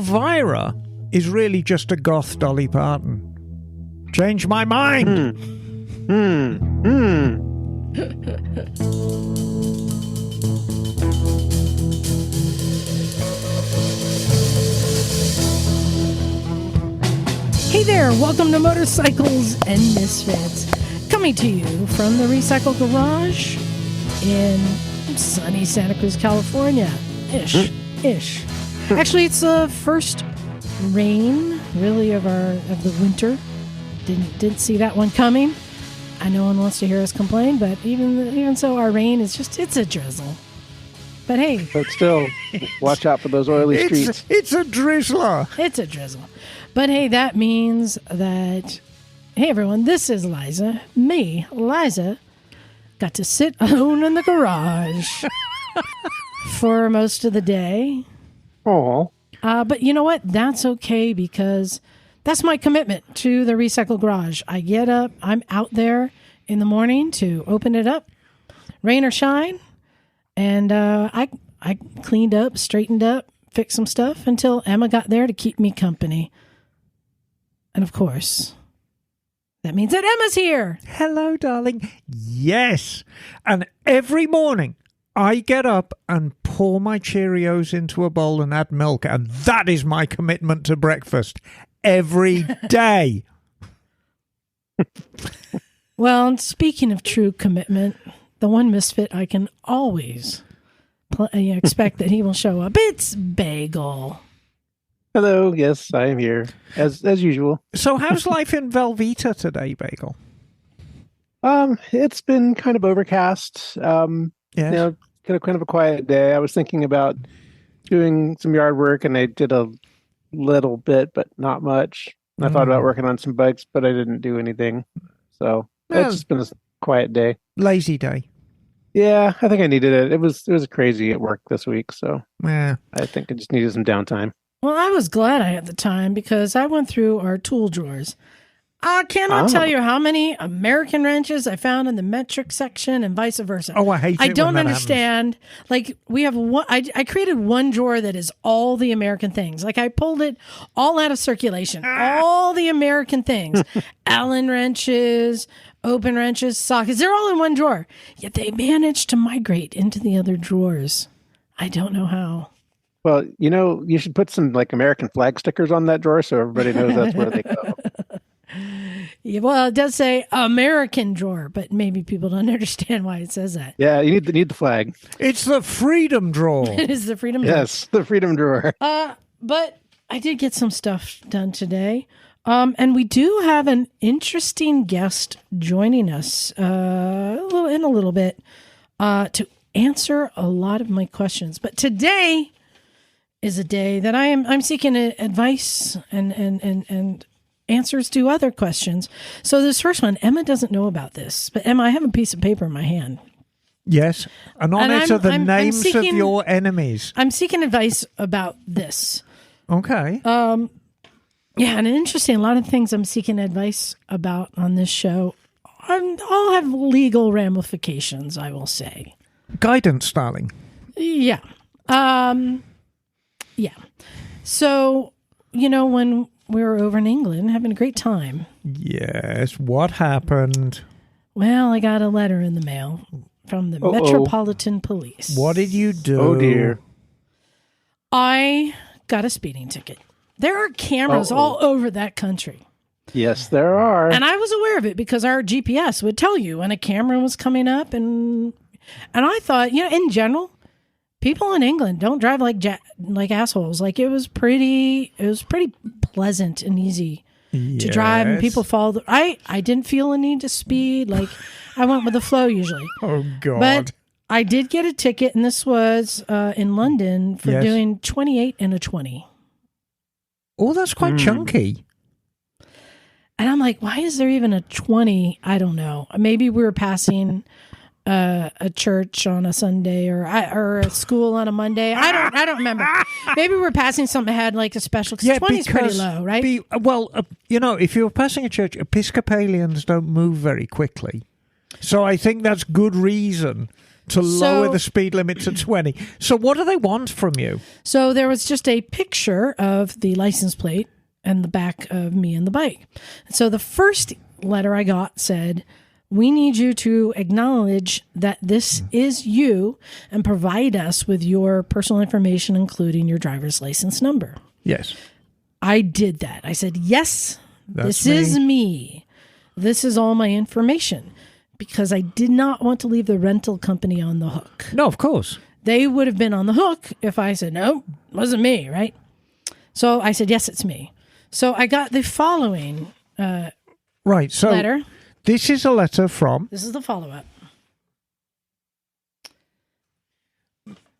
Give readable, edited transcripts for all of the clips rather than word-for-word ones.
Elvira is really just a goth Dolly Parton. Change my mind. Hey there, welcome to Motorcycles and Misfits, coming to you from the Recycle Garage in sunny Santa Cruz, California. Ish. Actually, it's the first rain, really, of the winter. Didn't see that one coming. I know no one wants to hear us complain, but even so, our rain is it's a drizzle. But hey. But still, watch out for those oily streets. It's a drizzler. It's a drizzle. But hey, that means that, hey everyone, this is Liza. Me, Liza, got to sit alone in the garage for most of the day. Oh. But you know what? That's okay, because that's my commitment to the Recycle Garage. I get up, I'm out there in the morning to open it up, rain or shine, and I cleaned up, straightened up, fixed some stuff until Emma got there to keep me company. And of course, that means that Emma's here. Hello, darling. Yes. And every morning, I get up and pour my Cheerios into a bowl and add milk. And that is my commitment to breakfast every day. Well, and speaking of true commitment, the one misfit I can always expect that he will show up, it's Bagel. Hello, yes, I am here, as usual. So how's life in Velveeta today, Bagel? It's been kind of overcast. Yes. Kind of a quiet day. I was thinking about doing some yard work, and I did a little bit, but not much. I thought about working on some bikes, but I didn't do anything. So it's just been a quiet day. Lazy day. Yeah, I think I needed it. It was crazy at work this week, so Yeah. I think I just needed some downtime. Well, I was glad I had the time because I went through our tool drawers. I cannot tell you how many American wrenches I found in the metric section and vice versa. Oh, I hate it. I don't when that understand. happens. Like, we have one, I created one drawer that is all the American things. Like, I pulled it all out of circulation. All the American things. Allen wrenches, open wrenches, sockets. They're all in one drawer. Yet they managed to migrate into the other drawers. I don't know how. Well, you should put some like American flag stickers on that drawer so everybody knows that's where they go. Yeah, well, it does say American drawer, but maybe people don't understand why it says that. Yeah, you need the flag. It's the freedom drawer. It is the freedom drawer. Yes, the freedom drawer. But I did get some stuff done today. And we do have an interesting guest joining us in a little bit to answer a lot of my questions. But today is a day that I'm seeking advice and answers to other questions. So this first one, Emma doesn't know about this, but Emma, I have a piece of paper in my hand. Yes, and on it are the names of your enemies. I'm seeking advice about this. Okay. Yeah, and interesting, a lot of things I'm seeking advice about on this show all have legal ramifications, I will say. Guidance, darling. Yeah. Yeah. So, when we were over in England having a great time. Yes, what happened? Well, I got a letter in the mail from the Metropolitan Police. What did you do? Oh, dear. I got a speeding ticket. There are cameras all over that country. Yes, there are. And I was aware of it because our GPS would tell you when a camera was coming up. And I thought, in general, people in England don't drive like assholes. Like, it was pretty pleasant and easy to drive, and people follow. I didn't feel a need to speed. Like, I went with the flow usually. Oh, God. But I did get a ticket, and this was in London for doing 28 and a 20. Oh, that's quite chunky. And I'm like, why is there even a 20? I don't know. Maybe we were passing a church on a Sunday or a school on a Monday. I don't remember. Maybe we were passing something that had like a special, because 20 is pretty low, right? If you're passing a church, Episcopalians don't move very quickly. So I think that's good reason to lower the speed limit to 20. So what do they want from you? So there was just a picture of the license plate and the back of me and the bike. So the first letter I got said, we need you to acknowledge that this is you and provide us with your personal information, including your driver's license number. Yes. I did that. I said, yes, this is me. This is all my information, because I did not want to leave the rental company on the hook. No, of course. They would have been on the hook if I said, no, it wasn't me, right? So I said, yes, it's me. So I got the following letter. This is a letter from... This is the follow-up.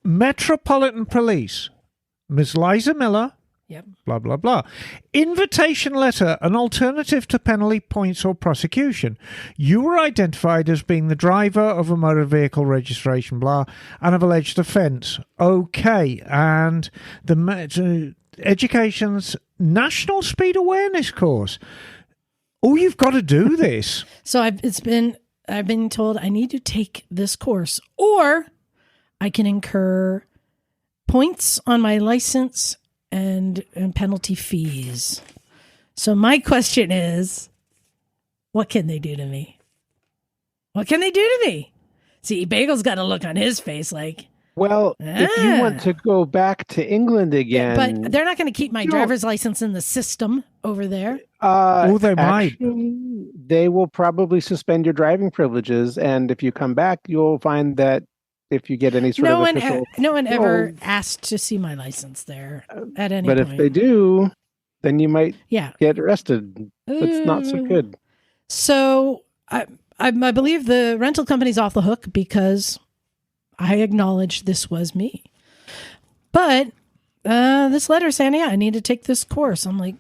Metropolitan Police, Ms. Liza Miller, Yep. blah, blah, blah. Invitation letter, an alternative to penalty points or prosecution. You were identified as being the driver of a motor vehicle registration, blah, and of alleged offence. Okay, and the education's National Speed Awareness course. Oh, you've got to do this. So I've been told I need to take this course, or I can incur points on my license and penalty fees. So my question is, what can they do to me? What can they do to me? See, Bagel's got a look on his face like, well, if you want to go back to England again... But they're not going to keep my driver's license in the system over there. They might. They will probably suspend your driving privileges, and if you come back, you'll find that if you get any sort of official... No one ever asked to see my license there at any point. But if they do, then you might get arrested. That's not so good. So I believe the rental company's off the hook because I acknowledge this was me. But this letter saying, I need to take this course. I'm like,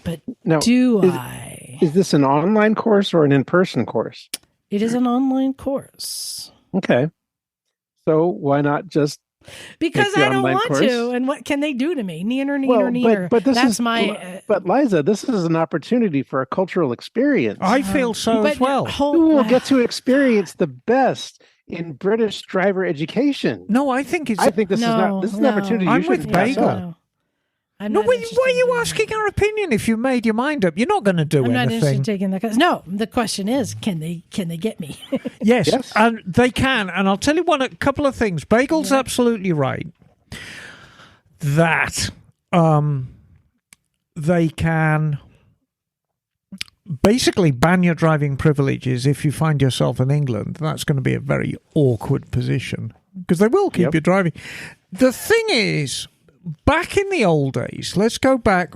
but is this an online course or an in-person course? It is an online course. Okay. So why not just because I don't want to, and what can they do to me? Neener. But Liza, this is an opportunity for a cultural experience. I feel so as well. You will get to experience the best in British driver education. No, I think this is an opportunity. I'm with Bagel. Why are you asking our opinion if you made your mind up? You're not going to do anything. I'm not interested in taking that class. No, the question is, can they get me? Yes, and they can. And I'll tell you a couple of things. Bagel's absolutely right that they can basically ban your driving privileges if you find yourself in England. That's going to be a very awkward position because they will keep you driving. The thing is, back in the old days, let's go back.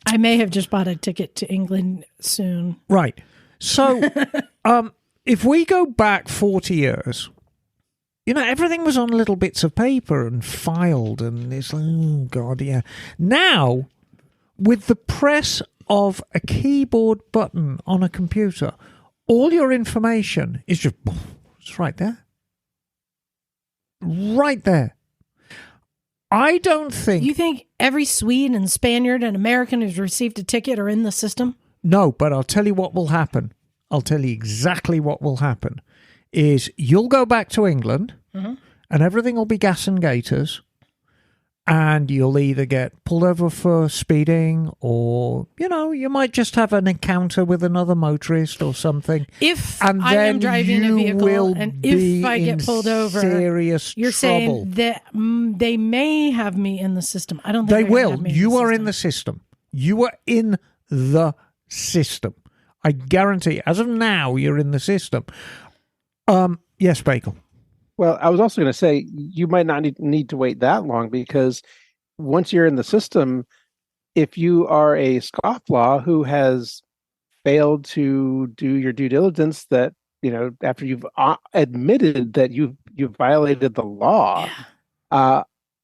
I may have just bought a ticket to England soon. Right. So if we go back 40 years, everything was on little bits of paper and filed, and it's like, oh, God, yeah. Now, with the press of a keyboard button on a computer, all your information is just, it's right there. Right there. I don't think... You think every Swede and Spaniard and American who's received a ticket are in the system? No, but I'll tell you what will happen. I'll tell you exactly what will happen. Is you'll go back to England and everything will be gas and gaiters, and you'll either get pulled over for speeding or, you might just have an encounter with another motorist or something. If I am driving a vehicle and if I get pulled over, you're saying that they may have me in the system. I don't think they will. You are in the system. You are in the system. I guarantee. As of now, you're in the system. Yes, Bagel. Well, I was also going to say, you might not need to wait that long, because once you're in the system, if you are a scofflaw who has failed to do your due diligence, that, after you've admitted that you've violated the law,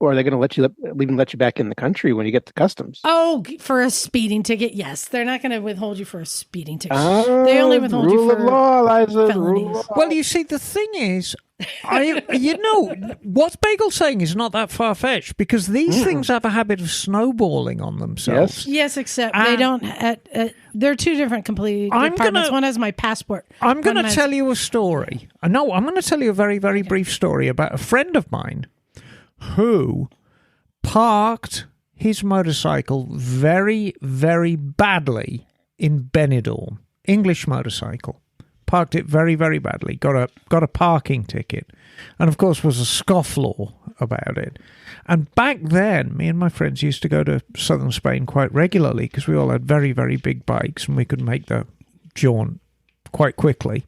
Or are they going to let you back in the country when you get to customs? Oh, for a speeding ticket? Yes, they're not going to withhold you for a speeding ticket. They only withhold you for rule of law, Liza. felonies. Rule of law. Well, you see, the thing is, what Bagel's saying is not that far-fetched, because these things have a habit of snowballing on themselves. Yes, except they don't. They're two different complete departments. One has my passport. I'm going to tell you a story. No, I'm going to tell you a very, very brief story about a friend of mine who parked his motorcycle very, very badly in Benidorm. English motorcycle. Parked it very, very badly. Got a parking ticket. And, of course, was a scofflaw about it. And back then, me and my friends used to go to southern Spain quite regularly because we all had very, very big bikes and we could make the jaunt quite quickly.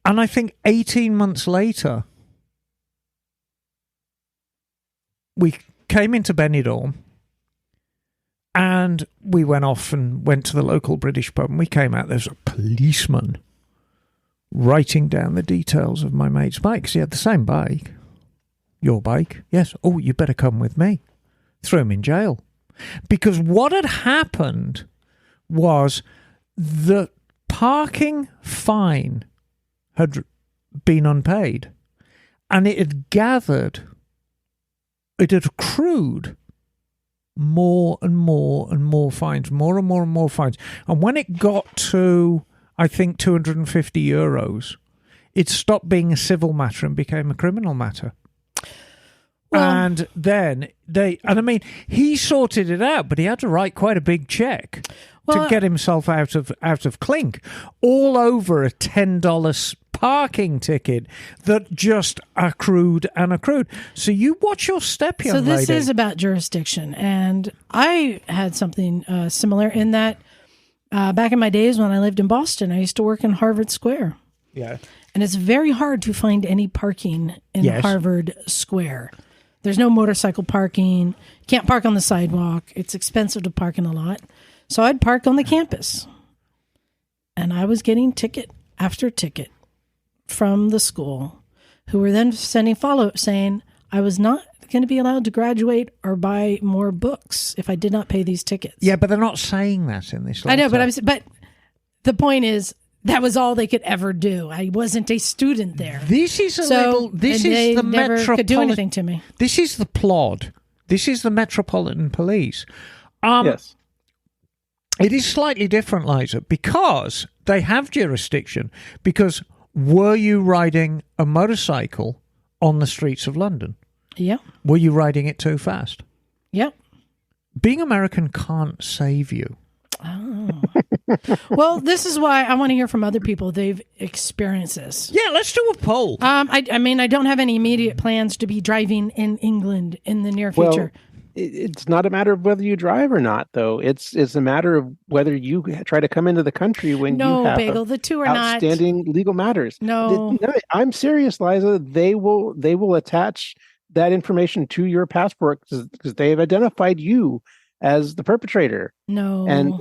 And I think 18 months later, we came into Benidorm and we went off and went to the local British pub, and we came out. There's a policeman writing down the details of my mate's bike because he had the same bike. Your bike? Yes. Oh, you better come with me. Threw him in jail. Because what had happened was the parking fine had been unpaid, and it had accrued more and more and more fines, more and more and more fines. And when it got to, I think, €250, it stopped being a civil matter and became a criminal matter. Well, and then he sorted it out, but he had to write quite a big check to get himself out of clink, all over a $10 parking ticket that just accrued and accrued. So you watch your step, young lady. So this is about jurisdiction, and I had something similar in that back in my days when I lived in Boston, I used to work in Harvard Square. Yeah, and it's very hard to find any parking in Harvard Square. There's no motorcycle parking. Can't park on the sidewalk. It's expensive to park in a lot. So I'd park on the campus. And I was getting ticket after ticket from the school, who were then sending follow-up saying I was not going to be allowed to graduate or buy more books if I did not pay these tickets. Yeah, but they're not saying that in this letter. I know, but the point is, that was all they could ever do. I wasn't a student there. This is the never could do anything to me. This is the plod. This is the Metropolitan Police. Yes. It is slightly different, Liza, because they have jurisdiction. Because were you riding a motorcycle on the streets of London? Yeah. Were you riding it too fast? Yep. Being American can't save you. Oh. Well, this is why I want to hear from other people. They've experienced this. Yeah, let's do a poll. I mean, I don't have any immediate plans to be driving in England in the near future. Well, it's not a matter of whether you drive or not, though. It's a matter of whether you try to come into the country when you have Bagel, the two are outstanding legal matters. No, I'm serious, Liza. They will attach that information to your passport because they've identified you as the perpetrator. No, and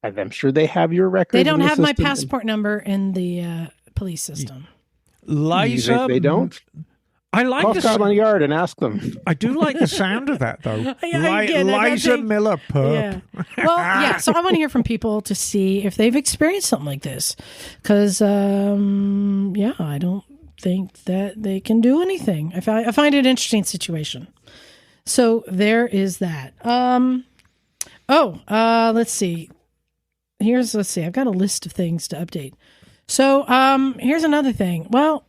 I'm sure they have your record. They don't have my passport number in the police system. Liza, they don't. I like Walk out on the yard and ask them. I do like the sound of that, though. Liza Miller, perp. Yeah. Well, yeah. So I want to hear from people to see if they've experienced something like this, because I don't think that they can do anything. I find it an interesting situation. So there is that. Let's see. Let's see. I've got a list of things to update. So here's another thing. Well,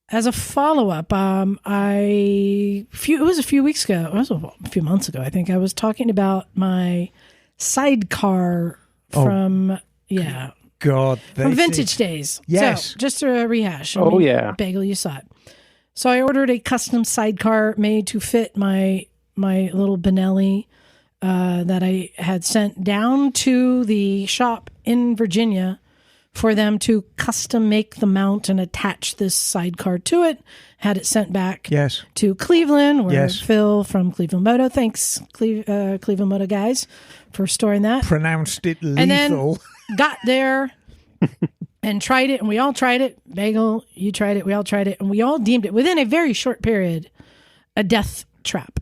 as a follow-up, it was a few weeks ago. It was a few months ago, I think. I was talking about my sidecar from vintage days. Yes. So, just to rehash. Bagel, you saw it. So I ordered a custom sidecar made to fit my little Benelli that I had sent down to the shop in Virginia for them to custom make the mount and attach this sidecar to it. Had it sent back to Cleveland, where Phil from Cleveland Moto, thanks Cleveland Moto guys for storing that. Pronounced it lethal. And then got there and tried it, and we all tried it. Bagel, you tried it, we all tried it, and we all deemed it within a very short period a death trap.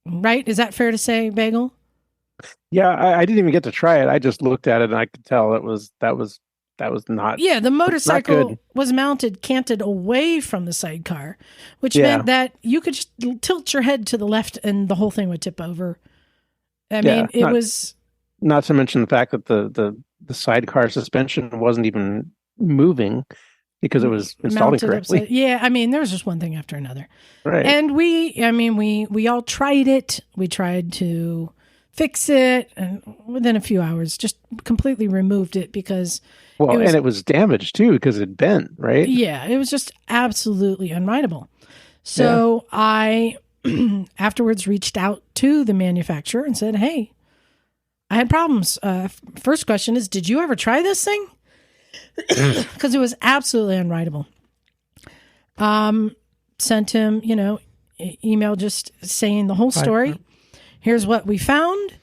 Right? Is that fair to say, Bagel? Yeah, I didn't even get to try it. I just looked at it and I could tell that was not. Yeah, the motorcycle not good. was canted away from the sidecar, which Yeah. meant that you could just tilt your head to the left and the whole thing would tip over. I mean, it was... Not to mention the fact that the sidecar suspension wasn't even moving because it was installed incorrectly. Yeah, I mean, there was just one thing after another. Right. And we all tried it. We tried to fix it, and within a few hours, just completely removed it because... it was damaged too because it bent, right? Yeah, it was just absolutely unrideable. So I afterwards reached out to the manufacturer and said, hey, I had problems. First question is, did you ever try this thing? Because it was absolutely unrideable. Sent him, email just saying the whole story. Here's what we found.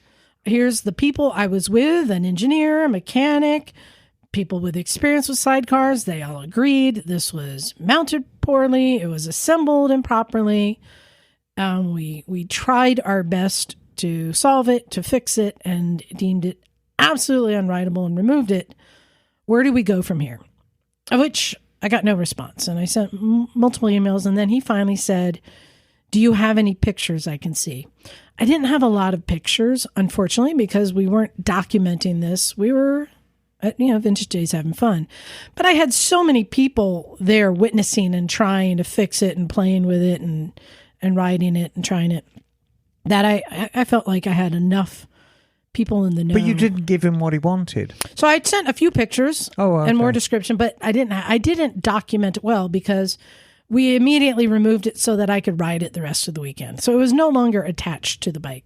Here's the people I was with, an engineer, a mechanic, people with experience with sidecars. They all agreed this was mounted poorly. It was assembled improperly. We tried our best to solve it, to fix it, and deemed it absolutely unrideable and removed it. Where do we go from here? Of which I got no response. And I sent multiple emails, and then he finally said, do you have any pictures I can see? I didn't have a lot of pictures, unfortunately, because we weren't documenting this. We were at, Vintage Days having fun. But I had so many people there witnessing and trying to fix it and playing with it and riding it and trying it that I felt like I had enough people in the know. But you didn't give him what he wanted. So I sent a few pictures and more description, but I didn't document it well because we immediately removed it so that I could ride it the rest of the weekend. So it was no longer attached to the bike.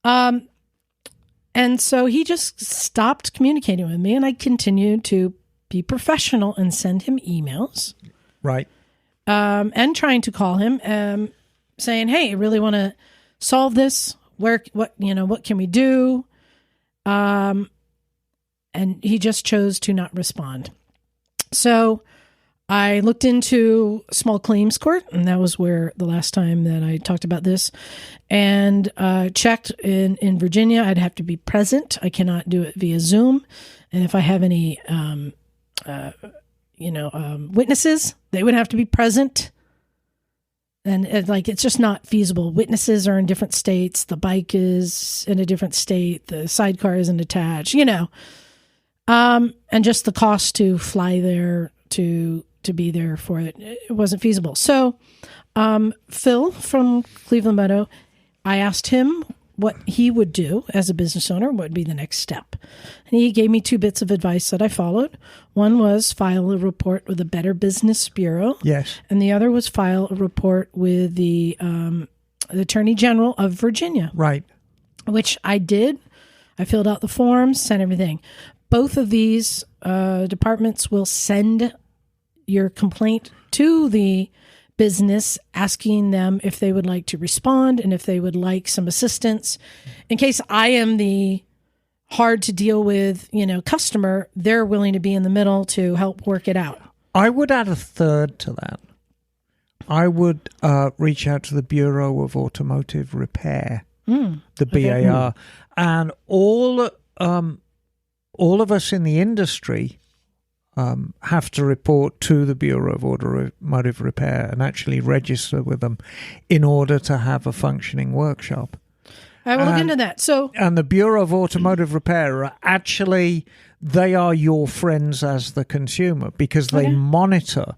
And so he just stopped communicating with me, and I continued to be professional and send him emails. Right. And trying to call him, saying, hey, I really want to solve this. What can we do? And he just chose to not respond. So I looked into small claims court, and that was where the last time that I talked about this, and checked in Virginia. I'd have to be present. I cannot do it via Zoom. And if I have any, witnesses, they would have to be present. And it's just not feasible. Witnesses are in different states. The bike is in a different state. The sidecar isn't attached, and just the cost to fly there to be there for it. It wasn't feasible. So, Phil from Cleveland Meadow, I asked him what he would do as a business owner, what would be the next step. And he gave me 2 bits of advice that I followed. One was file a report with the Better Business Bureau. Yes. And the other was file a report with the Attorney General of Virginia. Right. Which I did. I filled out the forms, sent everything. Both of these departments will send your complaint to the business, asking them if they would like to respond and if they would like some assistance. In case I am the hard to deal with, customer, they're willing to be in the middle to help work it out. I would add a third to that. I would reach out to the Bureau of Automotive Repair, the BAR, and all of us in the industry have to report to the Bureau of Automotive Repair and actually register with them in order to have a functioning workshop. I will look into that. And the Bureau of Automotive Repair are actually, they are your friends as the consumer because they monitor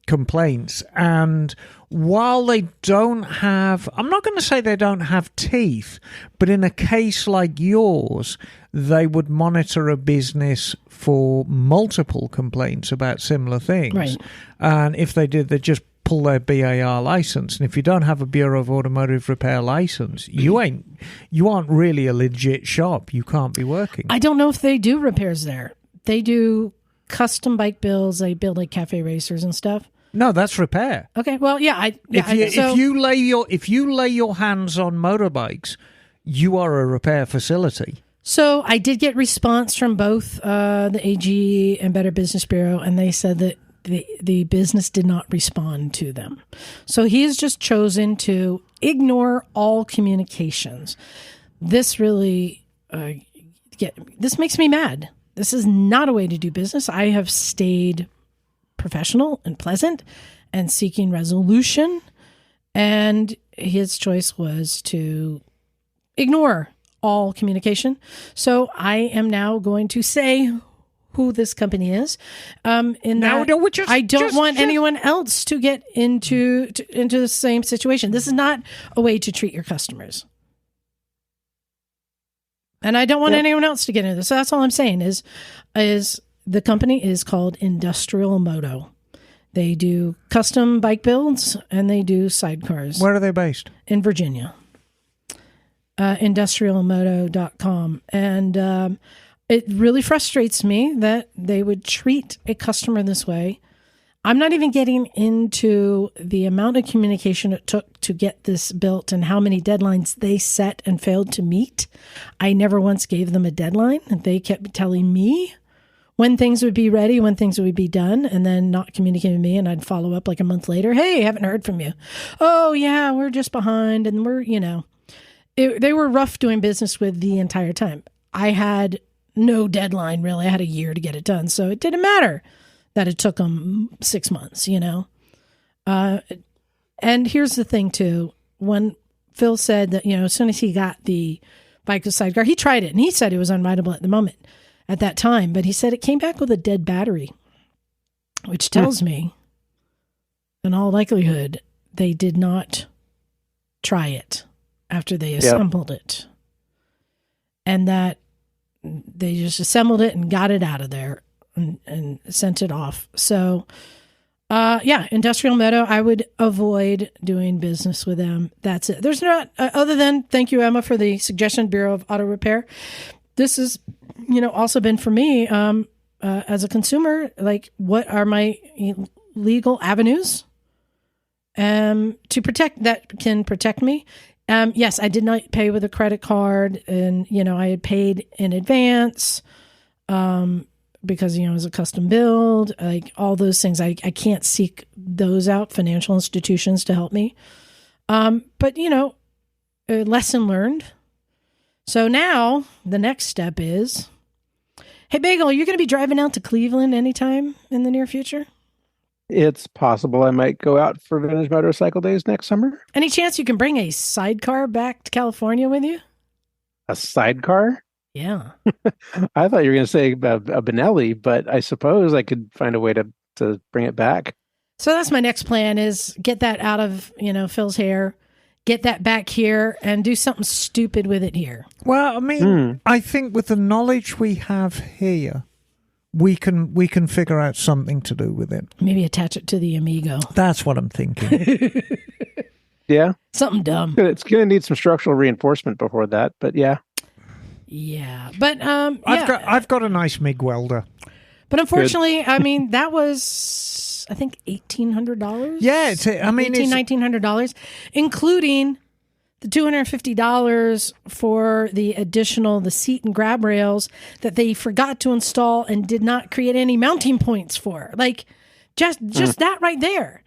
complaints. And while they don't have, I'm not going to say they don't have teeth, but in a case like yours, they would monitor a business for multiple complaints about similar things. Right. And if they did, they'd just pull their BAR license. And if you don't have a Bureau of Automotive Repair license, you aren't really a legit shop. You can't be working. I don't know if they do repairs there. They do custom bike builds. They build like cafe racers and stuff. No, that's repair. Okay, well, If you lay your hands on motorbikes, you are a repair facility. So I did get response from both the AG and Better Business Bureau, and they said that the business did not respond to them. So he has just chosen to ignore all communications. This really, this makes me mad. This is not a way to do business. I have stayed professional and pleasant and seeking resolution. And his choice was to ignore all communication. So I am now going to say who this company is. I don't want anyone else to get into the same situation. This is not a way to treat your customers. And I don't want anyone else to get into this. So that's all I'm saying is the company is called Industrial Moto. They do custom bike builds and they do sidecars. Where are they based? In Virginia. Industrialmoto.com. And it really frustrates me that they would treat a customer this way. I'm not even getting into the amount of communication it took to get this built and how many deadlines they set and failed to meet. I never once gave them a deadline. They kept telling me when things would be ready, when things would be done, and then not communicating with me. And I'd follow up like a month later. Hey, haven't heard from you. Oh, yeah, we're just behind. And they were rough doing business with the entire time. I had no deadline, really. I had a year to get it done. So it didn't matter that it took them 6 months, And here's the thing, too. When Phil said that, as soon as he got the bike with sidecar, he tried it, and he said it was unrideable at the moment, at that time. But he said it came back with a dead battery, which tells me, in all likelihood, they did not try it after they assembled it. And that they just assembled it and got it out of there and sent it off. So, Industrial Moto, I would avoid doing business with them. That's it. There's not, other than, thank you, Emma, for the suggestion, Bureau of Auto Repair. This has, also been for me, as a consumer, like, what are my legal avenues to protect, that can protect me? Yes, I did not pay with a credit card, and, I had paid in advance, because, it was a custom build, like all those things. I can't seek those out, financial institutions to help me. But, a lesson learned. So now the next step is, hey, Bagel, you're going to be driving out to Cleveland anytime in the near future? It's possible I might go out for Vintage Motorcycle Days next summer. Any chance you can bring a sidecar back to California with you? A sidecar? Yeah. I thought you were going to say a Benelli, but I suppose I could find a way to bring it back. So that's my next plan, is get that out of, Phil's hair, get that back here, and do something stupid with it here. Well, I mean, I think with the knowledge we have here, we can figure out something to do with it. Maybe attach it to the Amigo. That's what I'm thinking. Yeah. Something dumb. It's going to need some structural reinforcement before that, but yeah. Yeah, but I've got a nice MIG welder. But unfortunately, I mean, that was, I think, $1,800. Yeah, $1,900, including the $250 for the seat and grab rails that they forgot to install and did not create any mounting points for. Like, just that right there.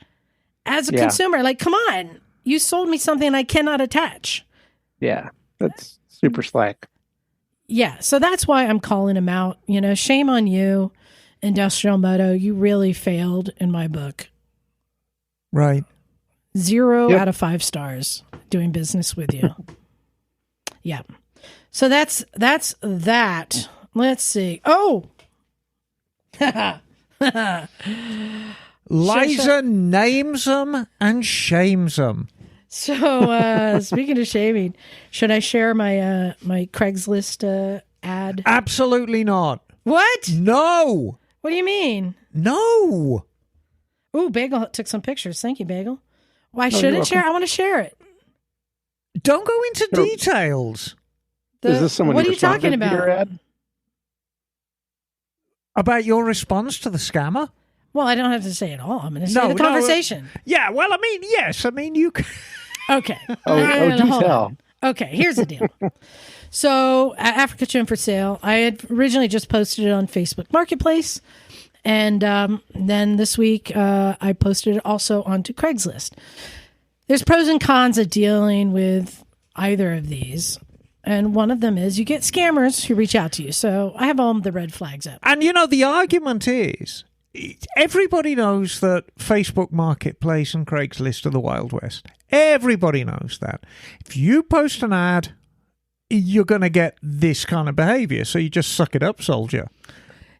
As a consumer, like, come on, you sold me something I cannot attach. Yeah, that's super slack. Yeah, so that's why I'm calling him out. Shame on you, Industrial Moto. You really failed in my book. Right. 0 out of 5 stars doing business with you. Yeah. So that's that. Let's see. Oh. Liza names them and shames them. So, speaking of shaming, should I share my my Craigslist ad? Absolutely not. What? No. What do you mean? No. Ooh, Bagel took some pictures. Thank you, Bagel. Why shouldn't share? I want to share it. Don't go into details. Is this someone? What are you talking about? Your ad? About your response to the scammer? Well, I don't have to say it all. I'm going to say the conversation. Yeah, well, I mean, yes. I mean, you can... Okay. Do tell. Okay, here's the deal. So, Africa Trim for Sale, I had originally just posted it on Facebook Marketplace, And then this week, I posted it also onto Craigslist. There's pros and cons of dealing with either of these. And one of them is you get scammers who reach out to you. So I have all the red flags up. And, the argument is, everybody knows that Facebook Marketplace and Craigslist are the Wild West. Everybody knows that. If you post an ad, you're going to get this kind of behavior. So you just suck it up, soldier.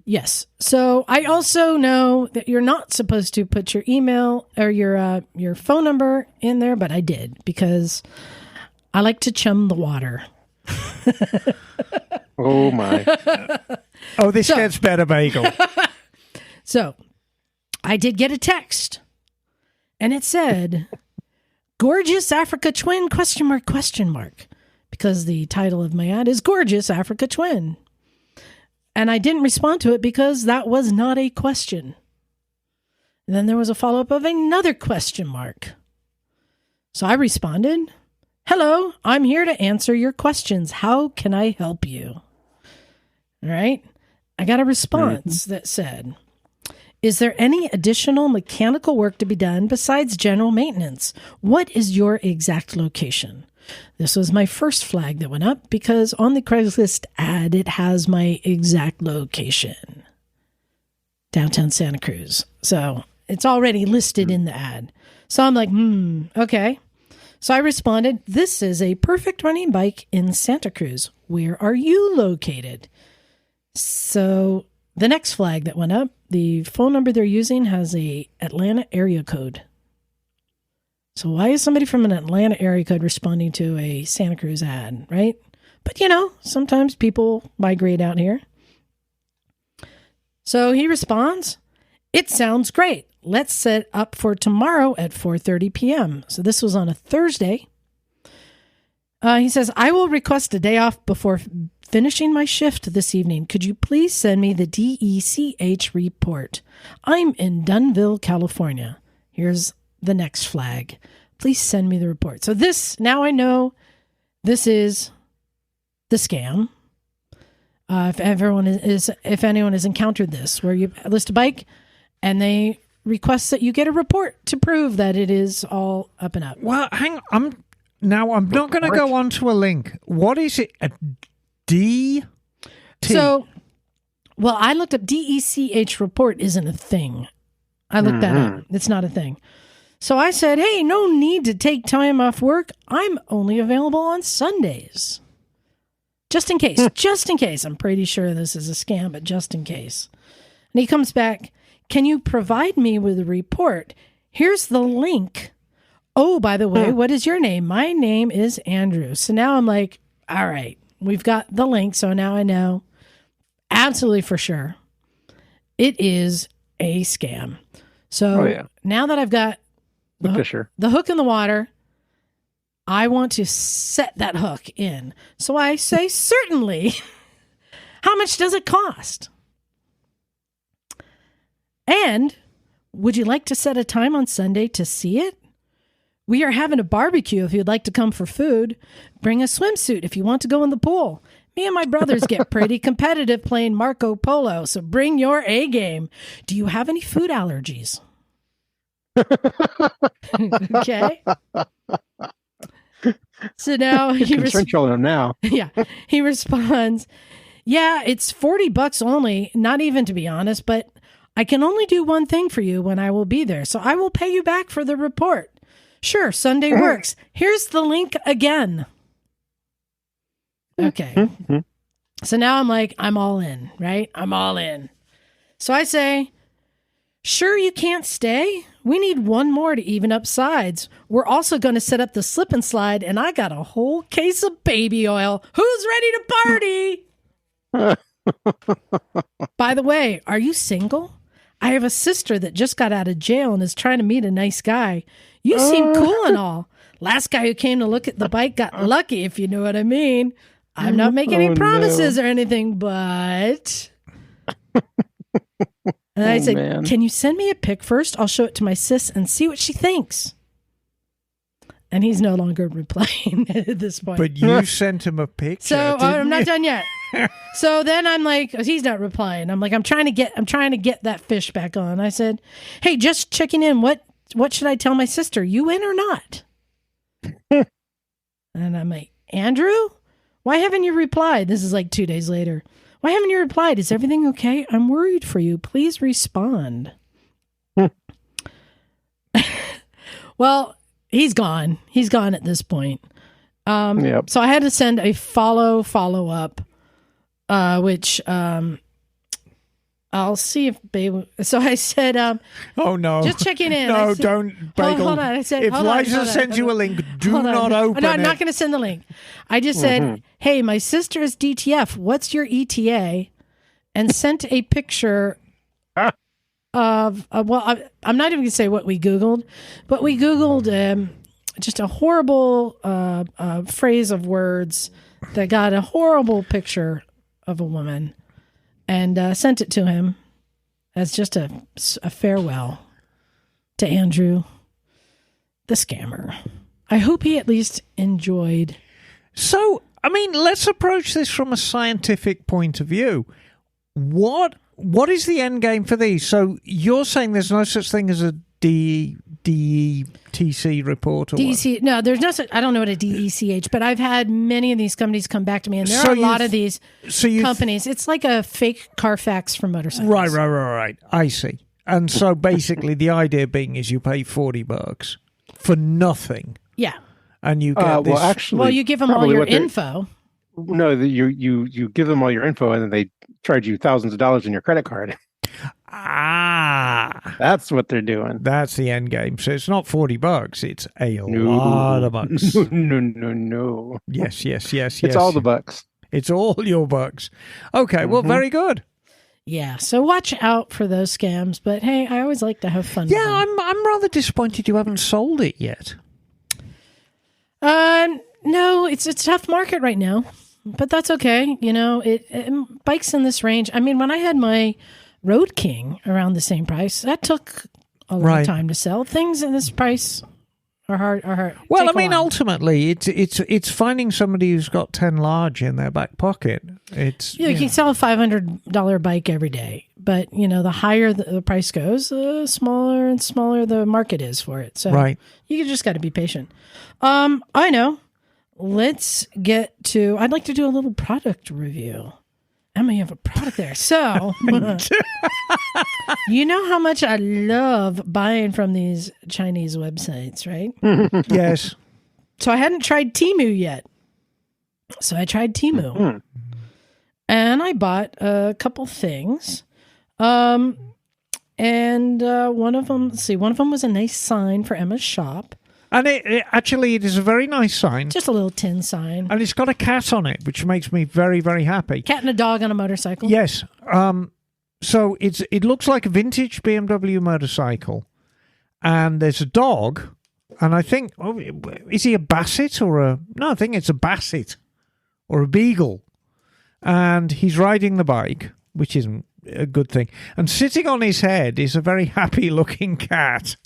Yes. So I also know that you're not supposed to put your email or your phone number in there, but I did because I like to chum the water. Oh, my. Oh, this gets better, Bagel. So I did get a text, and it said, "Gorgeous Africa Twin, ? Because the title of my ad is Gorgeous Africa Twin. And I didn't respond to it because that was not a question. And then there was a follow-up of another question mark. So I responded, "Hello, I'm here to answer your questions. How can I help you?" All right. I got a response that said, "Is there any additional mechanical work to be done besides general maintenance? What is your exact location?" This was my first flag that went up because on the Craigslist ad, it has my exact location. Downtown Santa Cruz. So it's already listed in the ad. So I'm like, okay. So I responded, "This is a perfect running bike in Santa Cruz. Where are you located?" So the next flag that went up, the phone number they're using has a Atlanta area code. So why is somebody from an Atlanta area code responding to a Santa Cruz ad, right? But sometimes people migrate out here. So he responds, "It sounds great. Let's set up for tomorrow at 4:30 p.m. So this was on a Thursday. He says, "I will request a day off before finishing my shift this evening. Could you please send me the DECH report? I'm in Dunville, California." Here's the next flag. "Please send me the report." So now I know this is the scam. If anyone has encountered this, where you list a bike and they request that you get a report to prove that it is all up and up. Well, hang on. I'm not going to go on to a link. What is it? A D? So, I looked up DECH report isn't a thing. I looked that up. It's not a thing. So I said, "Hey, no need to take time off work. I'm only available on Sundays. Just in case. Just in case. I'm pretty sure this is a scam, but just in case." And he comes back, "Can you provide me with a report? Here's the link. Oh, by the way, what is your name?" "My name is Andrew." So now I'm like, all right, we've got the link. So now I know absolutely for sure it is a scam. So now that I've got the hook in the water, I want to set that hook in. So I say, "Certainly." "How much does it cost? And would you like to set a time on Sunday to see it? We are having a barbecue if you'd like to come for food. Bring a swimsuit if you want to go in the pool. Me and my brothers get pretty competitive playing Marco Polo, so bring your A game. Do you have any food allergies?" Okay. So now he responds, "Yeah, it's $40 only, not even to be honest, but I can only do one thing for you when I will be there, so I will pay you back for the report. Sure, Sunday works. Here's the link again." Okay. So now I'm like, I'm all in, right? I'm all in. So I say, "Sure you can't stay? We need one more to even up sides. We're also going to set up the slip and slide, and I got a whole case of baby oil. Who's ready to party?" "By the way, are you single? I have a sister that just got out of jail and is trying to meet a nice guy. You seem cool and all. Last guy who came to look at the bike got lucky, if you know what I mean. I'm not making any promises or anything, but..." And I said, "Man, can you send me a pic first? I'll show it to my sis and see what she thinks." And he's no longer replying at this point. But you sent him a picture. So I'm not done yet. So then I'm like, he's not replying. I'm like, I'm trying to get that fish back on. I said, hey, just checking in. What should I tell my sister? You in or not? And I'm like, Andrew, why haven't you replied? This is like 2 days later. Why haven't you replied? Is everything okay? I'm worried for you. Please respond. Well, he's gone. He's gone at this point. Yep. So I had to send a follow up, which I'll see if Bagel. So I said, oh no, just checking in. No, said, don't, Bagel. Hold on. I said, if Liza sends you a link, do not open it. No, I'm not going to send the link. I just said, hey, my sister is DTF. What's your ETA? And sent a picture of, well, I'm not even going to say what we Googled, but we Googled just a horrible phrase of words that got a horrible picture of a woman. And sent it to him as just a farewell to Andrew, the scammer. I hope he at least enjoyed. So, I mean, let's approach this from a scientific point of view. What is the end game for these? So you're saying there's no such thing as a DETC report? Or DEC? No, there's no such. I don't know what a DECH, but I've had many of these companies come back to me, and there are a lot of these companies. It's like a fake Carfax for motorcycles. Right. I see. And so basically, the idea being is you pay $40 for nothing. Yeah. And you get this. Well, actually, you give them all your info. No, you give them all your info, and then they charge you thousands of dollars in your credit card. That's what they're doing. That's the end game. So it's not $40; it's a lot of bucks. No. Yes. It's all the bucks. It's all your bucks. Okay, well, very good. Yeah, so watch out for those scams. But hey, I always like to have fun. Yeah, I'm rather disappointed you haven't sold it yet. No, it's a tough market right now, but that's okay. You know, bikes in this range. I mean, when I had my Road King around the same price, that took a long time to sell. Things in this price are hard. Well, I mean, ultimately, it's finding somebody who's got 10 large in their back pocket. You can sell a $500 bike every day, but the higher the price goes, the smaller and smaller the market is for it. So you just got to be patient. I know. Let's get to. I'd like to do a little product review. Emma, you have a product there. So, you know how much I love buying from these Chinese websites, right? Yes. So I hadn't tried Temu yet. So I tried Temu. And I bought a couple things. And one of them was a nice sign for Emma's shop. And it is a very nice sign. Just a little tin sign. And it's got a cat on it, which makes me very, very happy. Cat and a dog on a motorcycle. Yes. So it looks like a vintage BMW motorcycle. And there's a dog. And I think, is he a Basset I think it's a Basset or a Beagle. And he's riding the bike, which isn't a good thing. And sitting on his head is a very happy looking cat.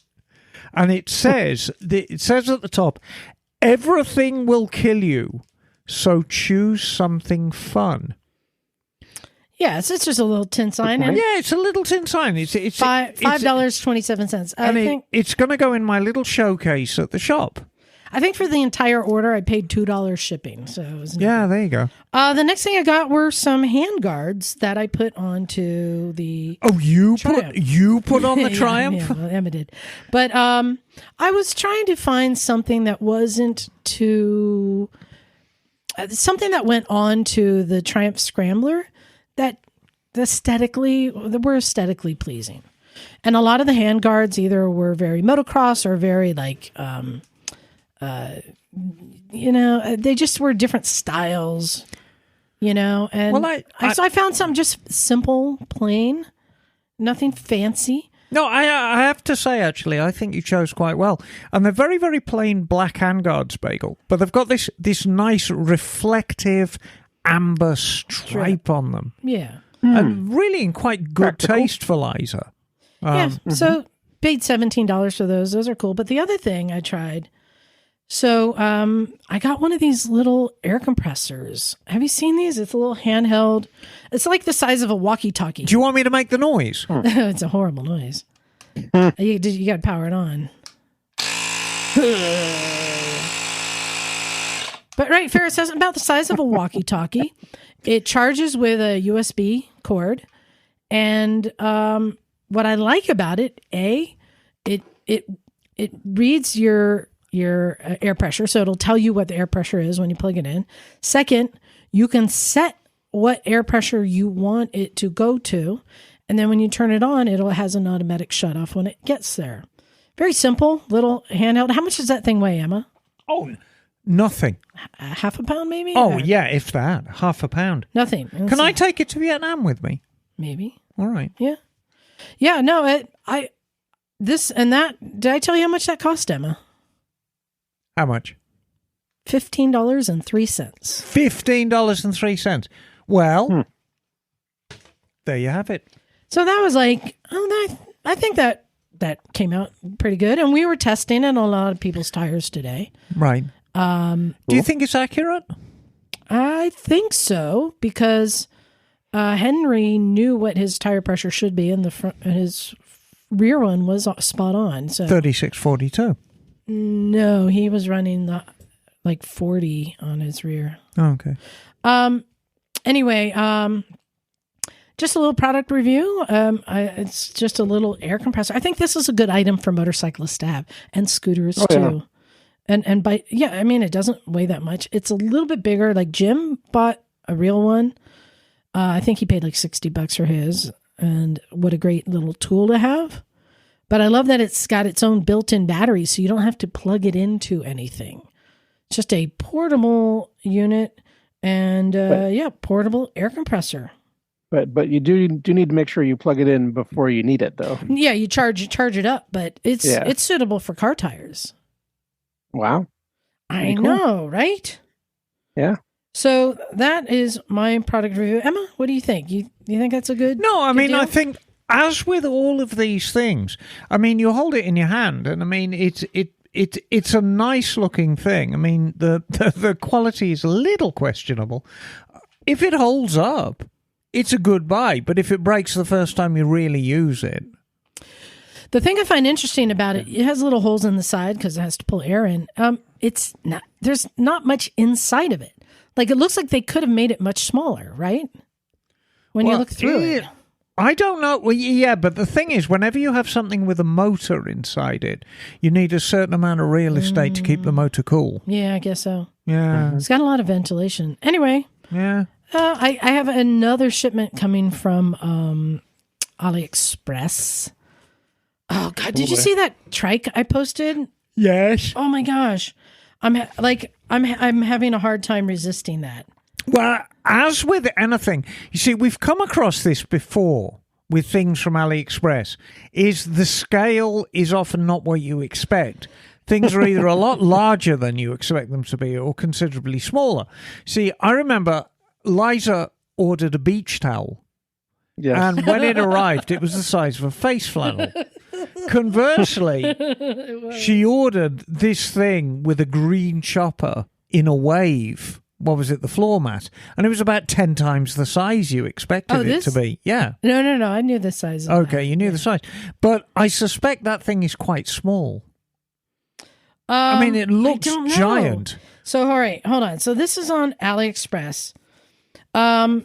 And it says at the top, everything will kill you, so choose something fun. Yes, it's just a little tin sign. Yeah, it's a little tin sign. It's $5.27. I think it's going to go in my little showcase at the shop. I think for the entire order, I paid $2 shipping. So it was there you go. The next thing I got were some hand guards that I put onto the. Oh, you Triumph. put on the Triumph? Yeah, Emma did. But I was trying to find something that wasn't too. Something that went on to the Triumph Scrambler that were aesthetically pleasing. And a lot of the hand guards either were very motocross or very like. They just were different styles, and so I found something just simple, plain, nothing fancy. No, I have to say, actually, I think you chose quite well. And they're very, very plain black handguards, Bagel, but they've got this nice reflective amber stripe on them. Yeah. And really in quite good taste for Liza. So paid $17 for those. Those are cool. But the other thing I tried So I got one of these little air compressors. Have you seen these? It's a little handheld. It's like the size of a walkie-talkie. Do you want me to make the noise? It's a horrible noise. You got to power it on. But right, Ferris says about the size of a walkie-talkie. It charges with a USB cord. And what I like about it, it reads your air pressure, so it'll tell you what the air pressure is when you plug it in. Second, you can set what air pressure you want it to go to, and then when you turn it on, it has an automatic shut off when it gets there. Very simple, little handheld. How much does that thing weigh, Emma? Oh, nothing. Half a pound, maybe? Oh, yeah, if that. Half a pound. Nothing. Can I take it to Vietnam with me? Maybe. All right. Yeah. Yeah, no, this and that. Did I tell you how much that cost, Emma? How much? $15.03. $15.03. Well, there you have it. So that was like, I think that came out pretty good. And we were testing it on a lot of people's tires today. Right. Do you think it's accurate? I think so, because Henry knew what his tire pressure should be, and his rear one was spot on. So 3642. No, he was running like 40 on his rear. Oh, okay. Anyway, just a little product review. It's just a little air compressor. I think this is a good item for motorcyclists to have, and scooters too. Yeah. And I mean, it doesn't weigh that much. It's a little bit bigger. Like Jim bought a real one. I think he paid like $60 for his, and what a great little tool to have. But I love that it's got its own built-in battery, so you don't have to plug it into anything. It's just a portable unit, and portable air compressor. But you do need to make sure you plug it in before you need it, though. Yeah, you charge it up, but it's suitable for car tires. Wow. I know, right? Yeah. So that is my product review. Emma, what do you think? You think that's a good? No, I mean, deal? I think as with all of these things, I mean, you hold it in your hand, and I mean, it's a nice looking thing. I mean, the quality is a little questionable. If it holds up, it's a good buy. But if it breaks the first time you really use it. The thing I find interesting about it has little holes in the side because it has to pull air in. There's not much inside of it. Like, it looks like they could have made it much smaller, right? When you look through it. I don't know. Well, yeah, but the thing is, whenever you have something with a motor inside it, you need a certain amount of real estate to keep the motor cool. Yeah, I guess so. Yeah. It's got a lot of ventilation. Anyway. Yeah. I have another shipment coming from AliExpress. Oh God! Did you see that trike I posted? Yes. Oh my gosh, I'm having a hard time resisting that. Well, as with anything, you see, we've come across this before with things from AliExpress. Is the scale is often not what you expect. Things are either a lot larger than you expect them to be, or considerably smaller. See, I remember Liza ordered a beach towel. Yes. And when it arrived, it was the size of a face flannel. Conversely, she ordered this thing with a green chopper in a wave. What was it? The floor mat. And it was about 10 times the size you expected it to be. Yeah. No. I knew the size of Okay, you knew the size. But I suspect that thing is quite small. I mean, it looks giant. So, all right, hold on. So this is on AliExpress. Have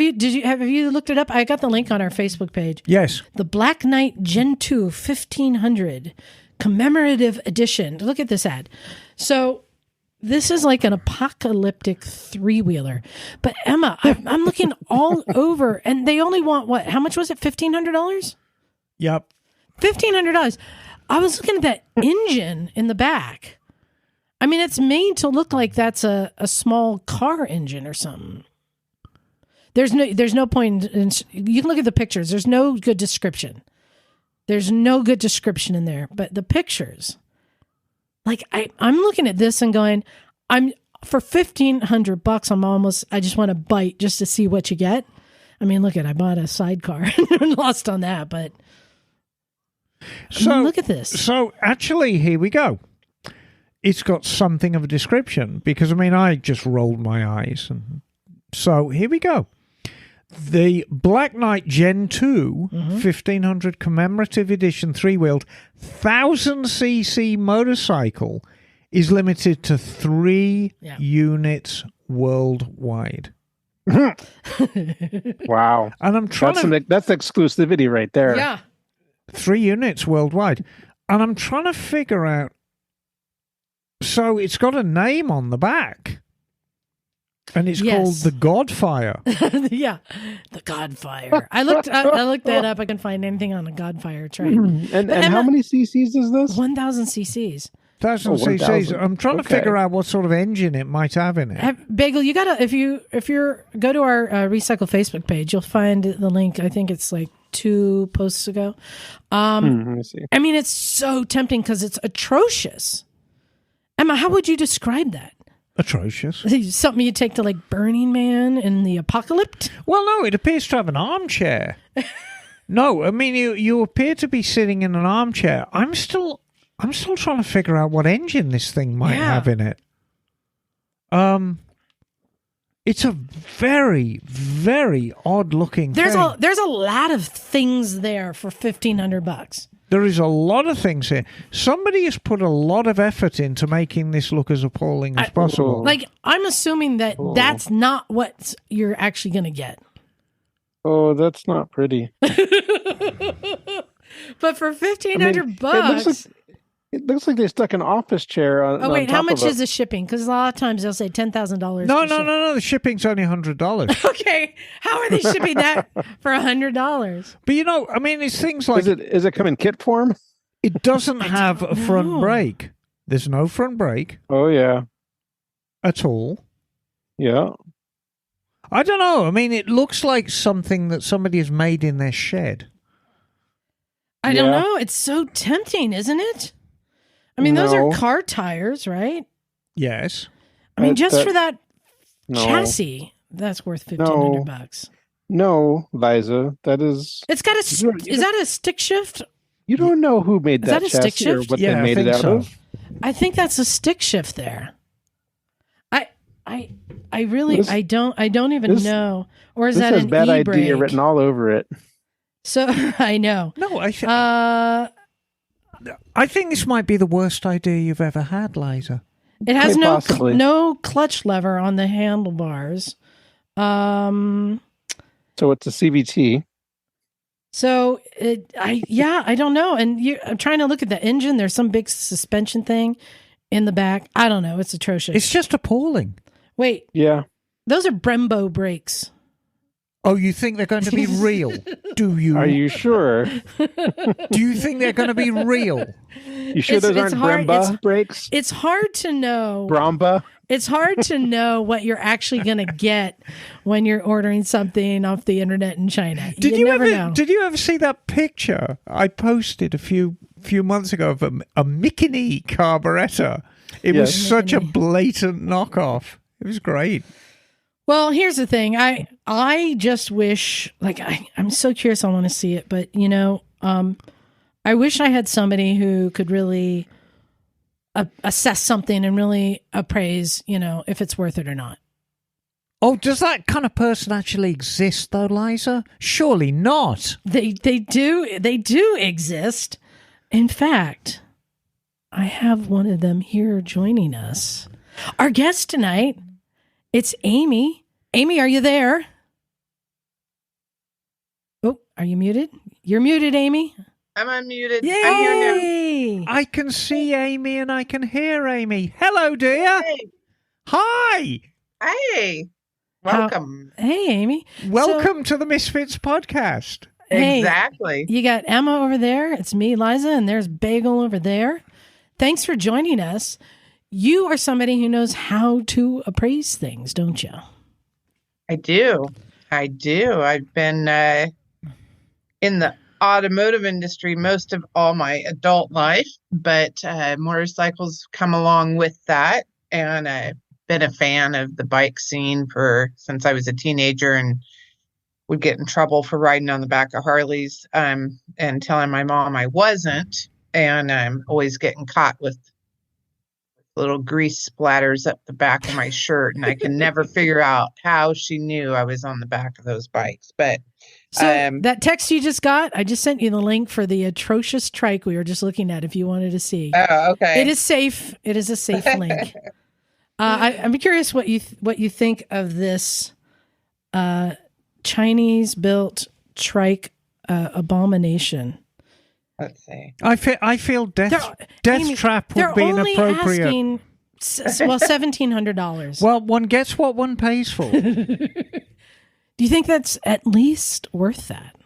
you looked it up? I got the link on our Facebook page. Yes. The Black Knight Gen 2 1500 commemorative edition. Look at this ad. So this is like an apocalyptic three-wheeler. But Emma, I'm looking all over, and they only want what? How much was it? $1,500? Yep. $1,500. I was looking at that engine in the back. I mean, it's made to look like that's a small car engine or something. There's no point in, you can look at the pictures. There's no good description. There's no good description in there, but the pictures, like I'm looking at this and going, for $1,500, I just want to bite just to see what you get. I mean, I bought a sidecar and lost on that, but look at this. So actually, here we go. it's got something of a description because, I mean, I just rolled my eyes. And so here we go. The Black Knight Gen 2 1500 commemorative edition 3-wheeled 1000cc motorcycle is limited to 3 units worldwide. Wow. And I'm trying that's exclusivity right there. Yeah. 3 units worldwide. And I'm trying to figure out. So it's got a name on the back. And it's called the Godfire. Yeah, the Godfire. I looked that up. I couldn't find anything on the Godfire train. And how many cc's is this? 1,000 cc's. 1,000 cc's. I'm trying to figure out what sort of engine it might have in it. Bagel, you gotta if you're go to our Recycle Facebook page, you'll find the link. I think it's like 2 posts ago. Let me see. I mean, it's so tempting because it's atrocious. Emma, how would you describe that? Atrocious. Something you take to like Burning Man in the apocalypse? Well, no, it appears to have an armchair. No, I mean you appear to be sitting in an armchair. I'm still trying to figure out what engine this thing might have in it. It's a very, very odd looking thing. There's a lot of things there for $1,500. There is a lot of things here. Somebody has put a lot of effort into making this look as appalling as possible. Like, I'm assuming that that's not what you're actually going to get. Oh, that's not pretty. But for $1,500, it looks like they stuck an office chair on. Oh wait, on top how much of is the shipping? Because a lot of times they'll say $10,000. No. The shipping's only $100. Okay, how are they shipping that for $100? But you know, I mean, it's things like Is it come in kit form? it doesn't have a front brake. There's no front brake Oh yeah, at all. yeah. I don't know. I mean, it looks like something that somebody has made in their shed. I don't know. It's so tempting, isn't it? I mean, those are No. car tires, right? Yes. I mean, just for that No. chassis, that's worth $1,500. No, Liza, that is. It's got is that a stick shift? You don't know who made Is that that a stick chassis or shift? what Yeah, they I made it think out so. of. I think that's a stick shift there. I really This- I don't even this- know. Or is This that has an bad e-brake? idea written all over it. So I know. No, I think this might be the worst idea you've ever had, Liza. It has Quite possibly. no clutch lever on the handlebars. So it's a CVT. So I don't know. And I'm trying to look at the engine. There's some big suspension thing in the back. I don't know. It's atrocious. It's just appalling. Wait, Yeah. those are Brembo brakes. Oh, you think they're going to be real? Do you? Are you sure? Do you think they're going to be real? You sure It's- those it's aren't hard- Bremba brakes? It's hard to know. Bromba? It's hard to know what you're actually going to get when you're ordering something off the internet in China. Did you you never ever? know. Did you ever see that picture I posted a few months ago of a Mikini carburetor? It was Yes. such a Mikini. blatant knockoff. It was great. Well, here's the thing. I just wish, like, I'm so curious. I want to see it, but I wish I had somebody who could really assess something and really appraise, if it's worth it or not. Oh, does that kind of person actually exist, though, Liza? Surely not. They do exist. In fact, I have one of them here joining us. Our guest tonight, it's Amy. Amy, are you there? Oh, are you muted? You're muted, Amy. I'm unmuted. Yay! I'm here now. I can see Amy and I can hear Amy. Hello, dear. Hey. Hi. Hey. How- Welcome. Hey, Amy. Welcome to the Misfits podcast. Hey, Exactly. you got Emma over there. It's me, Liza, and there's Bagel over there. Thanks for joining us. You are somebody who knows how to appraise things, don't you? I do. I've been in the automotive industry most of all my adult life, but motorcycles come along with that. And I've been a fan of the bike scene since I was a teenager and would get in trouble for riding on the back of Harleys and telling my mom I wasn't. And I'm always getting caught with little grease splatters up the back of my shirt, and I can never figure out how she knew I was on the back of those bikes. But so that text you just got, I just sent you the link for the atrocious trike we were just looking at if you wanted to see. Oh, okay. It is safe. It is a safe link. I'm curious what you think of this Chinese-built trike abomination. Let's see. I feel Death Trap would be inappropriate. Asking, $1,700. Well, one gets what one pays for. Do you think that's at least worth that?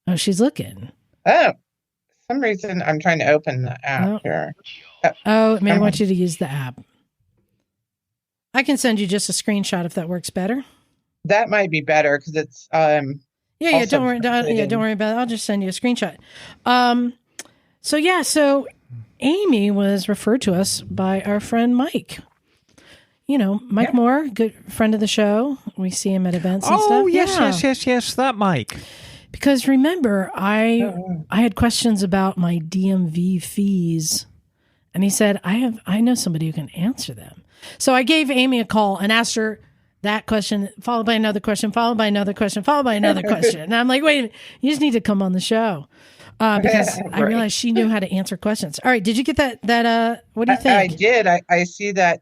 Oh, she's looking. Oh, for some reason I'm trying to open the app here. Oh, it may want you to use the app. I can send you just a screenshot if that works better. That might be better because it's don't worry about it. I'll just send you a screenshot. So Amy was referred to us by our friend Mike. You know, Mike Moore, good friend of the show. We see him at events and stuff. Oh, yes, that Mike. Because remember, I had questions about my DMV fees, and he said, I know somebody who can answer them. So I gave Amy a call and asked her that question, followed by another question, followed by another question, followed by another question. And I'm like, wait a minute, you just need to come on the show. Because I realized she knew how to answer questions. All right, did you get that? What do you think? I did. I see that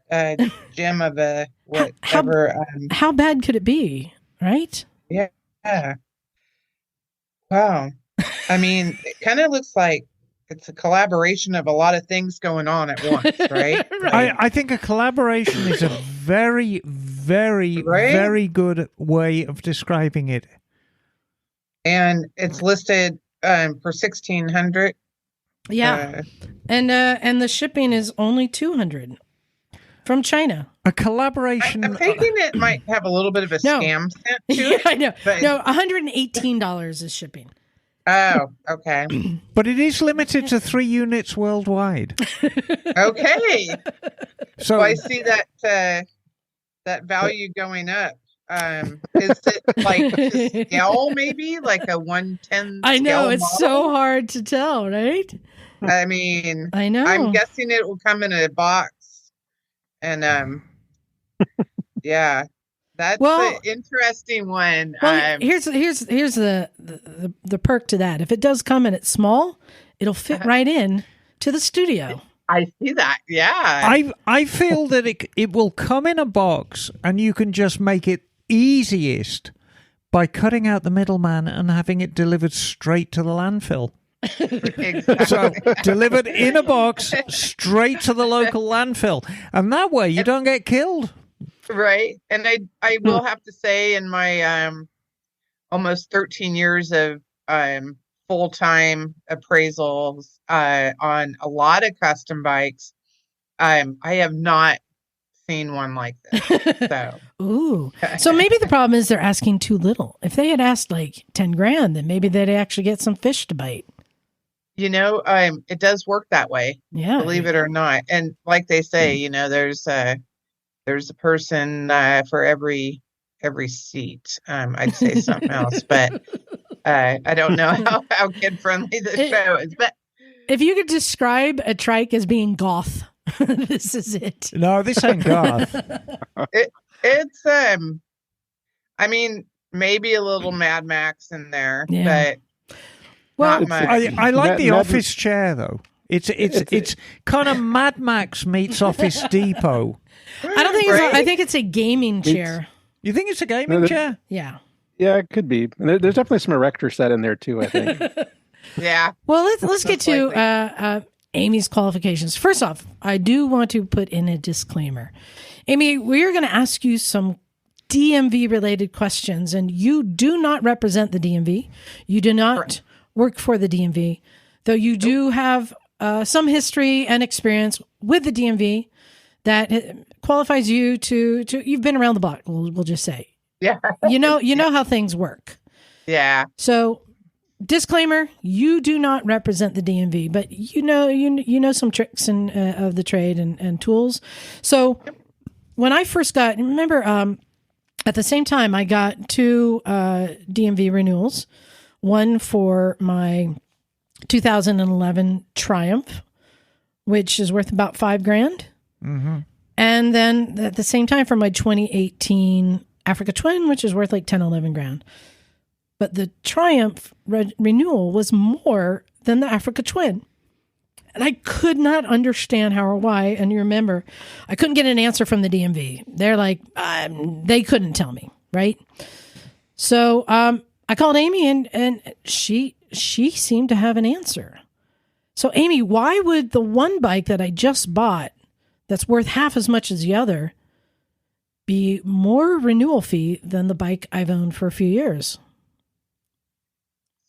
gem of a whatever. How bad could it be? Right? Yeah. Wow. I mean, it kind of looks like it's a collaboration of a lot of things going on at once, right? I think a collaboration is a very, very, very good way of describing it. And it's listed for $1,600. Yeah, and the shipping is only $200 from China. A collaboration. I'm thinking it might have a little bit of a scam sent to it. I know. No, $118 is shipping. Oh, okay. But it is limited to 3 units worldwide. Okay. So I see that value going up. Is it like to scale, maybe like a 1/10? I know, it's model? so hard to tell, right? I mean, I know. I'm guessing it will come in a box, and yeah, that's an interesting one. Well, here's the perk to that. If it does come and it's small, it'll fit right in to the studio. I see that. Yeah. I feel that it will come in a box, and you can just make it easiest by cutting out the middleman and having it delivered straight to the landfill. Exactly. So delivered in a box straight to the local landfill, and that way you don't get killed. Right. And I will have to say, in my almost 13 years of full-time appraisals on a lot of custom bikes, I have not seen one like this. So ooh, so maybe the problem is they're asking too little. If they had asked like $10,000, then maybe they'd actually get some fish to bite. You know, it does work that way. Yeah, believe it or not. And like they say, you know, there's a person for every seat. I'd say something else, but I don't know how kid friendly this show is. But if you could describe a trike as being goth, this is it. No, this ain't goth. It's I mean, maybe a little Mad Max in there, but well, not much. I like the office chair though. It's kind of Mad Max meets Office Depot. I don't think I think it's a gaming chair. You think it's a gaming chair? Yeah. Yeah, it could be. And there's definitely some erector set in there too, I think. Yeah. Well, let's get to Amy's qualifications. First off, I do want to put in a disclaimer. Amy, we're going to ask you some DMV related questions, and you do not represent the DMV. You do not work for the DMV, though you do have some history and experience with the DMV that qualifies you to you've been around the block. We'll just say, yeah, you know how things work. Yeah. So, disclaimer: you do not represent the DMV, but you know some tricks and of the trade and tools. So, when I first got, remember, at the same time, I got 2 DMV renewals. One for my 2011 Triumph, which is worth about $5,000. Mm-hmm. And then at the same time for my 2018 Africa Twin, which is worth like 10, 11 grand. But the Triumph renewal was more than the Africa Twin. And I could not understand how or why. And you remember, I couldn't get an answer from the DMV. They're like, they couldn't tell me, right? So I called Amy, and she seemed to have an answer. So Amy, why would the one bike that I just bought that's worth half as much as the other be more renewal fee than the bike I've owned for a few years?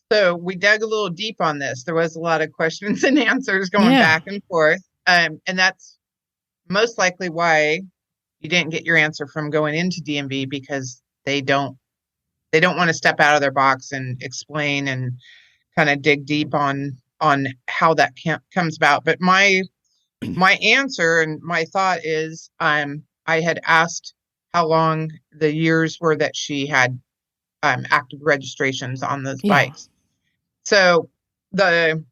So we dug a little deep on this. There was a lot of questions and answers going back and forth. And that's most likely why you didn't get your answer from going into DMV, because they don't want to step out of their box and explain and kind of dig deep on how that comes about. But my answer and my thought is, I had asked how long the years were that she had active registrations on those bikes. So the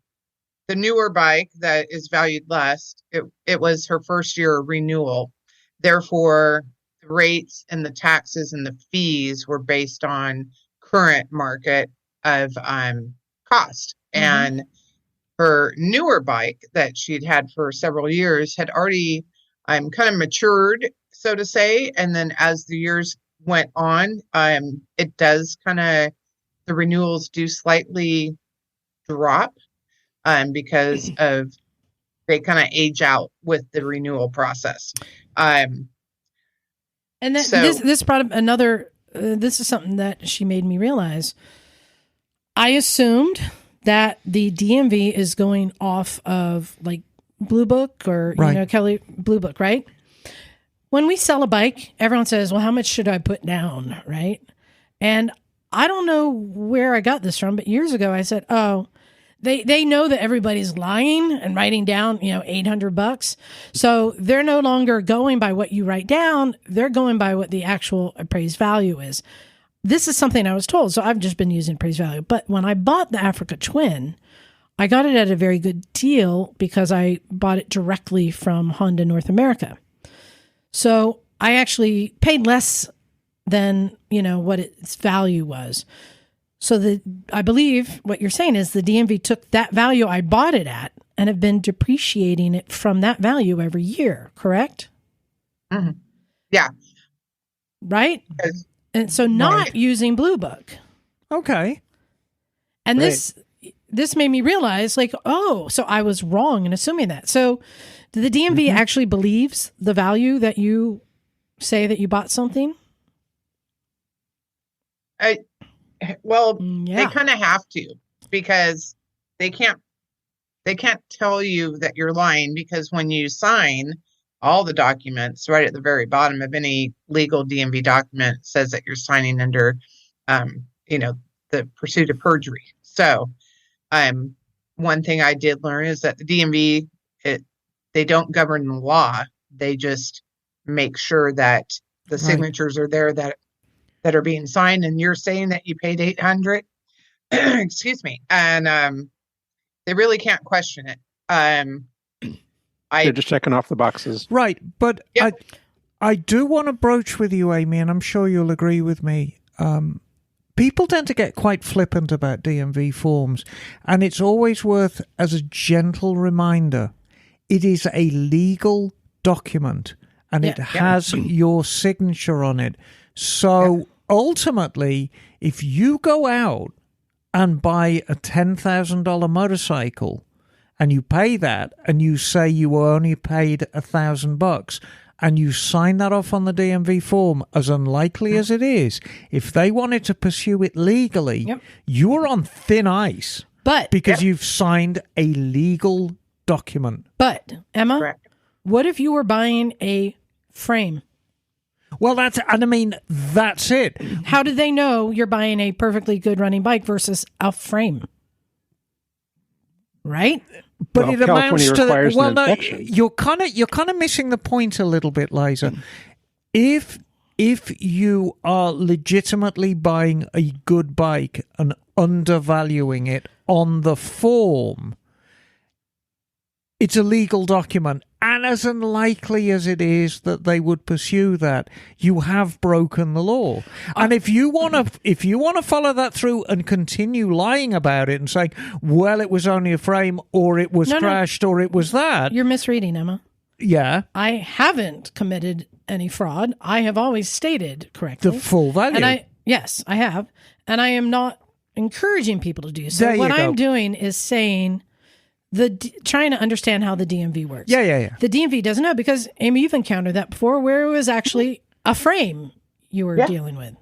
newer bike that is valued less, it was her first year renewal. Therefore, the rates and the taxes and the fees were based on current market of cost. Mm-hmm. And her newer bike that she'd had for several years had already kind of matured, so to say. And then as the years went on, it does kind of, the renewals do slightly drop because of, they kind of age out with the renewal process. And then this brought up another, this is something that she made me realize. I assumed that the DMV is going off of like Blue Book or, Kelly Blue Book, right? When we sell a bike, everyone says, well, how much should I put down, right? And I don't know where I got this from, but years ago I said, oh, they know that everybody's lying and writing down, $800. So they're no longer going by what you write down. They're going by what the actual appraised value is. This is something I was told, so I've just been using appraised value. But when I bought the Africa Twin, I got it at a very good deal because I bought it directly from Honda North America. So I actually paid less than, what its value was. So I believe what you're saying is the DMV took that value I bought it at and have been depreciating it from that value every year, correct? Mm-hmm. Yeah. Right? And so not using Blue Book. Okay. And this made me realize, so I was wrong in assuming that. So the DMV actually believes the value that you say that you bought something? They kind of have to, because they can't tell you that you're lying, because when you sign all the documents right at the very bottom of any legal DMV document says that you're signing under, the pursuit of perjury. So, one thing I did learn is that the DMV, they don't govern the law. They just make sure that the signatures are there that are being signed, and you're saying that you paid $800. Excuse me. And they really can't question it. They're just checking off the boxes. Right. But yep. I do want to broach with you, Amy, and I'm sure you'll agree with me. People tend to get quite flippant about DMV forms, and it's always worth, as a gentle reminder, it is a legal document, and it has your signature on it. So ultimately, if you go out and buy a $10,000 motorcycle and you pay that and you say you only paid $1,000 and you sign that off on the DMV form, as unlikely as it is, if they wanted to pursue it legally, you're on thin ice. But because you've signed a legal document. But Emma, what if you were buying a frame? Well, that's it. How do they know you're buying a perfectly good running bike versus a frame? Right? But it amounts to you're kind of missing the point a little bit, Liza. If you are legitimately buying a good bike and undervaluing it on the form, It's a legal document. And as unlikely as it is that they would pursue that, you have broken the law. And if you want to follow that through and continue lying about it and saying, well, it was only a frame, or it was crashed, or it was that. You're misreading, Emma. Yeah. I haven't committed any fraud. I have always stated correctly The full value. Yes, I have. And I am not encouraging people to do so. What I'm doing is saying trying to understand how the DMV works. Yeah. The DMV doesn't know, because Amy, you've encountered that before, where it was actually a frame you were dealing with.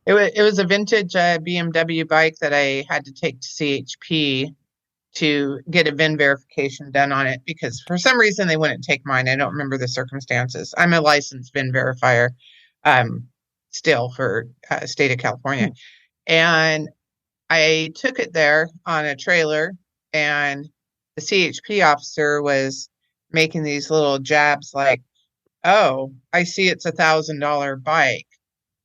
It was a vintage BMW bike that I had to take to CHP to get a VIN verification done on it, because for some reason they wouldn't take mine. I don't remember the circumstances. I'm a licensed VIN verifier still for state of California. And I took it there on a trailer, and the CHP officer was making these little jabs like, oh, I see it's $1,000 bike.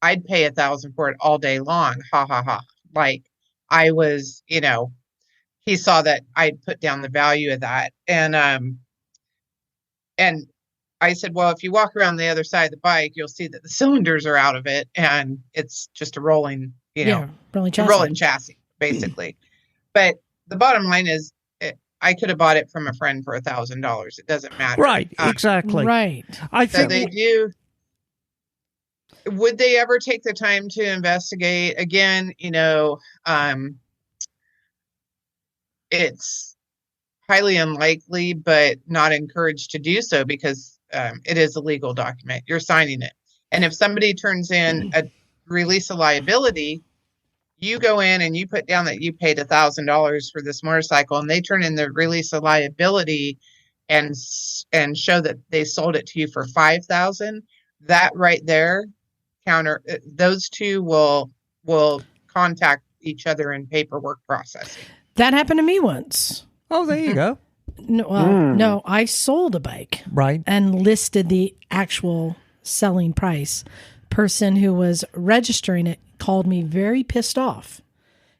I'd pay $1,000 for it all day long. Ha ha ha. Like, I was, he saw that I'd put down the value of that. And I said, well, if you walk around the other side of the bike, you'll see that the cylinders are out of it, and it's just a rolling, rolling chassis, basically. But the bottom line is, I could have bought it from a friend for $1,000. It doesn't matter. Right. Exactly. Right. I think they do. Would they ever take the time to investigate? Again, it's highly unlikely, but not encouraged to do so, because it is a legal document. You're signing it. And if somebody turns in a release of liability, you go in and you put down that you paid $1,000 for this motorcycle, and they turn in the release of liability and show that they sold it to you for $5,000. That right there, those two will contact each other in paperwork processing. That happened to me once. Oh, there you go. No, I sold a bike. Right. And listed the actual selling price. Person who was registering it called me very pissed off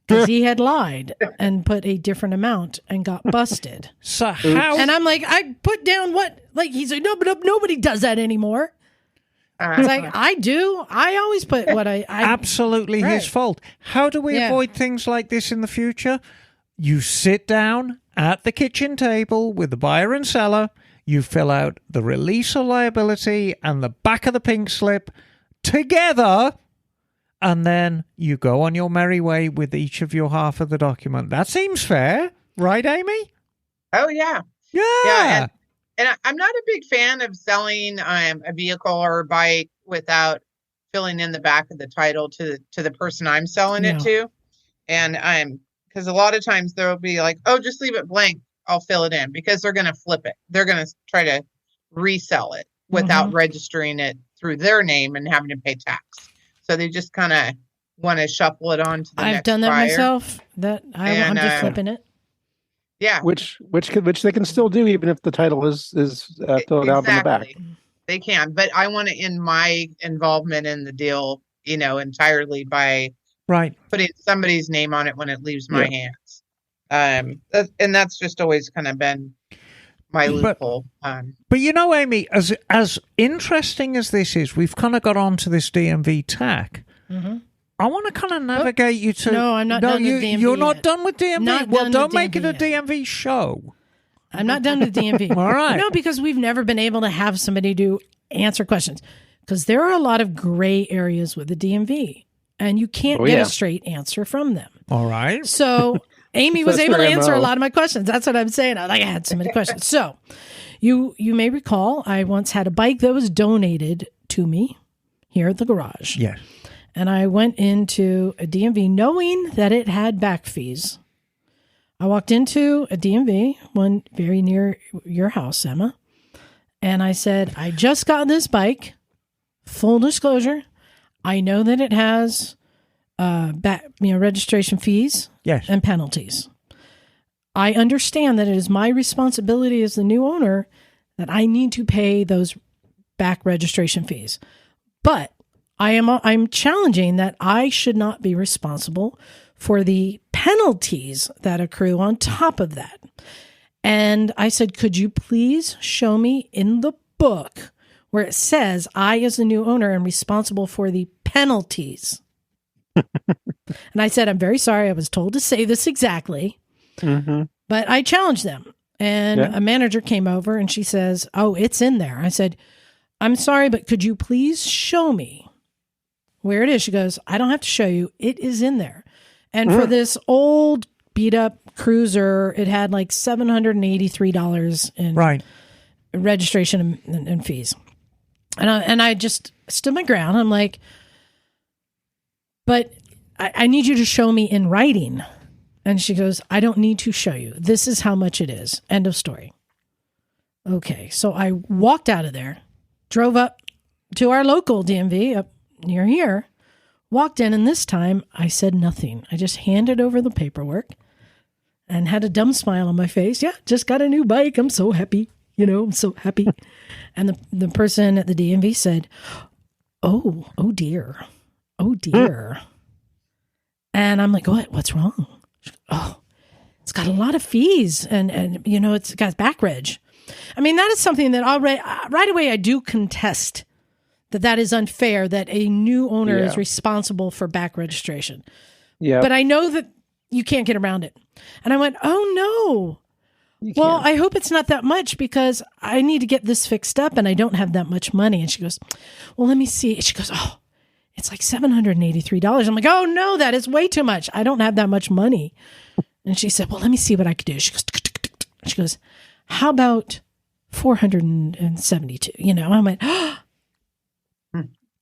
because he had lied and put a different amount and got busted. So how? And I'm like, I put down what? Like, he's like, no, but nobody does that anymore. It's like, I do. I always put what I absolutely his fault. How do we avoid things like this in the future? You sit down at the kitchen table with the buyer and seller. You fill out the release of liability and the back of the pink slip together, and then you go on your merry way with each of your half of the document. That seems fair, right, Amy? Oh, yeah. Yeah. And I'm not a big fan of selling a vehicle or a bike without filling in the back of the title to the person I'm selling it to. And because a lot of times there will be like, oh, just leave it blank. I'll fill it in, because they're going to flip it. They're going to try to resell it without registering it through their name and having to pay tax. So they just kind of want to shuffle it on to the next I've done that buyer. myself. I'm just flipping it. Yeah. Which they can still do even if the title is filled out on the back. They can, but I want to end my involvement in the deal, entirely by putting somebody's name on it when it leaves my hands. And that's just always kind of been my loophole. But Amy, as interesting as this is, we've kind of got onto this DMV tack. Mm-hmm. I want to kind of navigate you to... No, I'm not done with DMV You're not yet. done with DMV? Well, don't make it a DMV show. I'm not done with DMV. All right. No, because we've never been able to have somebody to answer questions. Because there are a lot of gray areas with the DMV. And you can't get a straight answer from them. All right. So Amy was able to answer a lot of my questions. That's what I'm saying. I had so many questions. So you may recall I once had a bike that was donated to me here at the garage. Yes. And I went into a DMV knowing that it had back fees. I walked into a DMV, one very near your house, Emma. And I said, I just got this bike. Full disclosure. I know that it has registration fees and penalties. I understand that it is my responsibility as the new owner that I need to pay those back registration fees. But I'm challenging that I should not be responsible for the penalties that accrue on top of that. And I said, could you please show me in the book where it says I, as the new owner, am responsible for the penalties? And I said, I'm very sorry. I was told to say this exactly, but I challenged them. And a manager came over and she says, oh, it's in there. I said, I'm sorry, but could you please show me where it is? She goes, I don't have to show you. It is in there. And for this old beat up cruiser, it had like $783 in registration and fees. And I just stood my ground. I'm like, but I need you to show me in writing. And she goes, I don't need to show you. This is how much it is. End of story. Okay. So I walked out of there, drove up to our local DMV up near here, walked in, and this time I said nothing. I just handed over the paperwork and had a dumb smile on my face. Yeah, just got a new bike. I'm so happy. I'm so happy. And the person at the DMV said, oh dear. Oh dear. And I'm like, what's wrong? She goes, oh, it's got a lot of fees and it's got back reg. I mean, that is something that right away I do contest that is unfair, that a new owner is responsible for back registration. Yeah. But I know that you can't get around it. And I went, oh no. Well, I hope it's not that much because I need to get this fixed up and I don't have that much money. And she goes, well, let me see. She goes, oh, it's like $783. I'm like, oh no, that is way too much. I don't have that much money. And she said, well, let me see what I could do. She goes, how about 472? I went, oh,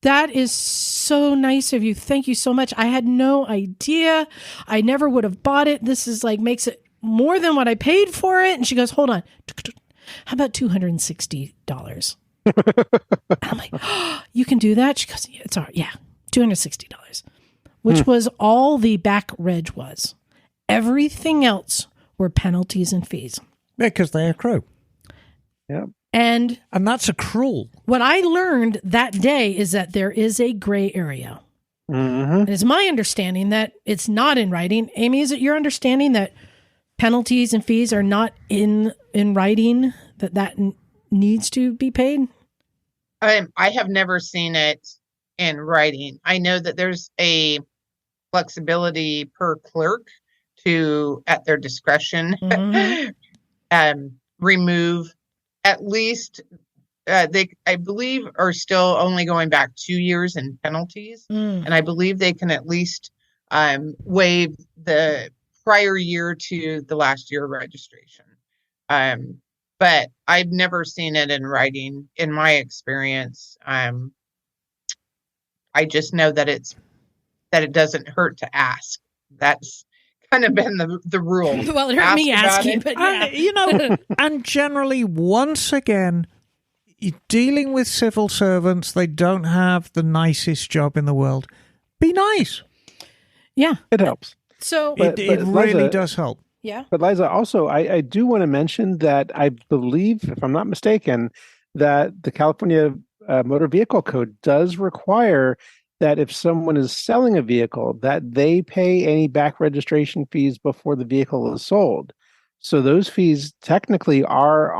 that is so nice of you. Thank you so much. I had no idea. I never would have bought it. This is like, makes it more than what I paid for it. And she goes, hold on. How about $260? I'm like, oh, you can do that? She goes, yeah, it's all right. Yeah, $260, which was all the back reg was. Everything else were penalties and fees. Yeah, because they accrue. Yeah. And that's accrual. What I learned that day is that there is a gray area. Mm-hmm. It's my understanding that it's not in writing. Amy, is it your understanding that penalties and fees are not in writing, that needs to be paid? I have never seen it in writing. I know that there's a flexibility per clerk to, at their discretion, remove at least, they, I believe, are still only going back 2 years in penalties. And I believe they can at least waive the prior year to the last year of registration. But I've never seen it in writing in my experience. I just know that it doesn't hurt to ask. That's kind of been the rule. Well, it hurt me asking, but yeah. And generally, once again, you're dealing with civil servants. They don't have the nicest job in the world. Be nice. Yeah. It helps. So it really Liza, does help. Yeah. But Liza, also, I do want to mention that I believe, if I'm not mistaken, that the California Motor Vehicle Code does require that if someone is selling a vehicle, that they pay any back registration fees before the vehicle is sold. So those fees technically are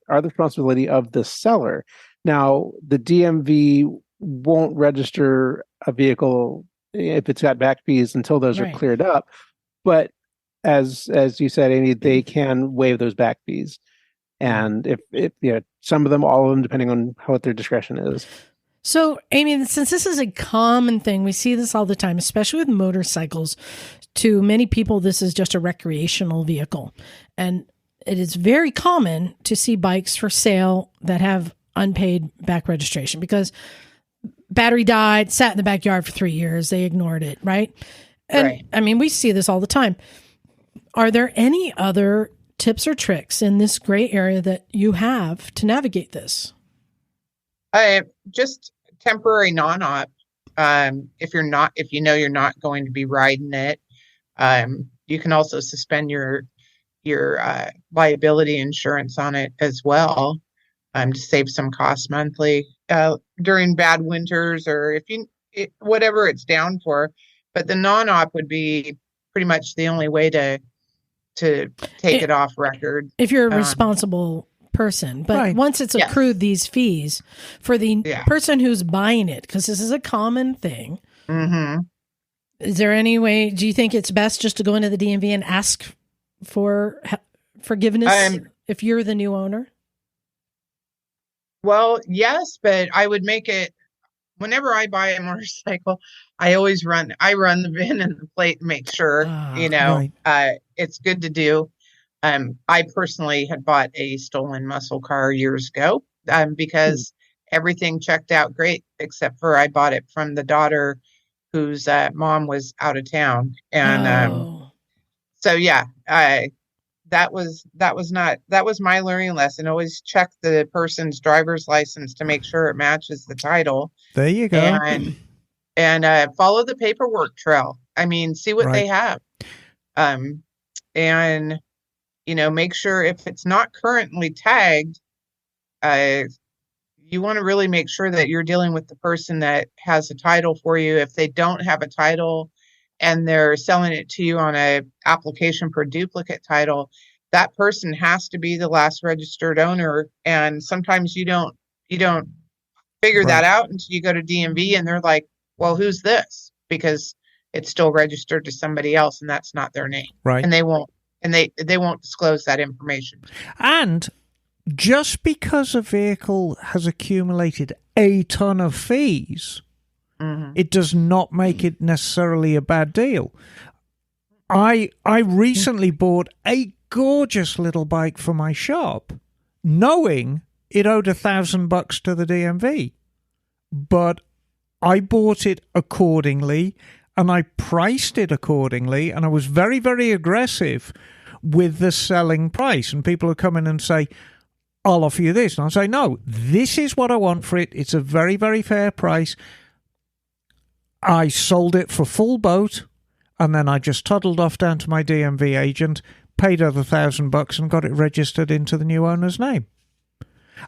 the responsibility of the seller. Now, the DMV won't register a vehicle if it's got back fees until those are cleared up. But as you said, Amy, they can waive those back fees. And if some of them, all of them, depending on what their discretion is. So, Amy, since this is a common thing, we see this all the time, especially with motorcycles. To many people, this is just a recreational vehicle. And it is very common to see bikes for sale that have unpaid back registration because battery died, sat in the backyard for 3 years. They ignored it, right? And I mean, we see this all the time. Are there any other tips or tricks in this gray area that you have to navigate this? Just temporary non-op. If you know you're not going to be riding it, you can also suspend your liability insurance on it as well, to save some costs monthly during bad winters, or whatever it's down for. But the non-op would be pretty much the only way to to take it off record. If you're a responsible person. But Right. once it's accrued these fees for the person who's buying it, because this is a common thing. Mm-hmm. Is there any way, do you think it's best just to go into the DMV and ask for forgiveness if you're the new owner? Well, yes, but I would make it, whenever I buy a motorcycle, I run the VIN and the plate and make sure, it's good to do. I personally had bought a stolen muscle car years ago because everything checked out great, except for I bought it from the daughter whose mom was out of town. And that was my learning lesson. Always check the person's driver's license to make sure it matches the title. There you go. And follow the paperwork trail. I mean, see what they have. And make sure if it's not currently tagged, you want to really make sure that you're dealing with the person that has a title for you. If they don't have a title and they're selling it to you on a application for duplicate title, that person has to be the last registered owner. And sometimes you don't figure that out until you go to DMV and they're like, well, who's this? Because it's still registered to somebody else and that's not their name. Right. And they won't disclose that information. And just because a vehicle has accumulated a ton of fees, it does not make it necessarily a bad deal. I recently bought a gorgeous little bike for my shop, knowing it owed $1,000 to the DMV. But I bought it accordingly, and I priced it accordingly, and I was very, very aggressive with the selling price. And people will come in and say, I'll offer you this. And I'll say, no, this is what I want for it. It's a very, very fair price. I sold it for full boat, and then I just toddled off down to my DMV agent, paid her the $1,000 and got it registered into the new owner's name.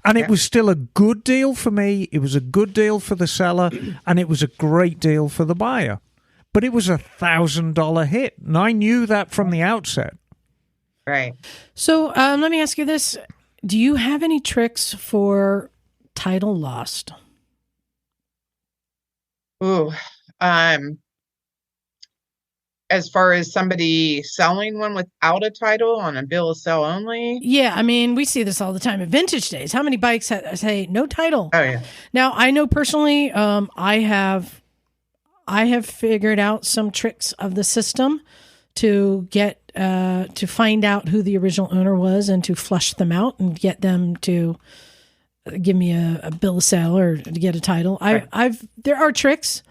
And it was still a good deal for me. It was a good deal for the seller, and it was a great deal for the buyer. But it was $1,000 hit, and I knew that from the outset. Right. So let me ask you this. Do you have any tricks for title lost? Ooh, as far as somebody selling one without a title on a bill of sale only? Yeah, I mean, we see this all the time at Vintage Days. How many bikes say no title? Oh, yeah. Now, I know personally, I have figured out some tricks of the system to get to find out who the original owner was and to flush them out and get them to give me a bill of sale or to get a title. Right. There are tricks.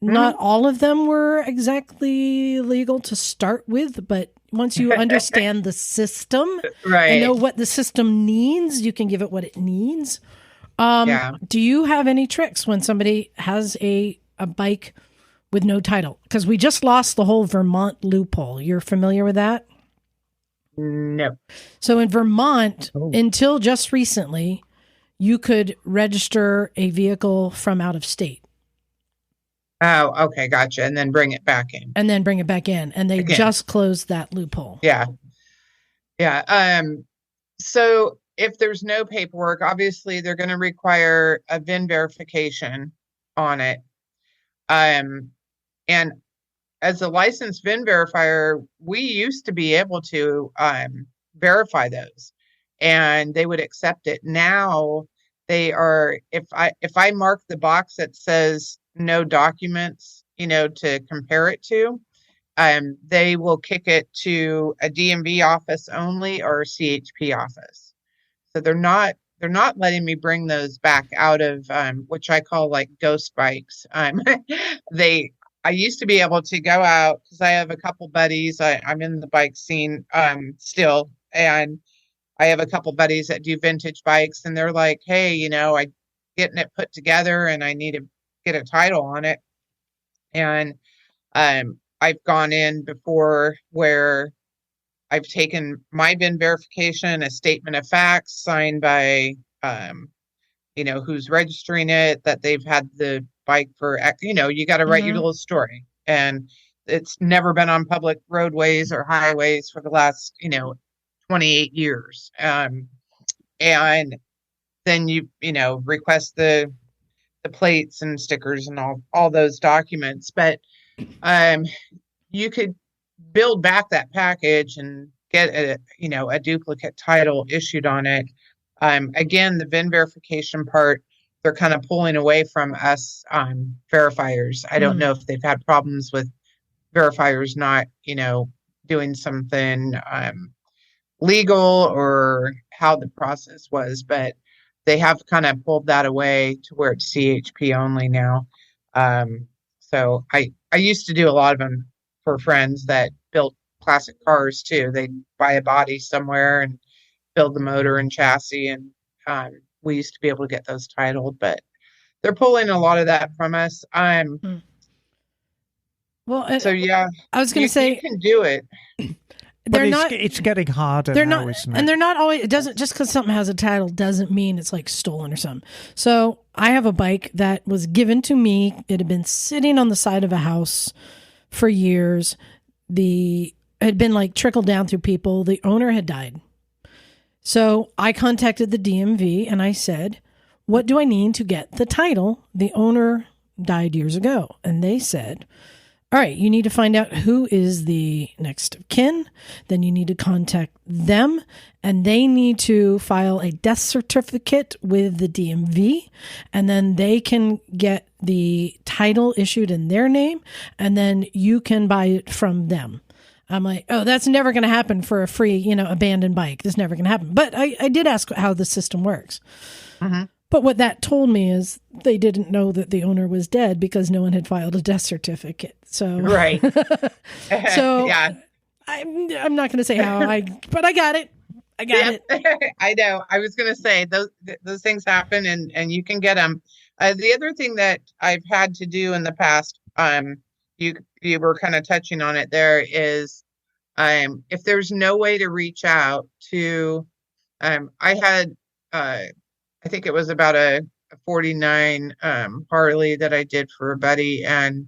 Not all of them were exactly legal to start with, but once you understand the system and know what the system needs, you can give it what it needs. Do you have any tricks when somebody has a bike with no title? Because we just lost the whole Vermont loophole. You're familiar with that? No. So in Vermont, until just recently, you could register a vehicle from out of state. Oh, okay, gotcha. And then bring it back in. And they just closed that loophole. Yeah. Yeah. So if there's no paperwork, obviously they're going to require a VIN verification on it. And as a licensed VIN verifier, we used to be able to verify those, and they would accept it. Now they are, if I mark the box that says no documents, to compare it to, they will kick it to a DMV office only or a CHP office. So they're not letting me bring those back out of which I call like ghost bikes. I used to be able to go out because I have a couple buddies. I'm in the bike scene still, and I have a couple buddies that do vintage bikes, and they're like, hey, I'm getting it put together and I need to get a title on it. And I've gone in before where I've taken my VIN verification, a statement of facts signed by, who's registering it, that they've had the bike for, you got to write your little story. And it's never been on public roadways or highways for the last, 28 years. And then request the plates and stickers and all those documents. But you could build back that package and get a duplicate title issued on it. Again, the VIN verification part, they're kind of pulling away from us verifiers. I don't know if they've had problems with verifiers not, doing something legal or how the process was, but they have kind of pulled that away to where it's CHP only now. So I used to do a lot of them for friends that built classic cars too. They'd buy a body somewhere and build the motor and chassis, and we used to be able to get those titled, but they're pulling a lot of that from us. Well, so yeah, I was going to say you can do it. But it's getting harder now, isn't it? And they're not always, it doesn't, just because something has a title doesn't mean it's like stolen or something. So I have a bike that was given to me. It had been sitting on the side of a house for years. It had been like trickled down through people. The owner had died. So I contacted the DMV and I said, what do I need to get the title? The owner died years ago. And they said, all right, you need to find out who is the next of kin. Then you need to contact them, and they need to file a death certificate with the DMV, and then they can get the title issued in their name, and then you can buy it from them. I'm like, oh, that's never going to happen for a free, abandoned bike. That's never going to happen. But I did ask how the system works. Mm-hmm. But what that told me is they didn't know that the owner was dead because no one had filed a death certificate. So right. So yeah, I'm not going to say how but I got it. I got it. I know. I was going to say those things happen, and you can get them. The other thing that I've had to do in the past, you were kind of touching on it there, is if there's no way to reach out to, I had. I think it was about a 49 Harley that I did for a buddy, and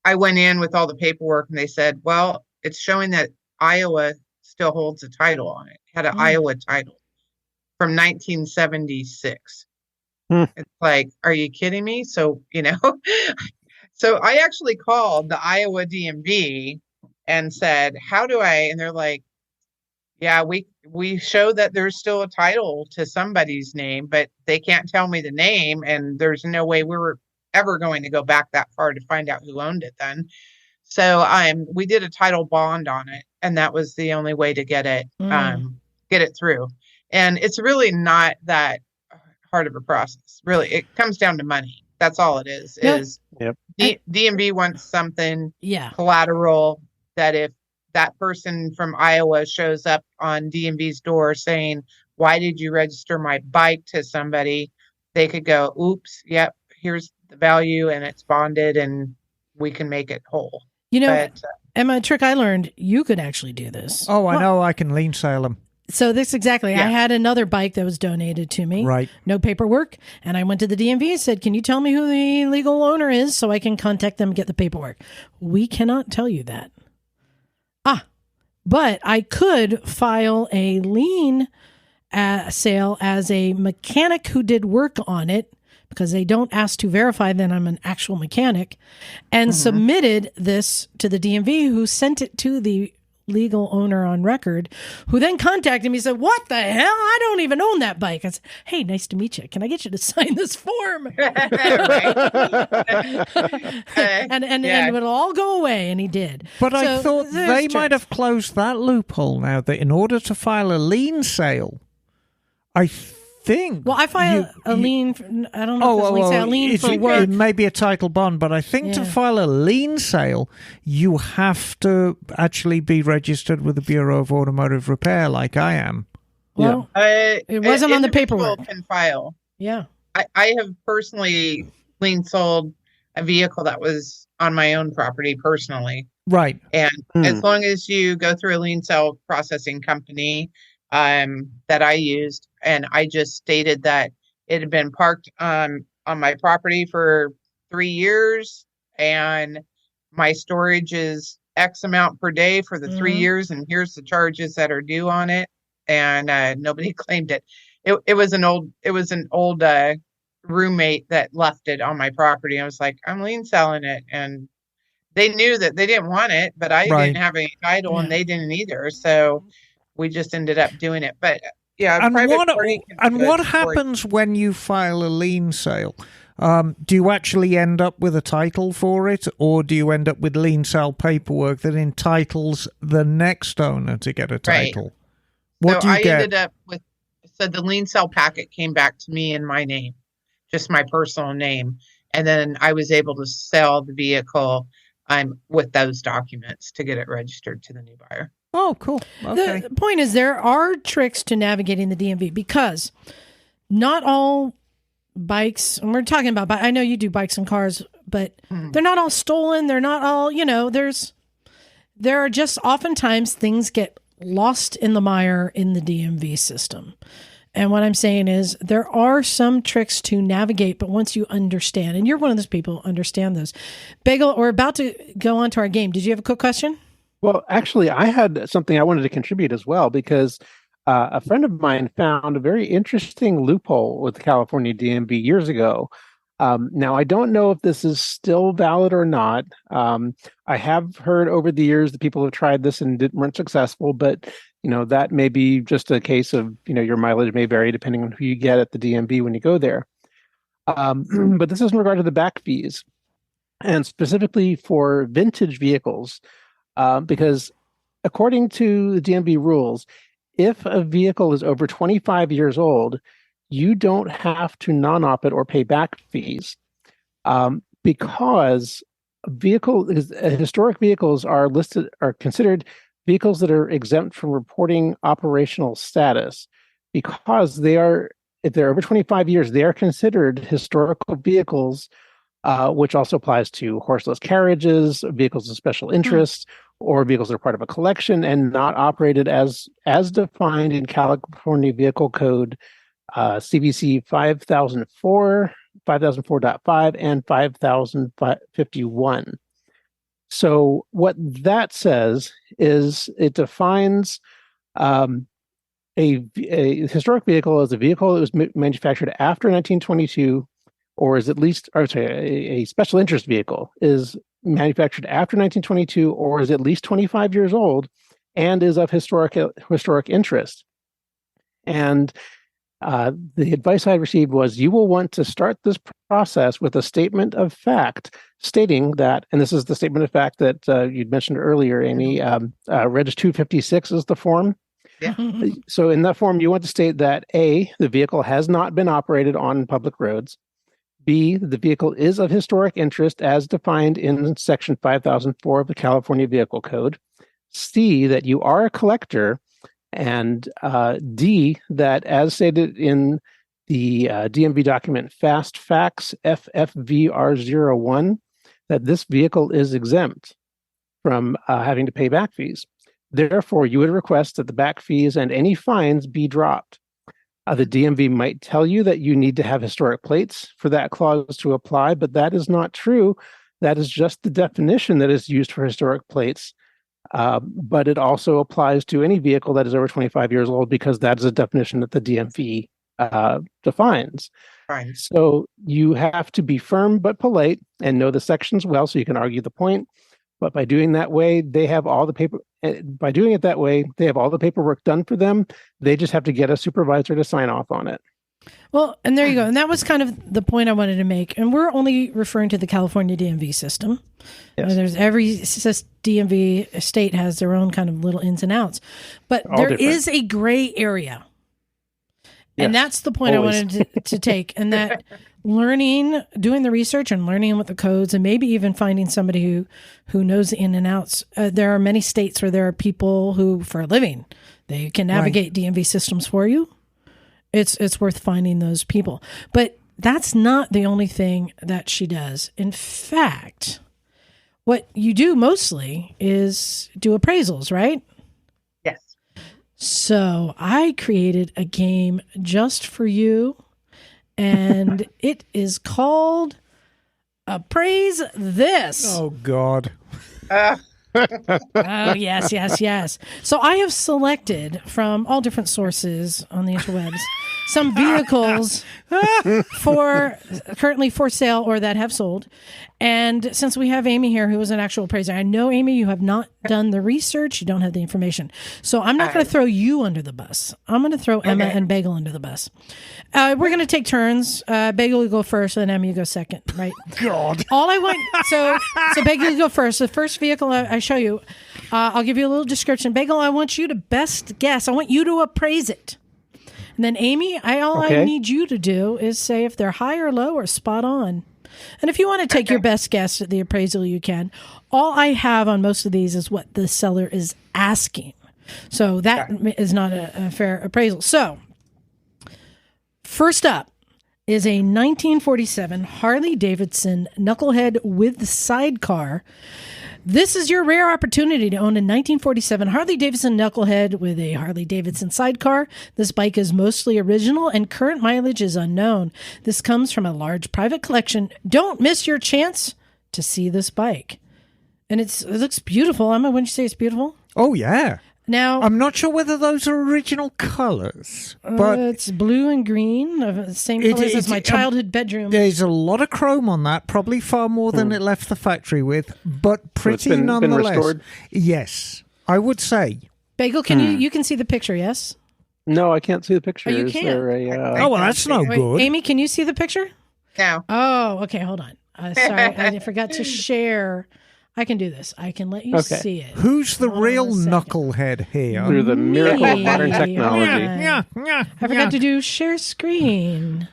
I went in with all the paperwork, and they said, well, it's showing that Iowa still holds a title on it. It had an Iowa title from 1976. It's like, are you kidding me? So, so I actually called the Iowa DMV and said, how do I, and they're like, yeah, we show that there's still a title to somebody's name, but they can't tell me the name, and there's no way we were ever going to go back that far to find out who owned it then. So we did a title bond on it, and that was the only way to get it through. And it's really not that hard of a process. Really, it comes down to money. That's all it is. Yep. DMV wants something collateral that if that person from Iowa shows up on DMV's door saying, why did you register my bike to somebody? They could go, oops, yep, here's the value, and it's bonded, and we can make it whole. Emma, a trick I learned, you could actually do this. Oh, I know. I can lien sale them. So this exactly. Yeah. I had another bike that was donated to me. Right. No paperwork. And I went to the DMV and said, can you tell me who the legal owner is so I can contact them and get the paperwork? We cannot tell you that. But I could file a lien sale as a mechanic who did work on it, because they don't ask to verify that I'm an actual mechanic, and submitted this to the DMV, who sent it to the legal owner on record, who then contacted me and said, what the hell? I don't even own that bike. I said, hey, nice to meet you. Can I get you to sign this form? and it'll all go away. And he did. But I thought they might have closed that loophole now, that in order to file a lien sale, I think. Well, I filed a lien. I don't know if it's a lien sale. A lien for work. It may be a title bond, but I think to file a lien sale, you have to actually be registered with the Bureau of Automotive Repair, like I am. Well, it wasn't on the paperwork. Can file. Yeah. I have personally lien sold a vehicle that was on my own property personally. Right. And as long as you go through a lien sale processing company that I used, and I just stated that it had been parked on my property for 3 years, and my storage is X amount per day for the 3 years, and here's the charges that are due on it. And nobody claimed it. It was an old roommate that left it on my property. I was like, I'm lien selling it, and they knew that they didn't want it, but I Right. didn't have any title, and they didn't either. So we just ended up doing it. But yeah, And private party can do what it for you. happens when you file a lien sale? Do you actually end up with a title for it, or do you end up with lien sale paperwork that entitles the next owner to get a title? Right. What do you get? Ended up with, so the lien sale packet came back to me in my name, just my personal name. And then I was able to sell the vehicle with those documents to get it registered to the new buyer. Oh, cool. Okay. The point is, there are tricks to navigating the DMV because not all bikes, and we're talking about, I know you do bikes and cars, but they're not all stolen. They're not all, there are just oftentimes things get lost in the mire in the DMV system. And what I'm saying is there are some tricks to navigate, but once you understand, and you're one of those people, understand those. Bagel, we're about to go on to our game. Did you have a quick question? Well, actually, I had something I wanted to contribute as well, because a friend of mine found a very interesting loophole with the California DMV years ago. Now, I don't know if this is still valid or not. I have heard over the years that people have tried this and weren't successful, but that may be just a case of your mileage may vary depending on who you get at the DMV when you go there. But this is in regard to the back fees, and specifically for vintage vehicles, because according to the DMV rules, if a vehicle is over 25 years old, you don't have to non-op it or pay back fees, because historic vehicles are considered vehicles that are exempt from reporting operational status, because if they're over 25 years, they are considered historical vehicles, which also applies to horseless carriages, vehicles of special interest, or vehicles that are part of a collection and not operated as defined in California Vehicle Code CVC 5004, 5004.5, and 5051. So what that says is it defines a historic vehicle as a vehicle that was manufactured after 1922, or is at least, a special interest vehicle is manufactured after 1922, or is at least 25 years old, and is of historic interest. And the advice I received was, you will want to start this process with a statement of fact stating that, and this is the statement of fact that you'd mentioned earlier, Amy, Reg 256 is the form. Yeah. So in that form, you want to state that A, the vehicle has not been operated on public roads. B, the vehicle is of historic interest as defined in Section 5004 of the California Vehicle Code. C, that you are a collector. And D, that as stated in the DMV document Fast Facts FFVR01, that this vehicle is exempt from having to pay back fees. Therefore, you would request that the back fees and any fines be dropped. The DMV might tell you that you need to have historic plates for that clause to apply, but that is not true. That is just the definition that is used for historic plates. But it also applies to any vehicle that is over 25 years old, because that is a definition that the DMV defines. Fine. So you have to be firm but polite and know the sections well so you can argue the point. But by doing that way, they have all the paper. By doing it that way, they have all the paperwork done for them. They just have to get a supervisor to sign off on it. Well, and there you go. And that was kind of the point I wanted to make. And we're only referring to the California DMV system. Yes. There's every DMV state has their own kind of little ins and outs. But All there different. is a gray area. And Yes, that's the point always. I wanted to take. And that doing the research and learning what the codes, and maybe even finding somebody who knows the in and outs. There are many states where there are people who, for a living, they can navigate DMV systems for you. It's worth finding those people. But that's not the only thing that she does. In fact, what you do mostly is do appraisals, right? Yes. So I created a game just for you, and it is called Appraise This. Oh, God. Uh, Oh, yes. So I have selected from all different sources on the interwebs some vehicles for currently for sale or that have sold. And since we have Amy here, who is an actual appraiser, I know, Amy, you have not done the research. You don't have the information. So I'm not going to throw you under the bus. I'm going to throw Emma and Bagel under the bus. We're going to take turns. Bagel, you go first, and Emma, you go second, right? God. All I want, so Bagel, you go first. The first vehicle I show you, I'll give you a little description. Bagel, I want you to best guess. I want you to appraise it. And then Amy, I need you to do is say if they're high or low or spot on. And if you want to take your best guess at the appraisal, you can. All I have on most of these is what the seller is asking. So that is not a fair appraisal. So first up is a 1947 Harley Davidson Knucklehead with sidecar. This is your rare opportunity to own a 1947 Harley Davidson Knucklehead with a Harley Davidson sidecar. This bike is mostly original and current mileage is unknown. This comes from a large private collection. Don't miss your chance to see this bike. And it looks beautiful. Emma, wouldn't you say it's beautiful? Oh, yeah. Now, I'm not sure whether those are original colors, but it's blue and green, the same colors as my childhood bedroom. There's a lot of chrome on that, probably far more than it left the factory with, but pretty been nonetheless. restored? Yes, I would say. Bagel, you can see the picture, yes? No, I can't see the picture. Oh, you Is can't? there Oh, well, that's no Wait, good. Amy, can you see the picture? no. Oh, okay, hold on. Sorry, I forgot to share. I can do this. I can let you see it. Who's the Hold on real a second. knucklehead here? through the miracle of modern Me. technology? Yeah. I forgot to do share screen.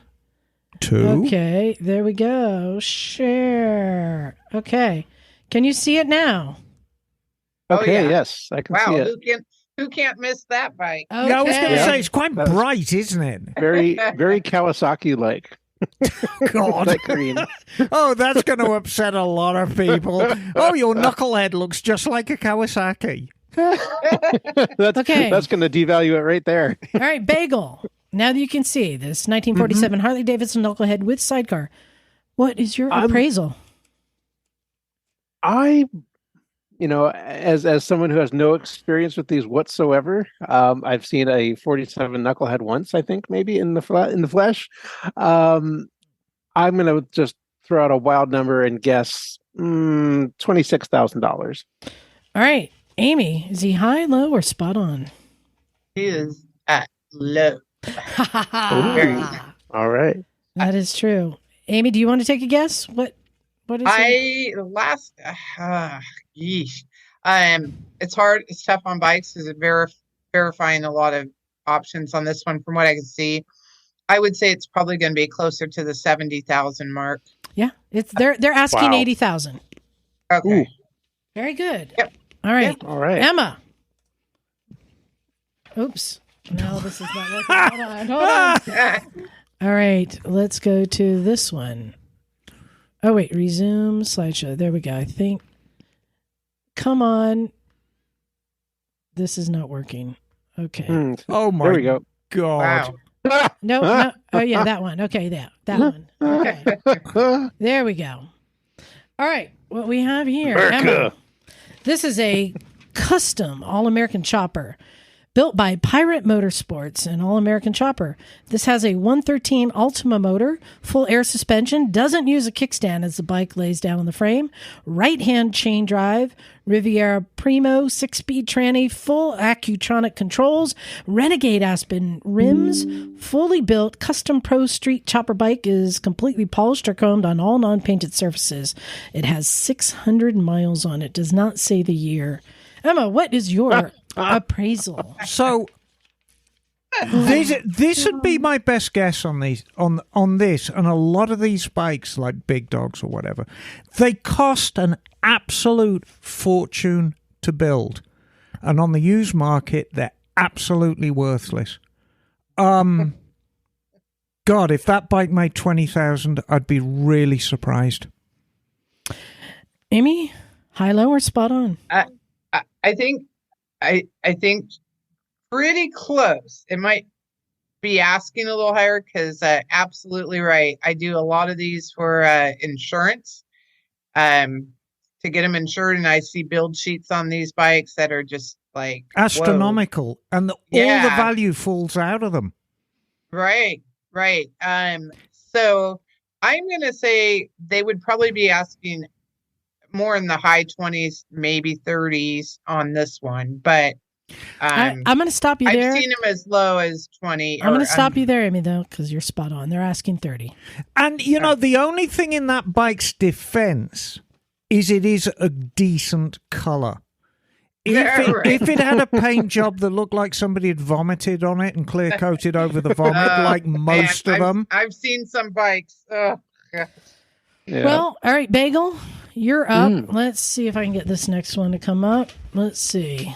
Two. Okay, there we go. Share. Okay. Can you see it now? Okay, Oh, yeah. yes, I can see Wow, it. who can't miss that bike? Okay. Yeah, I was going to Yeah. say, it's quite That was- bright, isn't it? Very, very Kawasaki-like. God. That green. Oh, that's going to upset a lot of people. Oh, your knucklehead looks just like a Kawasaki. that's Okay. That's going to devalue it right there. All right, Bagel. Now that you can see this 1947 Harley Davidson Knucklehead with sidecar, what is your appraisal? As someone who has no experience with these whatsoever, I've seen a 47 Knucklehead once, I think, maybe in the flesh. I'm going to just throw out a wild number and guess $26,000. All right, Amy, is he high, low, or spot on? He is at low. All right. That is true. Amy, do you want to take a guess? What is it? Yeesh. It's hard. It's tough on bikes because verifying a lot of options on this one. From what I can see, I would say it's probably going to be closer to the 70,000 mark. Yeah, they're asking Wow. 80,000. Okay. Ooh. Very good. Yep. All right, All right. Emma. Oops. No, this is not working. Hold on. All right, let's go to this one. Oh, wait, resume slideshow. There we go. I think. Come on. This is not working. Okay. Oh, my There we go. God. Wow. No. Oh, yeah, that one. Okay, that one. Okay. There we go. All right, what we have here, Emma. This is a custom All-American chopper built by Pirate Motorsports, an All-American chopper. This has a 113 Ultima motor, full air suspension, doesn't use a kickstand as the bike lays down on the frame, right-hand chain drive, Riviera Primo 6-speed tranny, full Accutronic controls, Renegade Aspen rims, fully built custom pro street chopper bike is completely polished or combed on all non-painted surfaces. It has 600 miles on it. Does not say the year. Emma, what is your appraisal? So this would be my best guess on these on this, and a lot of these bikes, like big dogs or whatever, they cost an absolute fortune to build, and on the used market, they're absolutely worthless. God, if that bike made 20,000, I'd be really surprised. Amy, high, low, or spot on? I think pretty close. It might be asking a little higher because absolutely right. I do a lot of these for insurance. to get them insured, and I see build sheets on these bikes that are just like astronomical, and all the value falls out of them. Right. So I'm going to say they would probably be asking more in the high 20s, maybe 30s on this one. But I'm going to stop you there. I've seen them as low as 20. I'm going to stop you there, Amy, though, because you're spot on. They're asking 30. And, you know, the only thing in that bike's defense is it is a decent color. If it had a paint job that looked like somebody had vomited on it and clear coated over the vomit, like most of them. I've seen some bikes. Oh, God. Yeah. Well, all right, Bagel, you're up. Let's see if I can get this next one to come up. Let's see.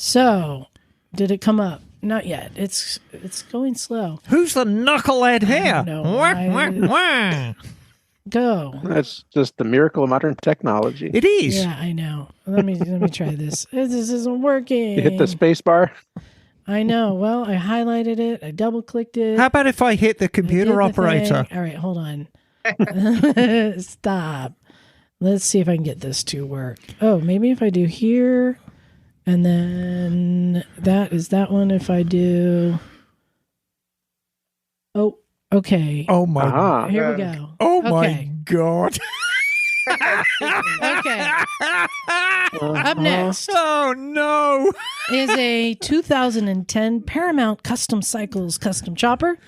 So, did it come up? Not yet. It's going slow. Who's the knucklehead here? No, Go. That's just the miracle of modern technology. It is. Yeah, I know. Let me try this. This isn't working. You hit the space bar. I know. Well, I highlighted it. I double clicked it. How about if I hit the computer operator? All right, hold on. Stop. Let's see if I can get this to work. Oh, maybe if I do here, and then that is that one. If I do, oh, okay. Oh my! Here we go. Oh my God! Okay. Up next. Oh no! Is a 2010 Paramount Custom Cycles custom chopper.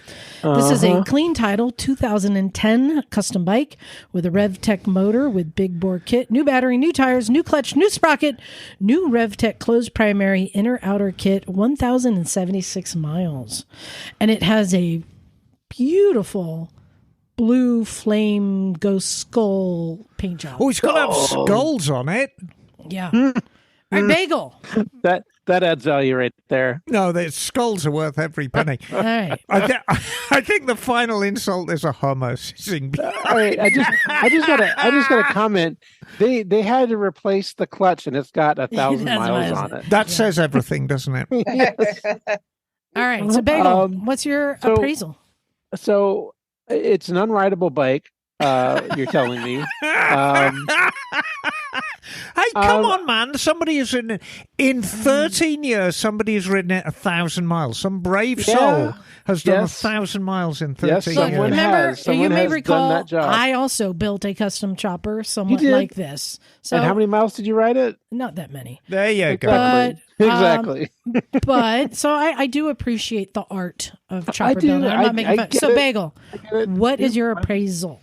This is a clean title 2010 custom bike with a RevTech motor with big bore kit, new battery, new tires, new clutch, new sprocket, new RevTech closed primary inner outer kit, 1,076 miles. And it has a beautiful blue flame ghost skull paint job. Oh, it's got to have skulls on it. Yeah. All right, Bagel. That adds value right there. No, the skulls are worth every penny. All right. I think the final insult is a hummus. All right, I just got a comment. They had to replace the clutch, and it's got 1,000 miles on it. That says everything, doesn't it? Yes. All right. So, Bagel, what's your appraisal? So it's an unrideable bike. You're telling me. Hey, come on, man! Somebody has ridden it in 13 years. Somebody has ridden it 1,000 miles. Some brave soul has done 1,000 miles in 13 years. Remember, you may recall, done that job. I also built a custom chopper, somewhat like this. So, and how many miles did you ride it? Not that many. There you go. But, exactly. But so I do appreciate the art of chopper building. I'm not making fun. So, Bagel, what is your appraisal?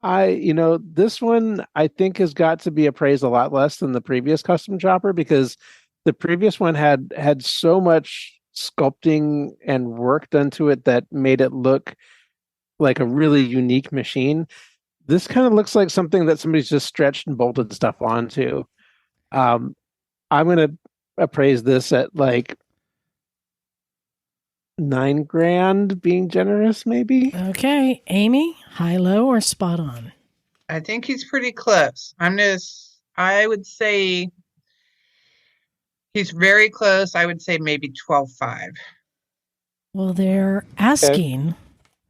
This one I think has got to be appraised a lot less than the previous custom chopper, because the previous one had so much sculpting and work done to it that made it look like a really unique machine. This kind of looks like something that somebody's just stretched and bolted stuff onto. I'm going to appraise this at like $9,000, being generous, maybe. Okay, Amy, high, low, or spot on? I think he's pretty close. I would say he's very close. I would say maybe 12.5. Well, they're asking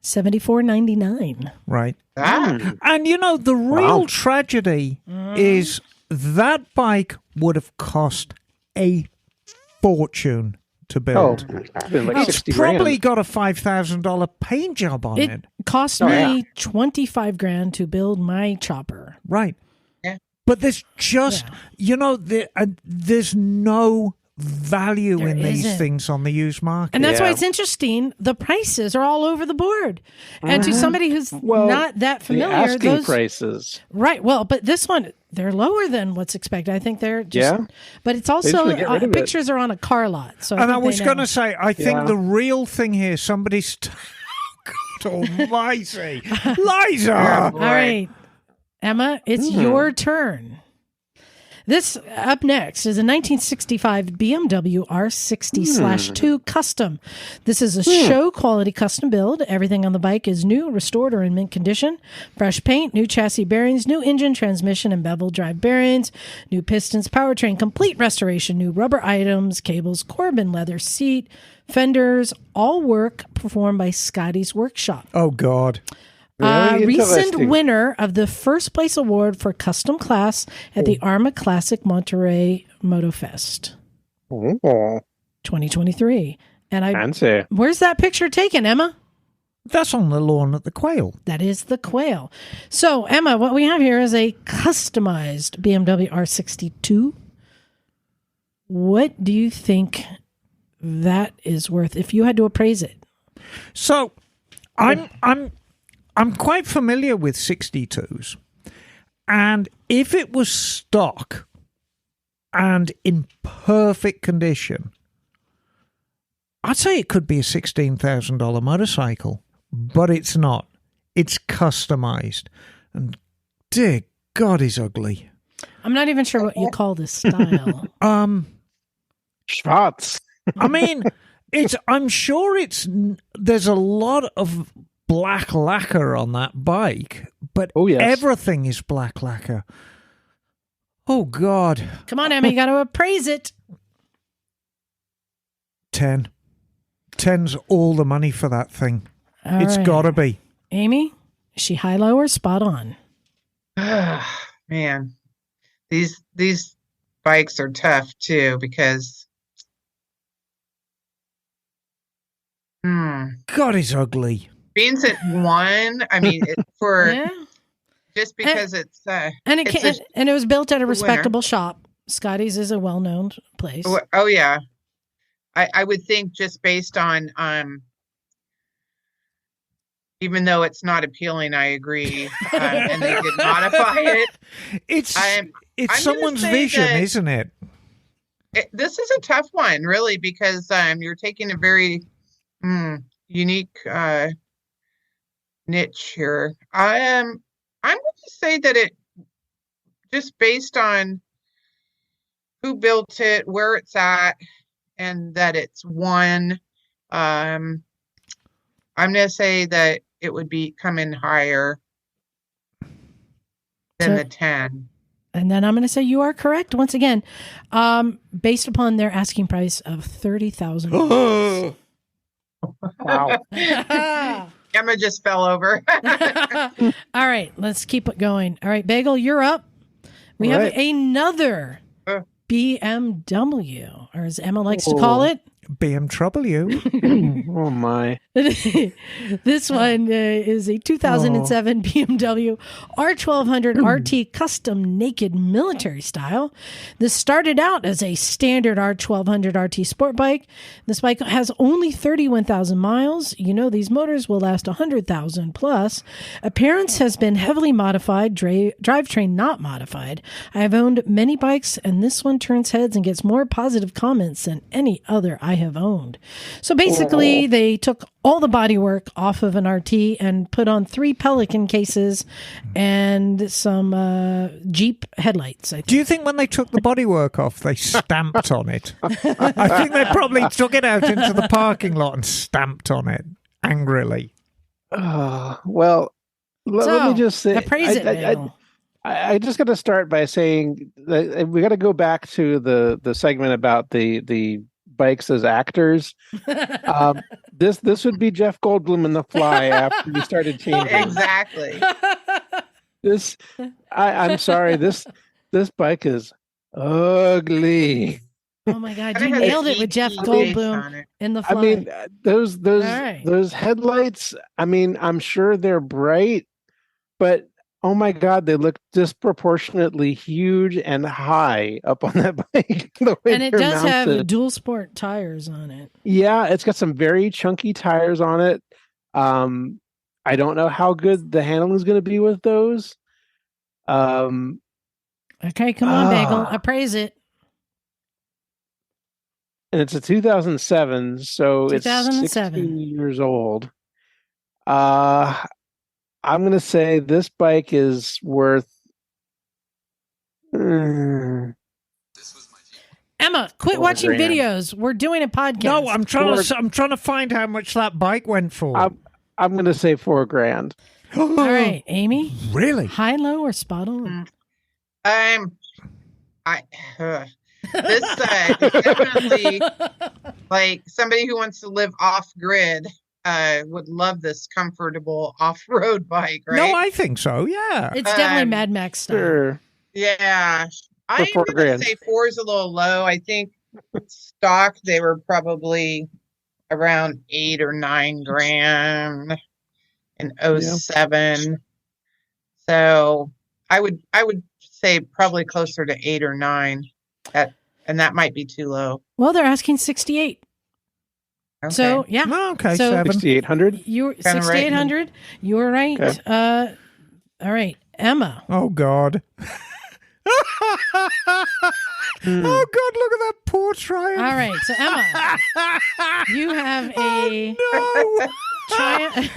$74.99. Right. Ah. And the real tragedy is that bike would have cost a fortune to build. It's probably got a $5,000 paint job on it. It cost me $25,000 to build my chopper. Right. Yeah. But there's just, there's no value in these things on the used market. And that's why it's interesting. The prices are all over the board. And to somebody who's not that familiar, those prices. Right. Well, but this one, they're lower than what's expected. I think they're just, but it's also pictures are on a car lot. So I was going to say, I think the real thing here, somebody's God almighty. Liza. All right. Emma, it's your turn. This up next is a 1965 BMW R60/2 Custom. This is a show quality custom build. Everything on the bike is new, restored, or in mint condition. Fresh paint, new chassis bearings, new engine, transmission, and bevel drive bearings, new pistons, powertrain, complete restoration, new rubber items, cables, Corbin leather seat, fenders, all work performed by Scotty's Workshop. Oh, God. Very Recent interesting. winner of the first place award for custom class at the ARMA Classic Monterey Moto Fest Oh, 2023. And fancy. where's that picture taken, Emma? That's on the lawn at the Quail. That is the Quail. So, Emma, what we have here is a customized BMW R62. What do you think that is worth if you had to appraise it? So, I'm quite familiar with 62s, and if it was stock and in perfect condition, I'd say it could be a $16,000 motorcycle, but it's not. It's customized, and dear God, is ugly. I'm not even sure what you call this style. Schwarz. I mean, I'm sure there's a lot of black lacquer on that bike, but Oh, yes. everything is black lacquer. Oh, God. Come on, Emma, you got to appraise it. 10. 10's all the money for that thing. All It's right. got to be. Amy, is she high, low, or spot on? Man, these bikes are tough too because God, it's ugly. beans at one. I mean, for Yeah. just because it's And it it's can, and it was built at a winner. respectable shop. Scotty's is a well-known place. oh yeah, I would think just based on even though it's not appealing, I agree, and they did modify it. It's I'm gonna someone's say vision, that- isn't it? This is a tough one, really, because you're taking a very unique niche here. I'm going to say that it just based on who built it, where it's at, and that it's one. I'm going to say that it would be come in higher than So- the 10. And then I'm going to say you are correct once again, based upon their asking price of $30,000. Wow. Emma just fell over. All right, let's keep it going. All right, Bagel, you're up. We All have right. another Uh. BMW, or as Emma likes to call it, BMW. Oh, my. this one is a 2007 BMW R1200 RT custom naked military style. This started out as a standard R1200 RT sport bike. This bike has only 31,000 miles. You know these motors will last 100,000 plus. Appearance has been heavily modified, drivetrain not modified. I have owned many bikes, and this one turns heads and gets more positive comments than any other I have owned. So basically, they took all the bodywork off of an RT and put on 3 Pelican cases and some Jeep headlights. I think. Do you think when they took the bodywork off, they stamped on it? I think they probably took it out into the parking lot and stamped on it angrily. Well, let me just say, appraise it, Bagel. I just got to start by saying that we got to go back to the segment about the bikes as actors. This would be Jeff Goldblum in The Fly after we started changing. Exactly. I'm sorry. This bike is ugly. Oh my God, And you it has nailed a it with Jeff GT base on Goldblum it. in The I Fly. mean, those right. those headlights. I mean, I'm sure they're bright, but oh my God, they look disproportionately huge and high up on that bike. The way And it they're does have mounted. dual sport tires on it. Yeah, it's got some very chunky tires on it. I don't know how good the handling is going to be with those. Okay, come on, Bagel. Appraise it. And it's a 2007, so 2007. it's 16 years old. I'm going to say this bike is worth. Emma, quit $4 watching grand. videos. We're doing a podcast. No, I'm trying to find how much that bike went for. I'm going to say $4 grand. All right, Amy. Really? High, low, or spot on? This is definitely like somebody who wants to live off grid. would love this comfortable off-road bike, right? No, I think so. Yeah. It's definitely Mad Max style. Sure. Yeah. I'm For going to $4,000. say 4 is a little low. I think stock, they were probably around 8 or 9 grand in '07. So I would say probably closer to 8 or 9. And that might be too low. Well, they're asking 68. Okay. So yeah. Oh, okay, So 7. 6,800. You're Kinda right. 6,800. You were right. Okay. All right, Emma. Oh, God. Oh, God, look at that poor Triumph. All right, so Emma, you have a No. Triumph.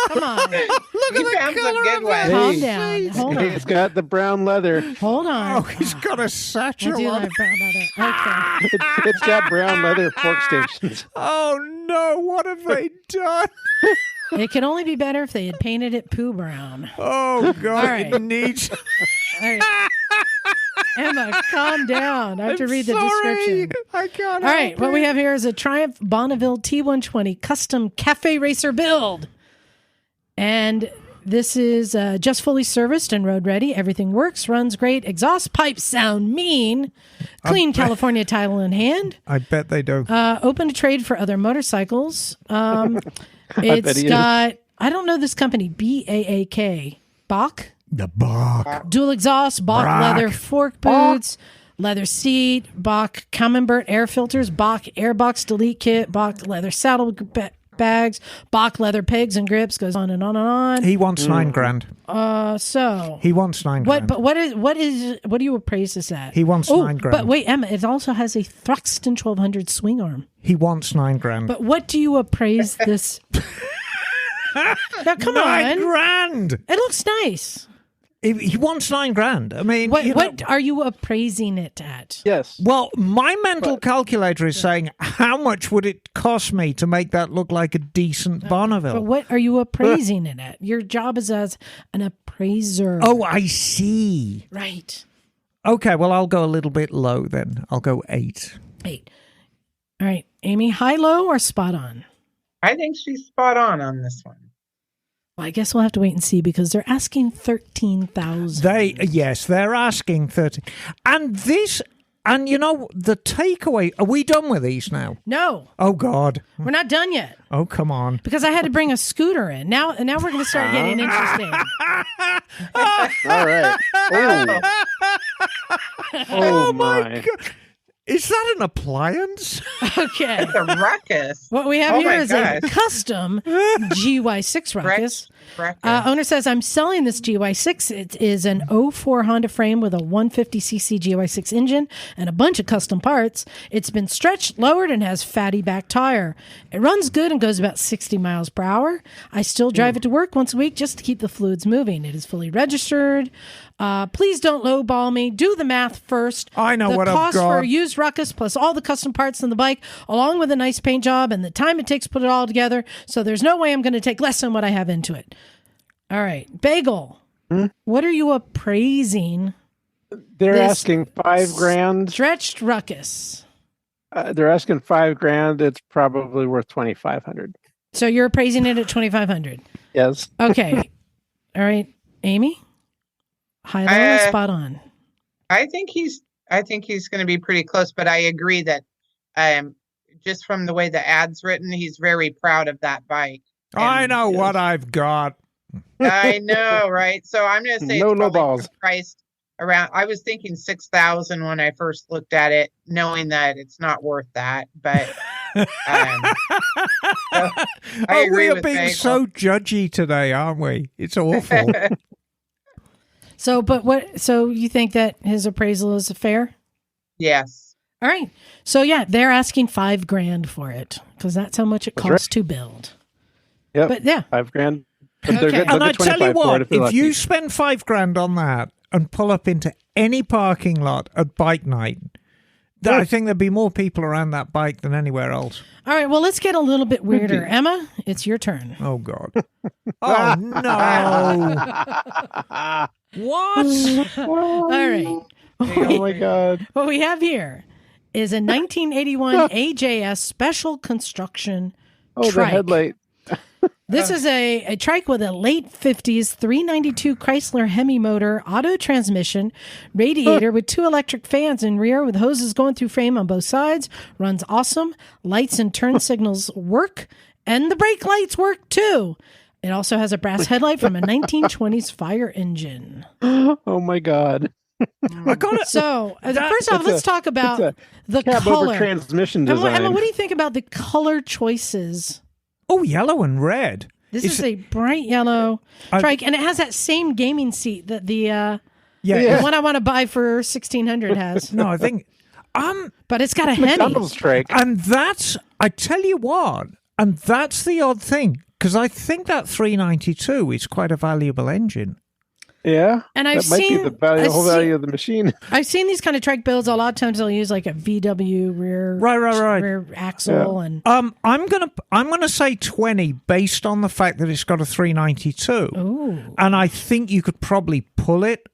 Come on, Look You at found the some color good of ones. that. calm Hey. down. Hold on. It's got the brown leather. Hold on. Oh, he's got a I satchel do on. like brown leather. Okay. It's got brown leather fork stations. Oh, no. What have they done? It could only be better if they had painted it poo brown. Oh, God. All right. It needs... All right. Emma, calm down. I have to read the description. I can't All right, help what we it. have here is a Triumph Bonneville T120 custom cafe racer build. And this is just fully serviced and road ready. Everything works, runs great. Exhaust pipes sound mean. Clean California title in hand. I bet they do. Open to trade for other motorcycles. bet It's he is. got, I don't know this company, BAAK. Bach? The bark. Dual exhaust, Bach Brock. leather fork boots, leather seat, Bach Camembert air filters, Bach airbox delete kit, Bach leather saddle bags, Bach leather pegs and grips, goes on and on and on. He wants 9 grand. So He wants 9 what? grand. But what do you appraise this at? He wants 9 grand. But wait, Emma, it also has a Thruxton 1200 swing arm. He wants 9 grand. But what do you appraise this? Now, come 9 on, grand. it looks nice. He wants 9 grand. I mean, What you know- what are you appraising it at? Yes. Well, my mental calculator is saying, how much would it cost me to make that look like a decent Bonneville? But what are you appraising it at? Your job is as an appraiser. Oh, I see. Right. Okay, well, I'll go a little bit low then. I'll go 8. 8. All right. Amy, high, low, or spot on? I think she's spot on this one. Well, I guess we'll have to wait and see because they're asking 13,000. Yes, they're asking 30. And this, and you know, the takeaway, are we done with these now? No, Oh, God. we're not done yet Oh, come on. because I had to bring a scooter in. Now we're going to start getting interesting. All right. Oh my. God. Is that an appliance? Okay. It's a ruckus. What we have Oh here my is a gosh. custom GY6 ruckus. Ruckus. Owner says, I'm selling this GY6. It is an 04 Honda frame with a 150cc GY6 engine and a bunch of custom parts. It's been stretched, lowered, and has fatty back tire. It runs good and goes about 60 miles per hour. I still drive it to work once a week just to keep the fluids moving. It is fully registered. Please don't lowball me. Do the math first. I know the what I've cost got. for a used ruckus plus all the custom parts on the bike, along with a nice paint job and the time it takes to put it all together. So there's no way I'm going to take less than what I have into it. All right, Bagel. What are you appraising? They're This- asking 5 grand. Stretched ruckus. They're asking 5 grand. It's probably worth 2,500. So you're appraising it at 2,500. Yes. Okay. All right, Amy. High, low, or spot on. I think he's going to be pretty close, but I agree that just from the way the ad's written, he's very proud of that bike. I And- know what I've got. I know, right? So I'm going to say No it's probably balls. priced around. I was thinking 6,000 when I first looked at it, knowing that it's not worth that. But so I Oh, agree we are with being Bagel. so judgy today, aren't we? It's awful. So, but what? So you think that his appraisal is fair? Yes. All right. So yeah, they're asking 5 grand for it because that's how much it That's costs to build. Yep. But yeah, 5 grand. But Okay. they'll And I get tell you 25 for it what, if they're if you lucky. spend 5 grand on that and pull up into any parking lot at bike night, I think there'd be more people around that bike than anywhere else. all right. Well, let's get a little bit weirder. Emma, it's your turn. Oh, God. Oh, no. What? All right. Oh my god. What we have here is a 1981 AJS special construction Oh, the trike. headlight. This is a trike with a late 50s 392 Chrysler Hemi motor, auto transmission, radiator with 2 electric fans in rear with hoses going through frame on both sides. Runs awesome. Lights and turn signals work, and the brake lights work too. It also has a brass headlight from a 1920s fire engine. Oh my God. I got it. So, first off, let's talk about the Cab color. over transmission design. Emma, what do you think about the color choices? Oh, yellow and red. This is a bright yellow trike, and it has that same gaming seat that the one I want to buy for 1,600 has. No, I think But it's got a Hemi. McDonald's trike. and that's I tell you what, and that's the odd thing, because I think that 392 is quite a valuable engine. Yeah. And I've that might seen be the whole value of the machine. I've seen these kind of trike builds. A lot of times they'll use like a VW rear rear axle and I'm gonna say 20 based on the fact that it's got a 392. Ooh. And I think you could probably pull it,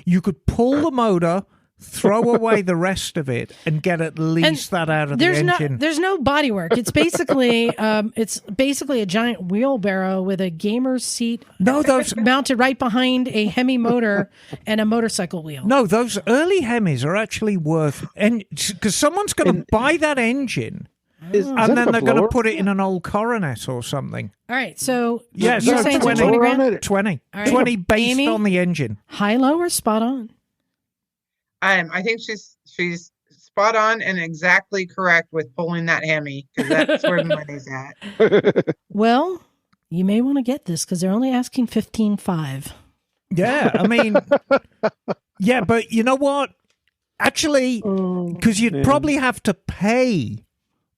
you could pull the motor, throw away the rest of it, and get at least that out of the engine. There's no body work. It's basically a giant wheelbarrow with a gamer seat mounted right behind a Hemi motor and a motorcycle wheel. No, those early Hemis are actually worth, and because someone's going to buy that engine. And then they're going to put it in an old Coronet or something. All right, so you're saying 20 grand? 20. All right. 20 based Amy? on the engine. High, low, or spot on? I think she's spot on and exactly correct with pulling that Hemi, because that's where the money's at. Well, you may want to get this because they're only asking $15,500. Yeah, I mean, yeah, but you know what? Actually, because you'd probably have to pay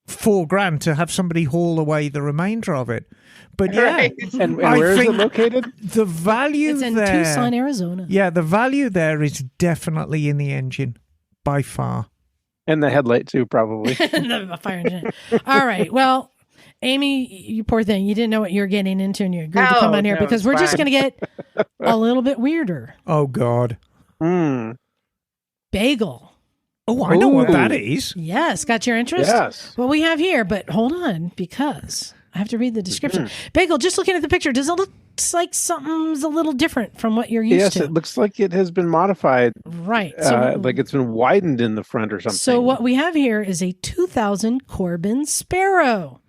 $4,000 to have somebody haul away the remainder of it. But yeah, Right. And where is it located? the value It's in there, Tucson, Arizona. yeah, the value there is definitely in the engine by far. And the headlight too, probably. The fire engine. All right. Well, Amy, you poor thing. You didn't know what you were getting into, and you agreed to come on here because we're just going to get a little bit weirder. Oh God. Bagel. Oh, I know what Ooh. that is. Yes. Got your interest? Yes. What we have here, but hold on because I have to read the description. Bagel, just looking at the picture, does it look like something's a little different from what you're used Yes, to? it looks like it has been modified. Right. So, Like it's been widened in the front or something. so what we have here is a 2000 Corbin Sparrow.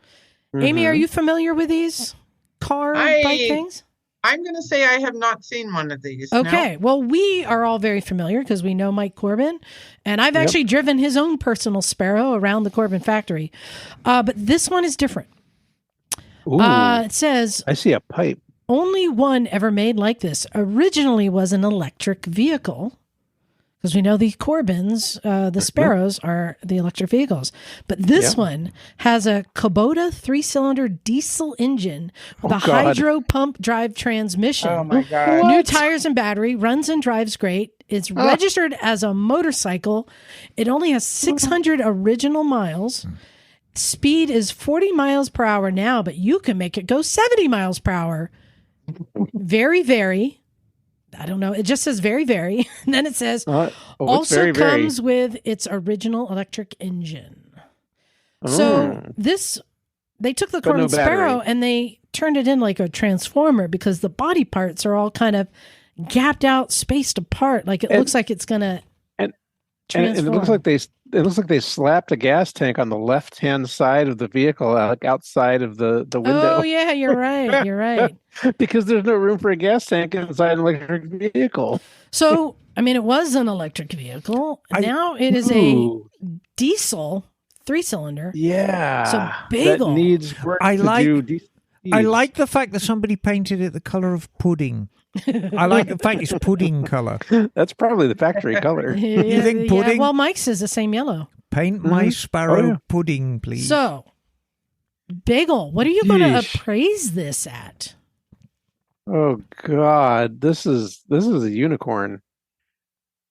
Amy, are you familiar with these bike things? I'm going to say I have not seen one of these. Okay. Well, we are all very familiar because we know Mike Corbin, and I've actually driven his own personal Sparrow around the Corbin factory. But this one is different. It says, I see a pipe. only one ever made like this. Originally was an electric vehicle. Because we know the Corbins, the Sparrows, are the electric vehicles. But this one has a Kubota 3-cylinder diesel engine with a hydro pump drive transmission. Oh, my God. New tires and battery, runs and drives great. It's registered as a motorcycle. It only has 600 original miles. Speed is 40 miles per hour now, but you can make it go 70 miles per hour. Very, very. I don't know. It just says very, very. And then it says also very, very. comes with its original electric engine. So they took the Corbin Sparrow and they turned it in like a transformer because the body parts are all kind of gapped out, spaced apart. Like it looks like it's going to And it looks like they slapped a gas tank on the left-hand side of the vehicle, like outside of the window. Oh, yeah, you're right. You're right. Because there's no room for a gas tank inside an electric vehicle. So, I mean, it was an electric vehicle. Now it is a diesel 3-cylinder. Yeah. So Bagel. That needs work I like the fact that somebody painted it the color of pudding. I like the fact it's pudding color. That's probably the factory color. You think pudding? Well, Mike's is the same yellow. Paint my Sparrow pudding, please. So, Bagel, what are you going to appraise this at? Oh God, this is a unicorn.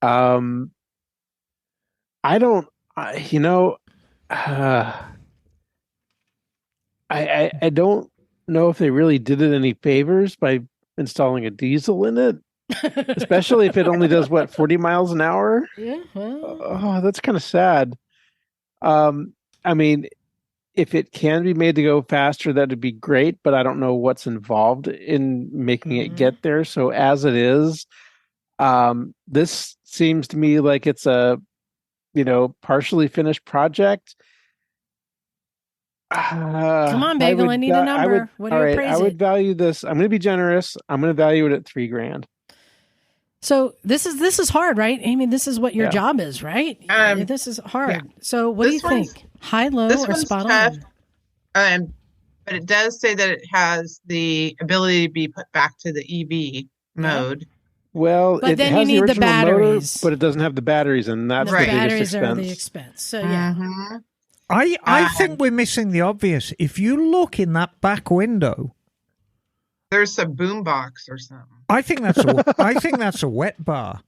I don't, I don't know if they really did it any favors by installing a diesel in it, especially if it only does 40 miles an hour. Yeah. Well. Oh, that's kind of sad. I mean, if it can be made to go faster, that'd be great, but I don't know what's involved in making it get there. So as it is, this seems to me like it's a, partially finished project. Come on, Bagel, I need a number. What do you appraise I would it? value this. I'm going to be generous. I'm going to value it at $3,000. So this is hard, right? Amy, this is what your job is, right? This is hard. Yeah. So what do you think? High, low, or spot tough. on? But it does say that it has the ability to be put back to the EV mode. Well, but it then has you need the original batteries, motor, but it doesn't have the batteries, and that's the biggest batteries expense. are the expense. So yeah. Mm-hmm. I think we're missing the obvious. If you look in that back window, there's a boombox or something. I think that's a wet bar.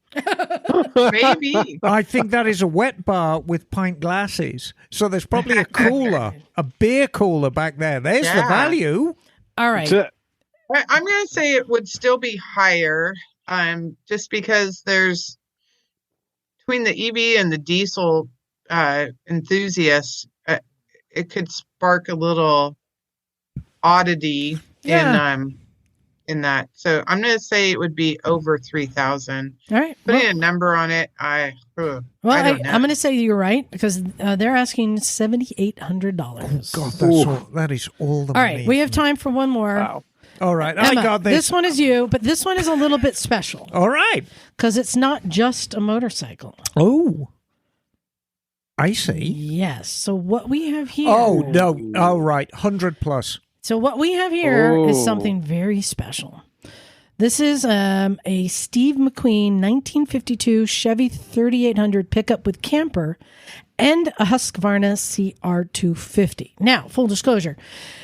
Maybe. I think that is a wet bar with pint glasses. So there's probably a cooler, a beer cooler back there. There's the value. All right. I'm going to say it would still be higher, just because there's between the EV and the diesel enthusiasts, it could spark a little oddity in that. So I'm going to say it would be over 3,000. All right. Putting a number on it, I don't know. I'm going to say you're right because they're asking $7,800. Oh God, that is all the money. All right, we have time for one more. Wow. All right, Emma, I got this. This one is you, but this one is a little bit special. All right. Because it's not just a motorcycle. Oh. I see. Yes. So what we have here. Oh, no. Oh, right. 100 plus. So what we have here is something very special. This is a Steve McQueen 1952 Chevy 3800 pickup with camper and a Husqvarna CR250. Now, full disclosure,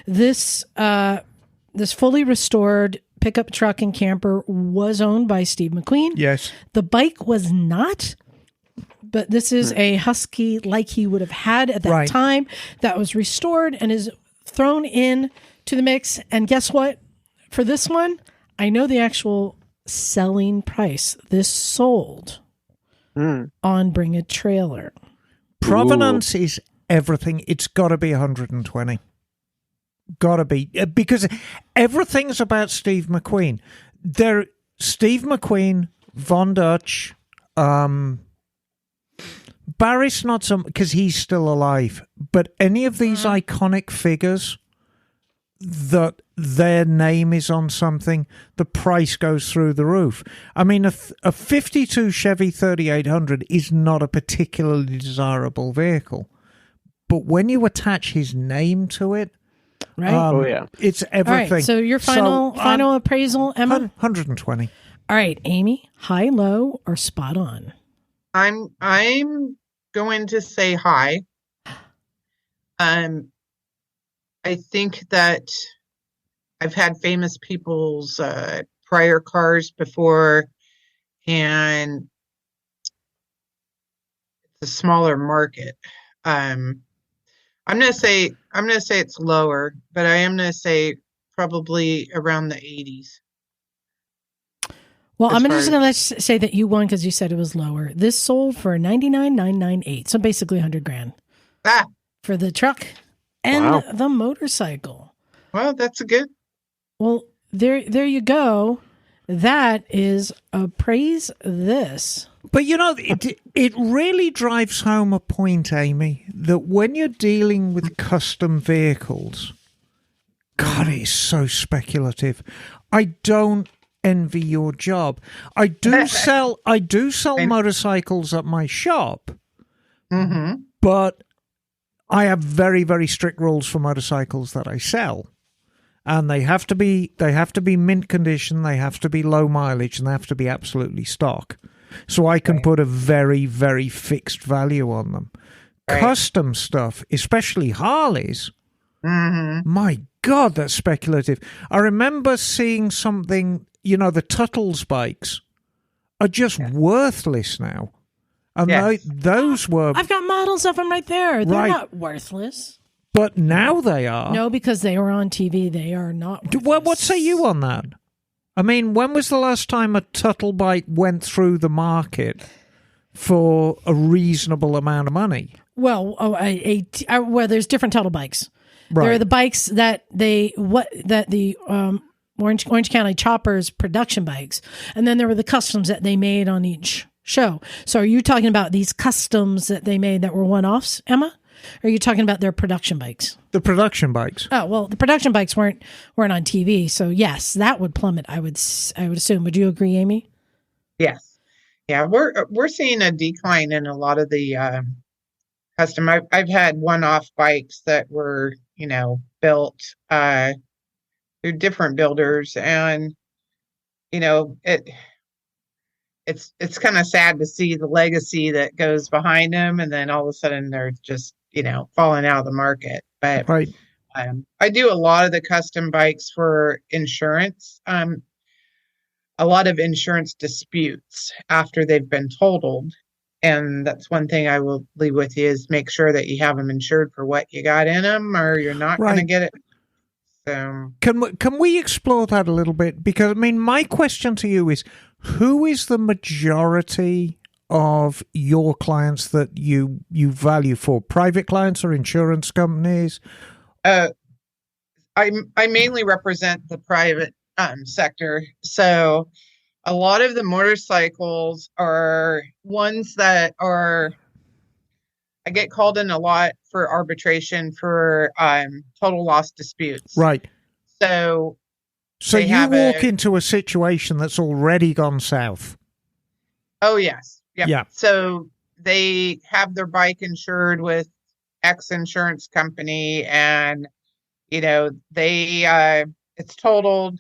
this fully restored pickup truck and camper was owned by Steve McQueen. Yes. The bike was not, but this is a Husky like he would have had at that time that was restored and is thrown in to the mix. And guess what? For this one, I know the actual selling price. This sold on Bring a Trailer. Provenance is everything. It's got to be 120. Got to be. Because everything's about Steve McQueen. Steve McQueen, Von Dutch, Barry's not some, because he's still alive, but any of these iconic figures that their name is on something, the price goes through the roof. I mean, a 52 Chevy 3800 is not a particularly desirable vehicle, but when you attach his name to it, it's everything. All right, so your final appraisal, Emma? 120. All right, Amy, high, low, or spot on? I'm going to say high. I think that I've had famous people's prior cars before, and it's a smaller market. I'm gonna say it's lower, but I am gonna say probably around the 80s. Well, I'm just going to say that you won because you said it was lower. This sold for $99,998, so basically $100,000 for the truck and the motorcycle. Well, that's a good. Well, there you go. That is Appraise This. But it really drives home a point, Amy, that when you're dealing with custom vehicles, God, it is so speculative. I don't envy your job. I do sell motorcycles at my shop, but I have very, very strict rules for motorcycles that I sell, and they have to be mint condition, they have to be low mileage, and they have to be absolutely stock, so I can put a very, very fixed value on them. Custom stuff, especially Harleys, my God, that's speculative. I remember seeing something. The Tuttle's bikes are just worthless now. And those were... I've got models of them right there. They're not worthless. But now they are. No, because they were on TV. They are not worthless. Well, what say you on that? I mean, when was the last time a Tuttle bike went through the market for a reasonable amount of money? Well, there's different Tuttle bikes. Right. There are the bikes that the Orange County Choppers production bikes, and then there were the customs that they made on each show. So are you talking about these customs that they made that were one-offs, Emma? Or are you talking about their production bikes? The production bikes. Oh, well, the production bikes weren't on TV, so yes, that would plummet. I would assume. Would you agree, Amy? Yes. Yeah, we're seeing a decline in a lot of the custom. I've had one-off bikes that were, built through different builders, and it's kind of sad to see the legacy that goes behind them, and then all of a sudden they're just falling out of the market. But Right. I do a lot of the custom bikes for insurance. A lot of insurance disputes after they've been totaled. And that's one thing I will leave with you is make sure that you have them insured for what you got in them, or you're not going to get it. So Can we explore that a little bit? Because, my question to you is, who is the majority of your clients that you value for? Private clients or insurance companies? I mainly represent the private sector. So a lot of the motorcycles are ones that I get called in a lot for arbitration for total loss disputes. Right. So you walk into a situation that's already gone south. Oh, yes. Yep. Yeah. So they have their bike insured with X insurance company, and it's totaled.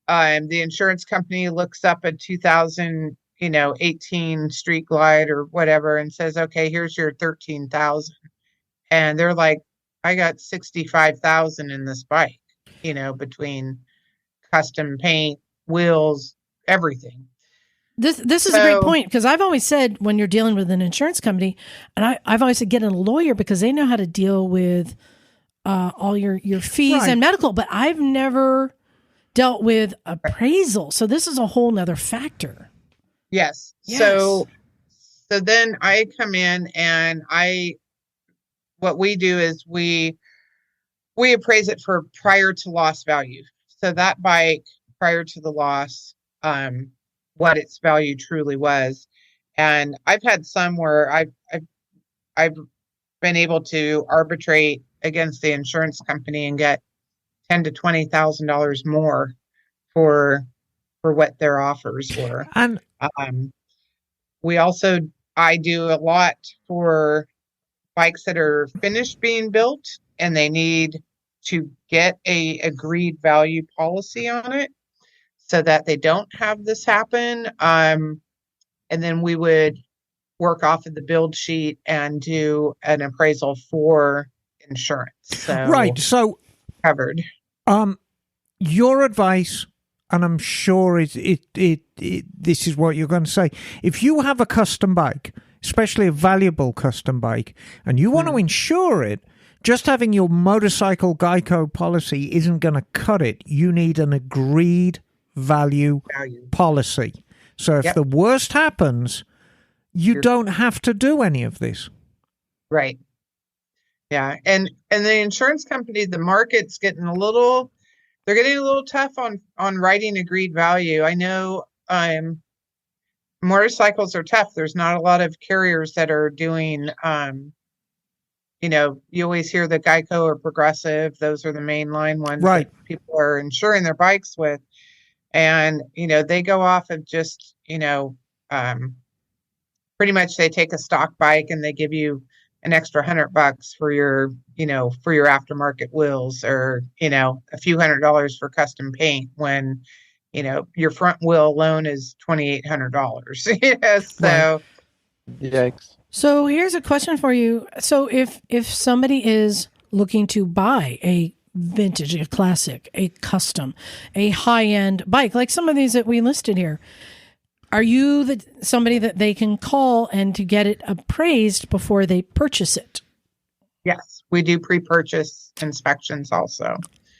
The insurance company looks up a 2018 Street Glide or whatever and says, okay, here's your 13,000. And they're like, I got 65,000 in this bike, between custom paint, wheels, everything. This is a great point, because I've always said when you're dealing with an insurance company, and I've always said get a lawyer because they know how to deal with all your fees and medical, but I've never dealt with appraisal. So this is a whole nother factor. Yes. So then I come in and what we do is we appraise it for prior to loss value. So that bike prior to the loss, what its value truly was. And I've had some where I've been able to arbitrate against the insurance company and get $10,000 to $20,000 more for what their offers were. And I do a lot for bikes that are finished being built and they need to get a agreed value policy on it so that they don't have this happen. And then we would work off of the build sheet and do an appraisal for insurance. So covered. Your advice, and I'm sure this is what you're going to say. If you have a custom bike, especially a valuable custom bike, and you want to insure it, just having your motorcycle Geico policy isn't going to cut it. You need an agreed value policy. So if the worst happens, you don't have to do any of this. Right. Yeah. And the insurance company, the market's getting a little tough on writing agreed value. I know motorcycles are tough. There's not a lot of carriers that are doing, you always hear the Geico or Progressive. Those are the mainline ones that people are insuring their bikes with. And, they go off of just, pretty much they take a stock bike and they give you an extra $100 for your aftermarket wheels, or, a few $100s for custom paint when, your front wheel alone is $2,800. Yes. So, yikes. So here's a question for you. So if somebody is looking to buy a vintage, a classic, a custom, a high-end bike, like some of these that we listed here, are you somebody that they can call and to get it appraised before they purchase it? Yes, we do pre-purchase inspections also.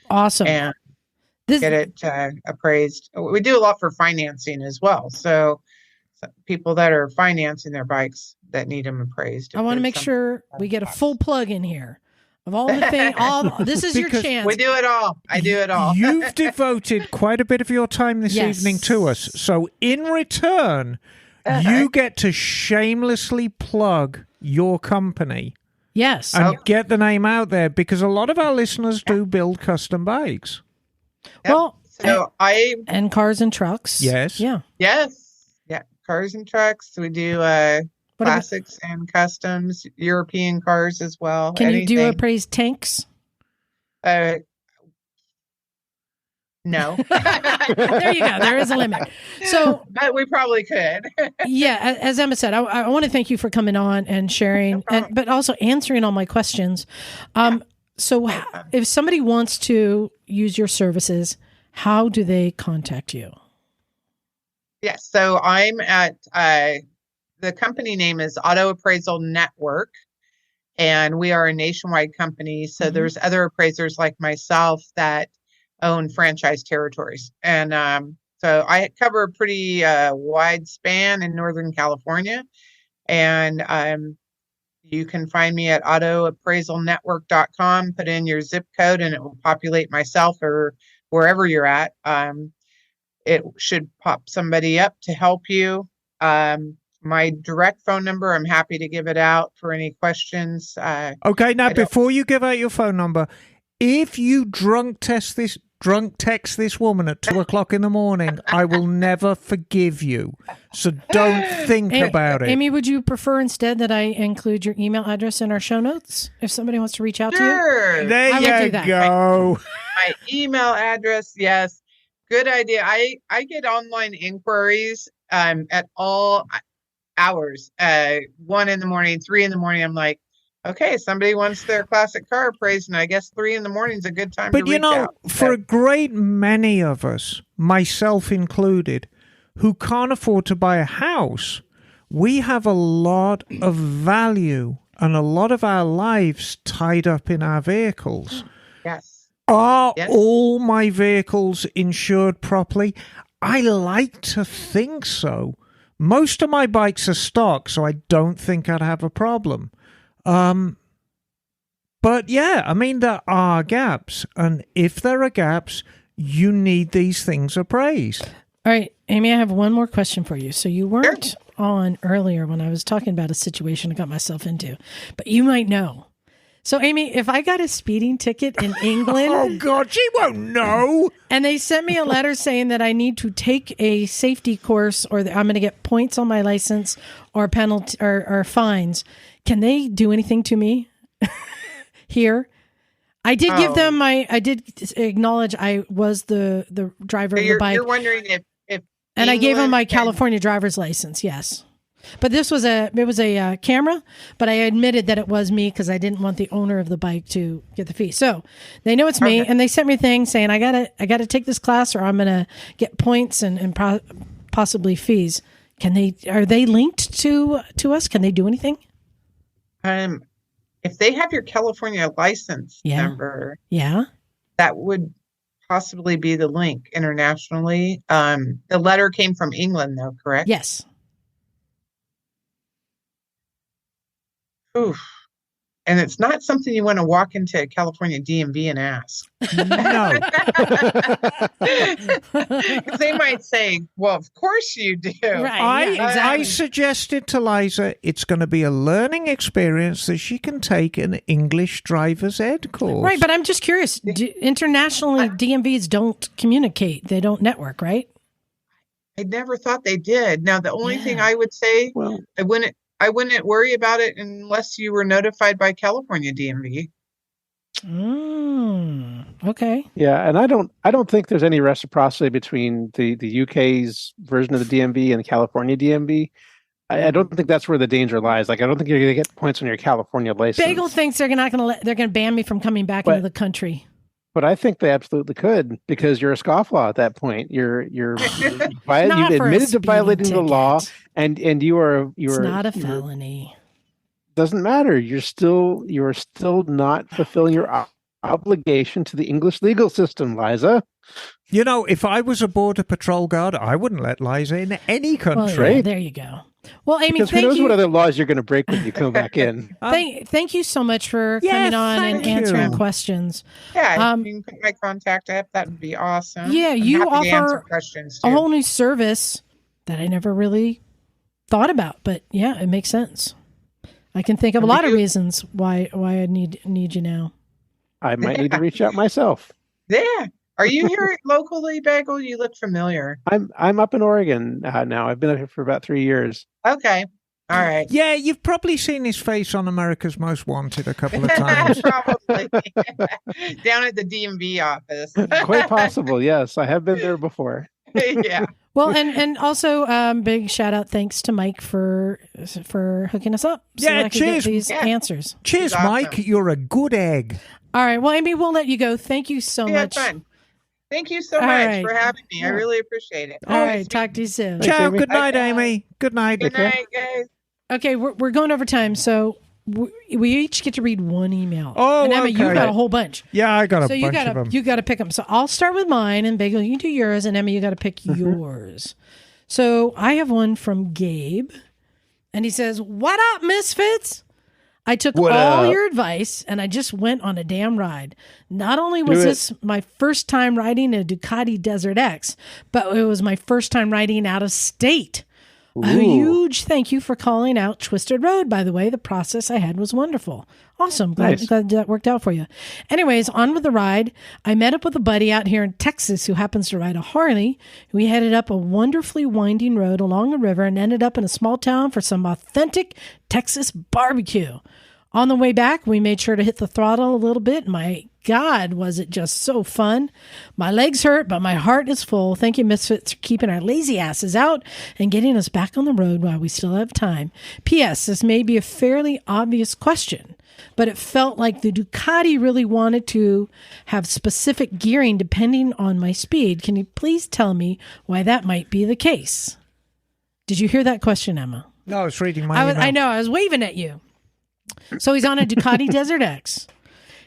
Awesome. And get it appraised. We do a lot for financing as well. So people that are financing their bikes that need them appraised. I want to make sure we get a full plug in here. Of all the things, this is your Because chance. We do it all. I do it all. You've devoted quite a bit of your time this Yes. evening to us. So in return, you get to shamelessly plug your company Yes. and get the name out there, because a lot of our listeners do build custom bikes. Yep. Well, So and cars and trucks. Yes. Yeah. cars and trucks. We do What about- classics and customs, European cars as well. Can you do anything. Appraise tanks? No. There you go. There is a limit. So, But we probably could. yeah, as Emma said, I want to thank you for coming on and sharing, but also answering all my questions. So, if somebody wants to use your services, how do they contact you? Yes. So I'm at the company name is Auto Appraisal Network, and we are a nationwide company. So Mhm. there's other appraisers like myself that own franchise territories. And so I cover a pretty wide span in Northern California. And you can find me at autoappraisalnetwork.com, put in your zip code, and it will populate myself or wherever you're at. It should pop somebody up to help you. My direct phone number, I'm happy to give it out for any questions. Okay, now before you give out your phone number, if you drunk text this woman at 2:00 in the morning, I will never forgive you. So don't think about it. Amy, would you prefer instead that I include your email address in our show notes if somebody wants to reach out to you? Sure. There I will you do that. go. My email address, yes. Good idea. I get online inquiries at all hours. 1 in the morning, 3 in the morning. I'm like, okay, somebody wants their classic car appraised, and I guess 3 in the morning is a good time But to you reach know, out. for a great many of us, myself included, who can't afford to buy a house, we have a lot of value and a lot of our lives tied up in our vehicles. Yes. Are Yes. all my vehicles insured properly? I like to think so. Most of my bikes are stock, so I don't think I'd have a problem. But yeah, I mean, there are gaps. And if there are gaps, you need these things appraised. All right, Amy, I have one more question for you. So you weren't on earlier when I was talking about a situation I got myself into, but you might know. So, Amy, if I got a speeding ticket in England, Oh, God, she won't know. and they sent me a letter saying that I need to take a safety course or that I'm going to get points on my license or penalty or fines, can they do anything to me here? I did give them I did acknowledge I was the driver of the bike. You're wondering if And I gave him my England can- California driver's license. Yes. But it was a camera, but I admitted that it was me because I didn't want the owner of the bike to get the fee. So they know it's me, and they sent me a thing saying I gotta take this class or I'm gonna get points and possibly fees. Are they linked to us? Can they do anything? If they have your California license number, Yeah. that would possibly be the link internationally. The letter came from England, though, correct? Yes. Oof. And it's not something you want to walk into California DMV and ask. No. Because they might say, well, of course you do. Right. I suggested to Liza it's going to be a learning experience that she can take an English driver's ed course. Right, but I'm just curious. Internationally, DMVs don't communicate. They don't network, right? I never thought they did. Now, the only thing I would say, Well, I wouldn't worry about it unless you were notified by California DMV. Okay. yeah, and I don't think there's any reciprocity between the UK's version of the DMV and the California DMV. I don't think that's where the danger lies. Like, I don't think you're going to get points on your California license. Bagel thinks they're going to ban me from coming back into the country. But I think they absolutely could, because you're a scofflaw at that point. You've admitted to violating the law, and you are It's not a felony. Doesn't matter. You are still not fulfilling your obligation to the English legal system, Liza. You know, if I was a border patrol guard, I wouldn't let Liza in any country. Well, yeah, there you go. Well, Amy, Because who thank knows you. what other laws you're going to break when you come back in. Thank you so much for Yeah, coming on and thank answering you. questions. Yeah, if you can put my contact up, that would be awesome. Yeah, I'm you happy to answer offer questions a too. whole new service that I never really thought about, but yeah, it makes sense. I can think of a lot of reasons why I need you now. I might need to reach out myself. Yeah. Are you here locally, Bagel? You look familiar. I'm up in Oregon now. I've been up here for about 3 years. Okay. All right. Yeah, you've probably seen his face on America's Most Wanted a couple of times. Probably. Down at the DMV office. Quite possible, yes. I have been there before. Yeah. Well, and also big shout out, thanks to Mike for hooking us up. So Yeah, I could get cheers. these Yeah. answers. Cheers, Awesome. Mike. You're a good egg. All right. Well, Amy, we'll let you go. Thank you so Yeah, much. fun. Thank you so All much right. for having me. I really appreciate it. All right. Talk to you soon. Thanks, Ciao. Amy. Good night, Okay. Amy. Good night. Good night, guys. Okay, we're going over time, so we each get to read one email. Oh, and Emma, okay. you got a whole bunch. Yeah, I got a So bunch of them. you got to pick them. So I'll start with mine, and Bagel, you do yours, and Emma, you got to pick yours. So I have one from Gabe, and he says, "What up, Misfits? I took What all up? your advice, and I just went on a damn ride. Not only was Do it. this my first time riding a Ducati Desert X, but it was my first time riding out of state." A Ooh. huge thank you for calling out Twisted Road, by the way. The process I had was wonderful. Awesome. Nice. Glad that worked out for you. Anyways, on with the ride. I met up with a buddy out here in Texas who happens to ride a Harley. We headed up a wonderfully winding road along a river and ended up in a small town for some authentic Texas barbecue. On the way back, we made sure to hit the throttle a little bit. My God, was it just so fun. My legs hurt, but my heart is full. Thank you, Misfits, for keeping our lazy asses out and getting us back on the road while we still have time. P.S. This may be a fairly obvious question, but it felt like the Ducati really wanted to have specific gearing depending on my speed. Can you please tell me why that might be the case? Did you hear that question, Emma? No, I was reading my email. I know, I was waving at you. So he's on a Ducati Desert X.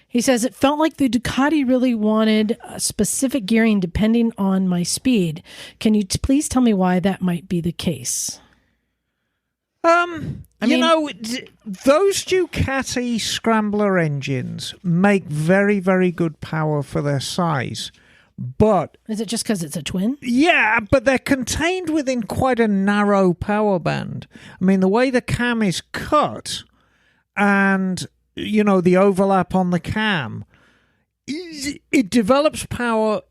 He says, it felt like the Ducati really wanted a specific gearing depending on my speed. Can you please tell me why that might be the case? You know, those Ducati Scrambler engines make very, very good power for their size. But Is it just because it's a twin? yeah, but they're contained within quite a narrow power band. I mean, the way the cam is cut and, you know, the overlap on the cam, it develops power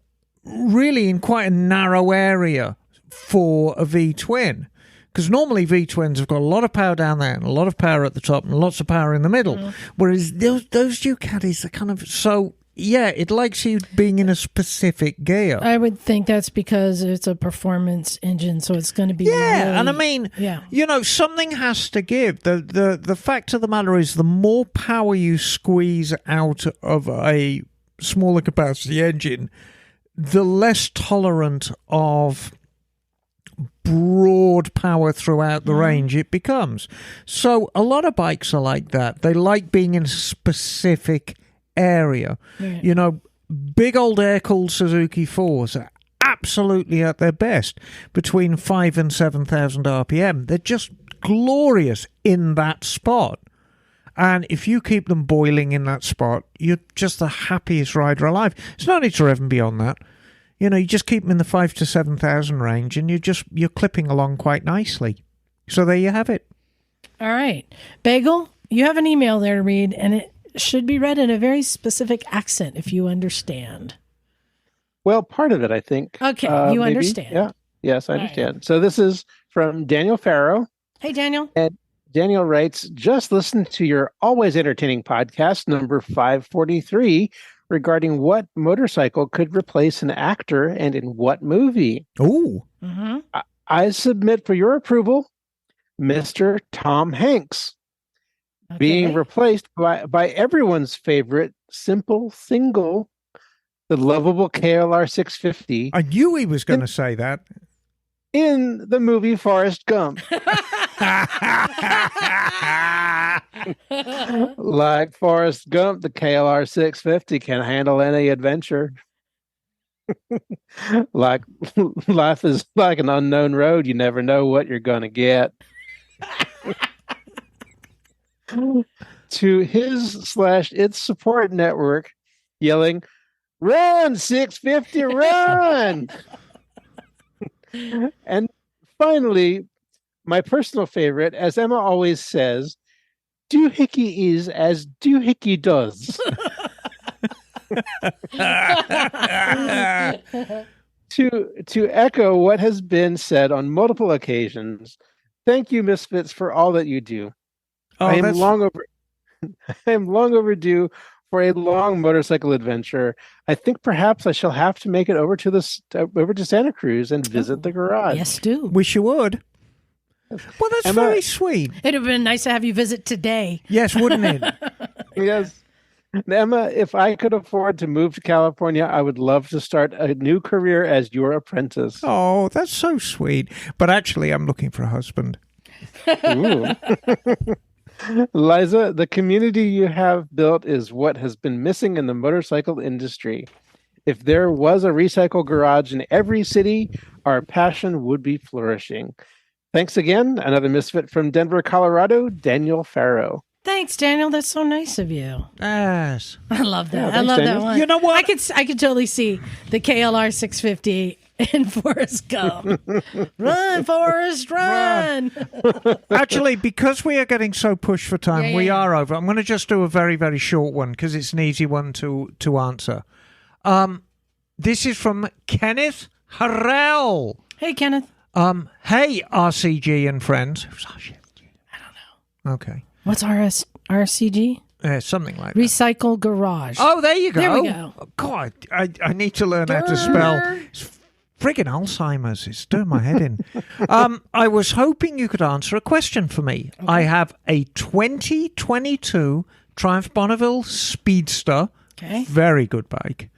really in quite a narrow area for a V-twin. Because normally V-twins have got a lot of power down there and a lot of power at the top and lots of power in the middle. Whereas those Ducatis are kind of so... Yeah, it likes you being in a specific gear. I would think that's because it's a performance engine, so it's going to be Yeah, really- and I mean, yeah. you know, something has to give. The fact of the matter is, the more power you squeeze out of a smaller capacity engine, the less tolerant of broad power throughout the range it becomes. So a lot of bikes are like that. They like being in a specific area. Right. You know, big old air-cooled Suzuki 4s are absolutely at their best between 5 and 7,000 RPM. They're just glorious in that spot. And if you keep them boiling in that spot, you're just the happiest rider alive. There's no need to rev them beyond that. You know, you just keep them in the 5 to 7,000 range and you're clipping along quite nicely. So there you have it. All right. Bagel, you have an email there to read, and it should be read in a very specific accent if you understand. Well, part of it, I think. Okay, you maybe. understand. Yeah. Yes, I All right. understand. So this is from Daniel Farrow. Hey, Daniel. Daniel writes, just listen to your always entertaining podcast, number 543, regarding what motorcycle could replace an actor and in what movie. Ooh. Mm-hmm. I submit for your approval, Mr. Tom Hanks, being replaced by everyone's favorite simple single, the lovable KLR 650 I knew he was going to say that. in the movie Forrest Gump. Like Forrest Gump, the KLR 650 can handle any adventure. Like life is like an unknown road. You never know what you're going to get. To his/its support network, yelling, "Run, 650, run!" And finally, my personal favorite, as Emma always says, doohickey is as doohickey does. To echo what has been said on multiple occasions, thank you, Misfits, for all that you do. I am long overdue for a long motorcycle adventure. I think perhaps I shall have to make it over to Santa Cruz and visit the garage. Yes, do. Wish you would. Well, that's Emma, very sweet. It'd have been nice to have you visit today. Yes, wouldn't it? Yes. Emma, if I could afford to move to California, I would love to start a new career as your apprentice. Oh, that's so sweet. But actually, I'm looking for a husband. Ooh. Liza, the community you have built is what has been missing in the motorcycle industry. If there was a recycle garage in every city, our passion would be flourishing. Thanks again. Another misfit from Denver, Colorado, Daniel Farrow. Thanks, Daniel. That's so nice of you. Yes. I love that. Yeah, I love Daniel. that one. You know what? I could totally see the KLR 650 in Forrest Gump. Run, Forrest, run! Actually, because we are getting so pushed for time, we are over. I'm going to just do a very, very short one because it's an easy one to answer. This is from Kenneth Harrell. Hey, Kenneth. Hey, RCG and friends. Who's RCG? I don't know. Okay. What's RCG? Something like that. Recycle Garage. Oh, there you go. There we go. God, I need to learn how to spell. It's friggin' Alzheimer's. It's doing my head in. I was hoping you could answer a question for me. Okay. I have a 2022 Triumph Bonneville Speedster. Okay. Very good bike.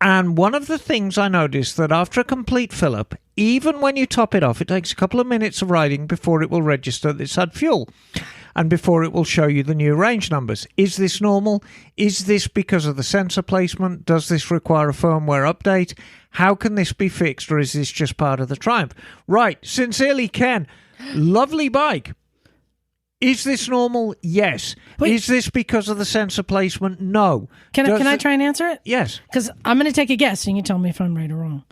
And one of the things I noticed that after a complete fill-up, even when you top it off, it takes a couple of minutes of riding before it will register that it's had fuel and before it will show you the new range numbers. Is this normal? Is this because of the sensor placement? Does this require a firmware update? How can this be fixed, or is this just part of the Triumph? Right. Sincerely, Ken. Lovely bike. Is this normal? Yes. Wait. Is this because of the sensor placement? No. Can I try and answer it? Yes. Because I'm going to take a guess and you tell me if I'm right or wrong.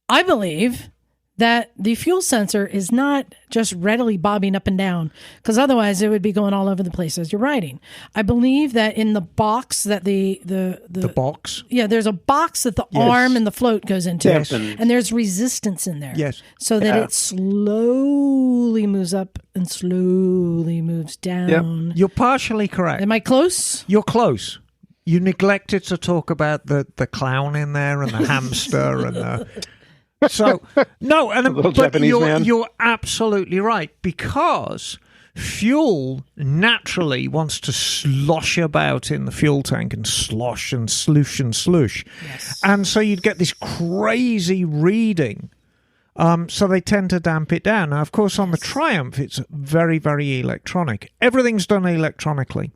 I believe that the fuel sensor is not just readily bobbing up and down, because otherwise it would be going all over the place as you're riding. I believe that in the box that the box? Yeah, there's a box that the arm and the float goes into. Yes. And there's resistance in there. Yes. So that it slowly moves up and slowly moves down. Yep. You're partially correct. Am I close? You're close. You neglected to talk about the clown in there and the hamster and the... So, no, but you're absolutely right, because fuel naturally wants to slosh about in the fuel tank and slosh and sloosh and sloosh. Yes. And so you'd get this crazy reading. So they tend to damp it down. Now, of course, on the Triumph, it's very, very electronic. Everything's done electronically.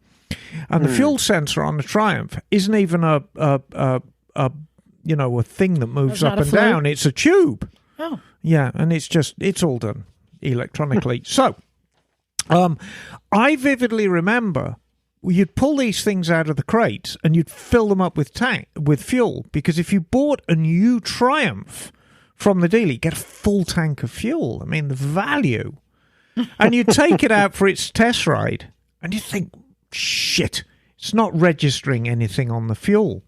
And the fuel sensor on the Triumph isn't even a thing that moves up and down. It's a tube. Oh. Yeah, and it's all done electronically. So, I vividly remember you'd pull these things out of the crates and you'd fill them up with fuel, because if you bought a new Triumph from the dealer, you get a full tank of fuel. I mean, the value. And you'd take it out for its test ride and you think, shit, it's not registering anything on the fuel.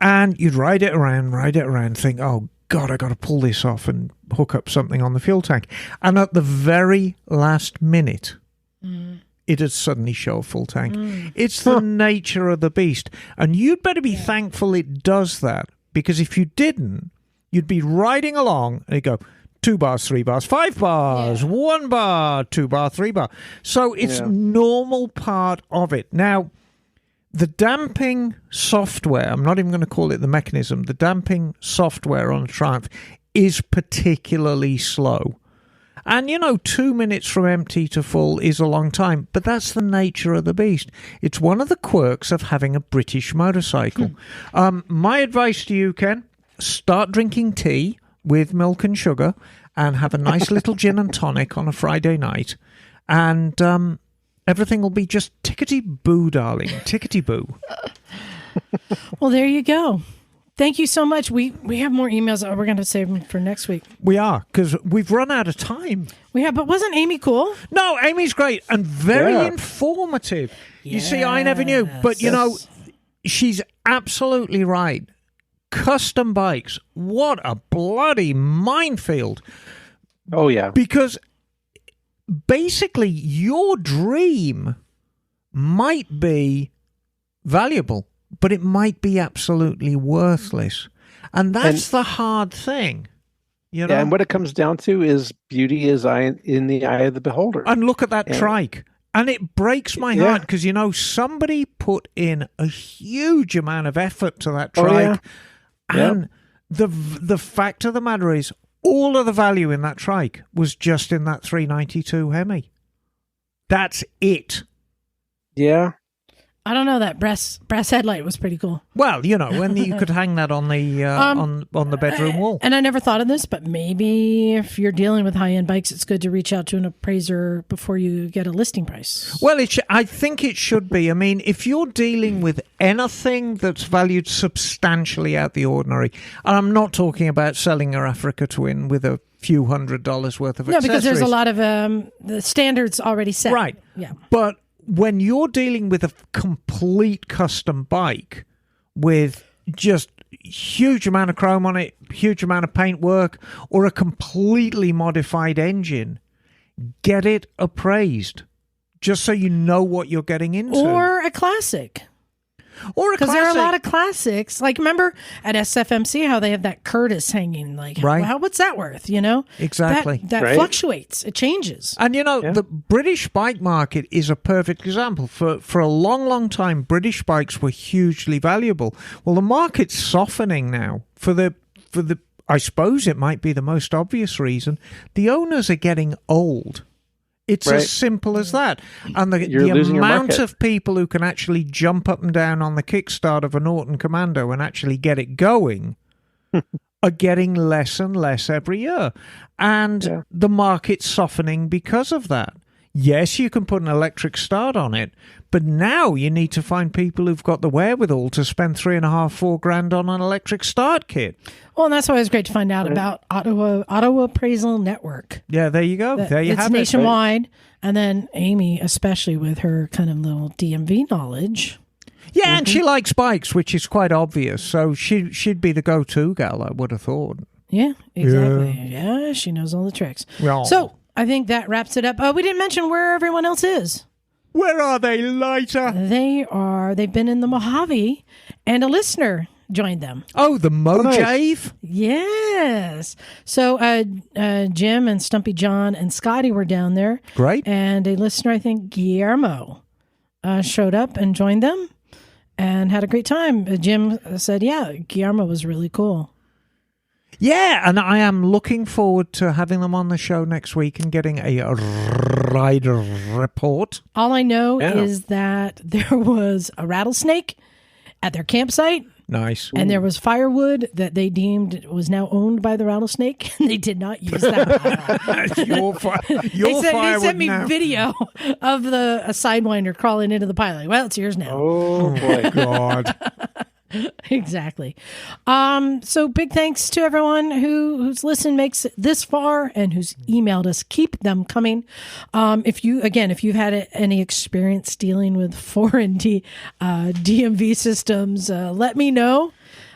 And you'd ride it around, think, oh, God, I got to pull this off and hook up something on the fuel tank. And at the very last minute, it'd suddenly show a full tank. It's the nature of the beast. And you'd better be thankful it does that, because if you didn't, you'd be riding along and it'd go 2 bars, 3 bars, 5 bars, 1 bar, 2 bar, 3 bar. So it's normal part of it. Now, the damping software, I'm not even going to call it the mechanism, the damping software on a Triumph is particularly slow. And, 2 minutes from empty to full is a long time, but that's the nature of the beast. It's one of the quirks of having a British motorcycle. My advice to you, Ken, start drinking tea with milk and sugar and have a nice little gin and tonic on a Friday night. And everything will be just tickety-boo, darling, tickety-boo. Well, there you go. Thank you so much. We have more emails. We're going to save them for next week. We are, because we've run out of time. We have, but wasn't Amy cool? No, Amy's great and very informative. You see, I never knew. But, she's absolutely right. Custom bikes, what a bloody minefield. Oh, yeah. Because basically your dream might be valuable, but it might be absolutely worthless. And that's the hard thing. Yeah, and what it comes down to is beauty is in the eye of the beholder. And look at that trike. And it breaks my heart because, somebody put in a huge amount of effort to that trike. And the fact of the matter is, all of the value in that trike was just in that 392 Hemi. That's it. Yeah. I don't know. That brass headlight was pretty cool. Well, when you could hang that on the on the bedroom wall. And I never thought of this, but maybe if you're dealing with high-end bikes, it's good to reach out to an appraiser before you get a listing price. Well, I think it should be. I mean, if you're dealing with anything that's valued substantially out the ordinary, and I'm not talking about selling your Africa Twin with a few $100s worth of accessories. No, because there's a lot of the standards already set. Right. Yeah. But when you're dealing with a complete custom bike with just huge amount of chrome on it, huge amount of paint work, or a completely modified engine, get it appraised just so you know what you're getting into. Or a classic. Because there are a lot of classics. Like, remember at SFMC how they have that Curtis hanging? Like, what's that worth? Exactly. That fluctuates. It changes. And, the British bike market is a perfect example. For a long, long time, British bikes were hugely valuable. Well, the market's softening now. For the I suppose it might be the most obvious reason. The owners are getting old. It's as simple as that. And the amount of people who can actually jump up and down on the kickstart of a Norton Commando and actually get it going are getting less and less every year. And the market's softening because of that. Yes, you can put an electric start on it, but now you need to find people who've got the wherewithal to spend $3,500-4,000 on an electric start kit. Well, and that's why it was great to find out about Auto Appraisal Network. Yeah, there you go. There you have it. It's nationwide, and then Amy, especially with her kind of little DMV knowledge. Yeah, and she likes bikes, which is quite obvious. So she'd be the go-to gal, I would have thought. Yeah, exactly. Yeah, she knows all the tricks. Well, so I think that wraps it up. We didn't mention where everyone else is. Where are they, Liza? They've been in the Mojave, and a listener joined them. Oh, the Mojave? Yes. So Jim and Stumpy John and Scotty were down there. Great. And a listener, I think Guillermo, showed up and joined them and had a great time. Jim said, Guillermo was really cool. Yeah, and I am looking forward to having them on the show next week and getting a rider report. All I know is that there was a rattlesnake at their campsite. Nice. And there was firewood that they deemed was now owned by the rattlesnake, and they did not use that. They sent me video of a Sidewinder crawling into the pile. Well, it's yours now. Oh, boy. God. Exactly. So big thanks to everyone who's listened, makes it this far, and who's emailed us. Keep them coming. If you've had any experience dealing with foreign DMV systems, let me know.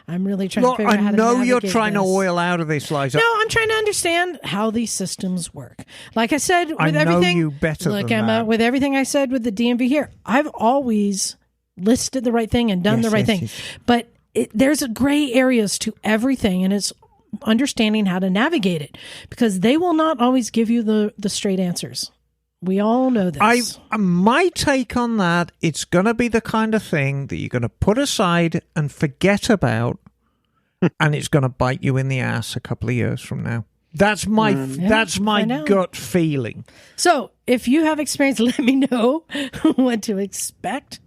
I'm really trying to figure out how to navigate you're trying this. to oil out of this, Liza. No, I'm trying to understand how these systems work. Like I said, with I know everything, you better than that. With everything I said with the DMV here, I've always listed the right thing and done the right thing. Yes. But there's gray areas to everything, and it's understanding how to navigate it, because they will not always give you the straight answers. We all know this. My take on that, it's going to be the kind of thing that you're going to put aside and forget about, and it's going to bite you in the ass a couple of years from now. That's my find out. gut feeling. So if you have experience, let me know what to expect.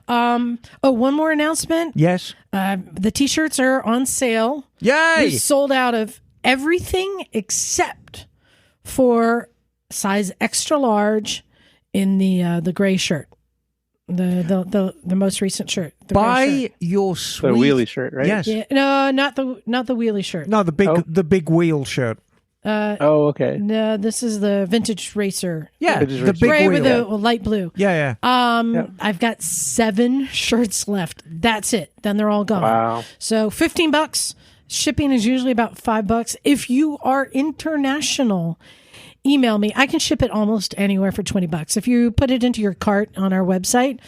One more announcement. Yes. The T-shirts are on sale. Yay! We sold out of everything except for size extra large in the gray shirt, the most recent shirt. The gray Buy shirt. your The sweet wheelie shirt, right? Yes. Yeah, no, not the wheelie shirt. No, the big wheel shirt. Oh, okay. No, this is the vintage racer. Yeah, Vintage the racer. big Gray wheel. with the light blue. Yeah. Yep. I've got 7 shirts left. That's it. Then they're all gone. Wow. So $15. Shipping is usually about $5. If you are international, email me. I can ship it almost anywhere for $20. If you put it into your cart on our website,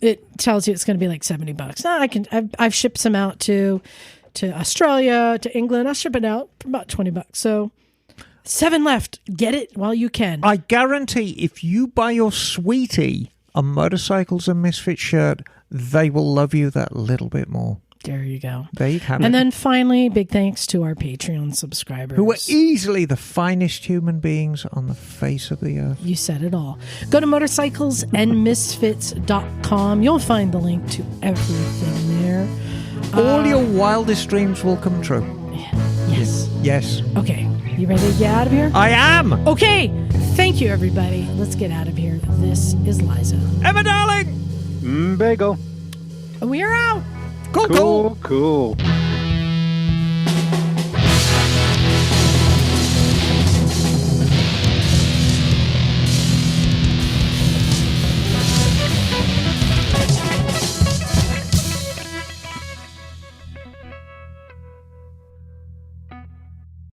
it tells you it's going to be like $70. I've shipped some out to Australia, to England. I'll ship it out for about $20. So 7 left. Get it while you can. I guarantee if you buy your sweetie a Motorcycles and Misfits shirt, they will love you that little bit more. There you go. There you have it. And then finally, big thanks to our Patreon subscribers. Who are easily the finest human beings on the face of the earth. You said it all. Go to motorcyclesandmisfits.com. You'll find the link to everything there. All your wildest dreams will come true. Yes. Yes. Okay. You ready to get out of here? I am. Okay. Thank you, everybody. Let's get out of here. This is Liza. Emma, darling. Bagel. And we are out. Cool. Cool.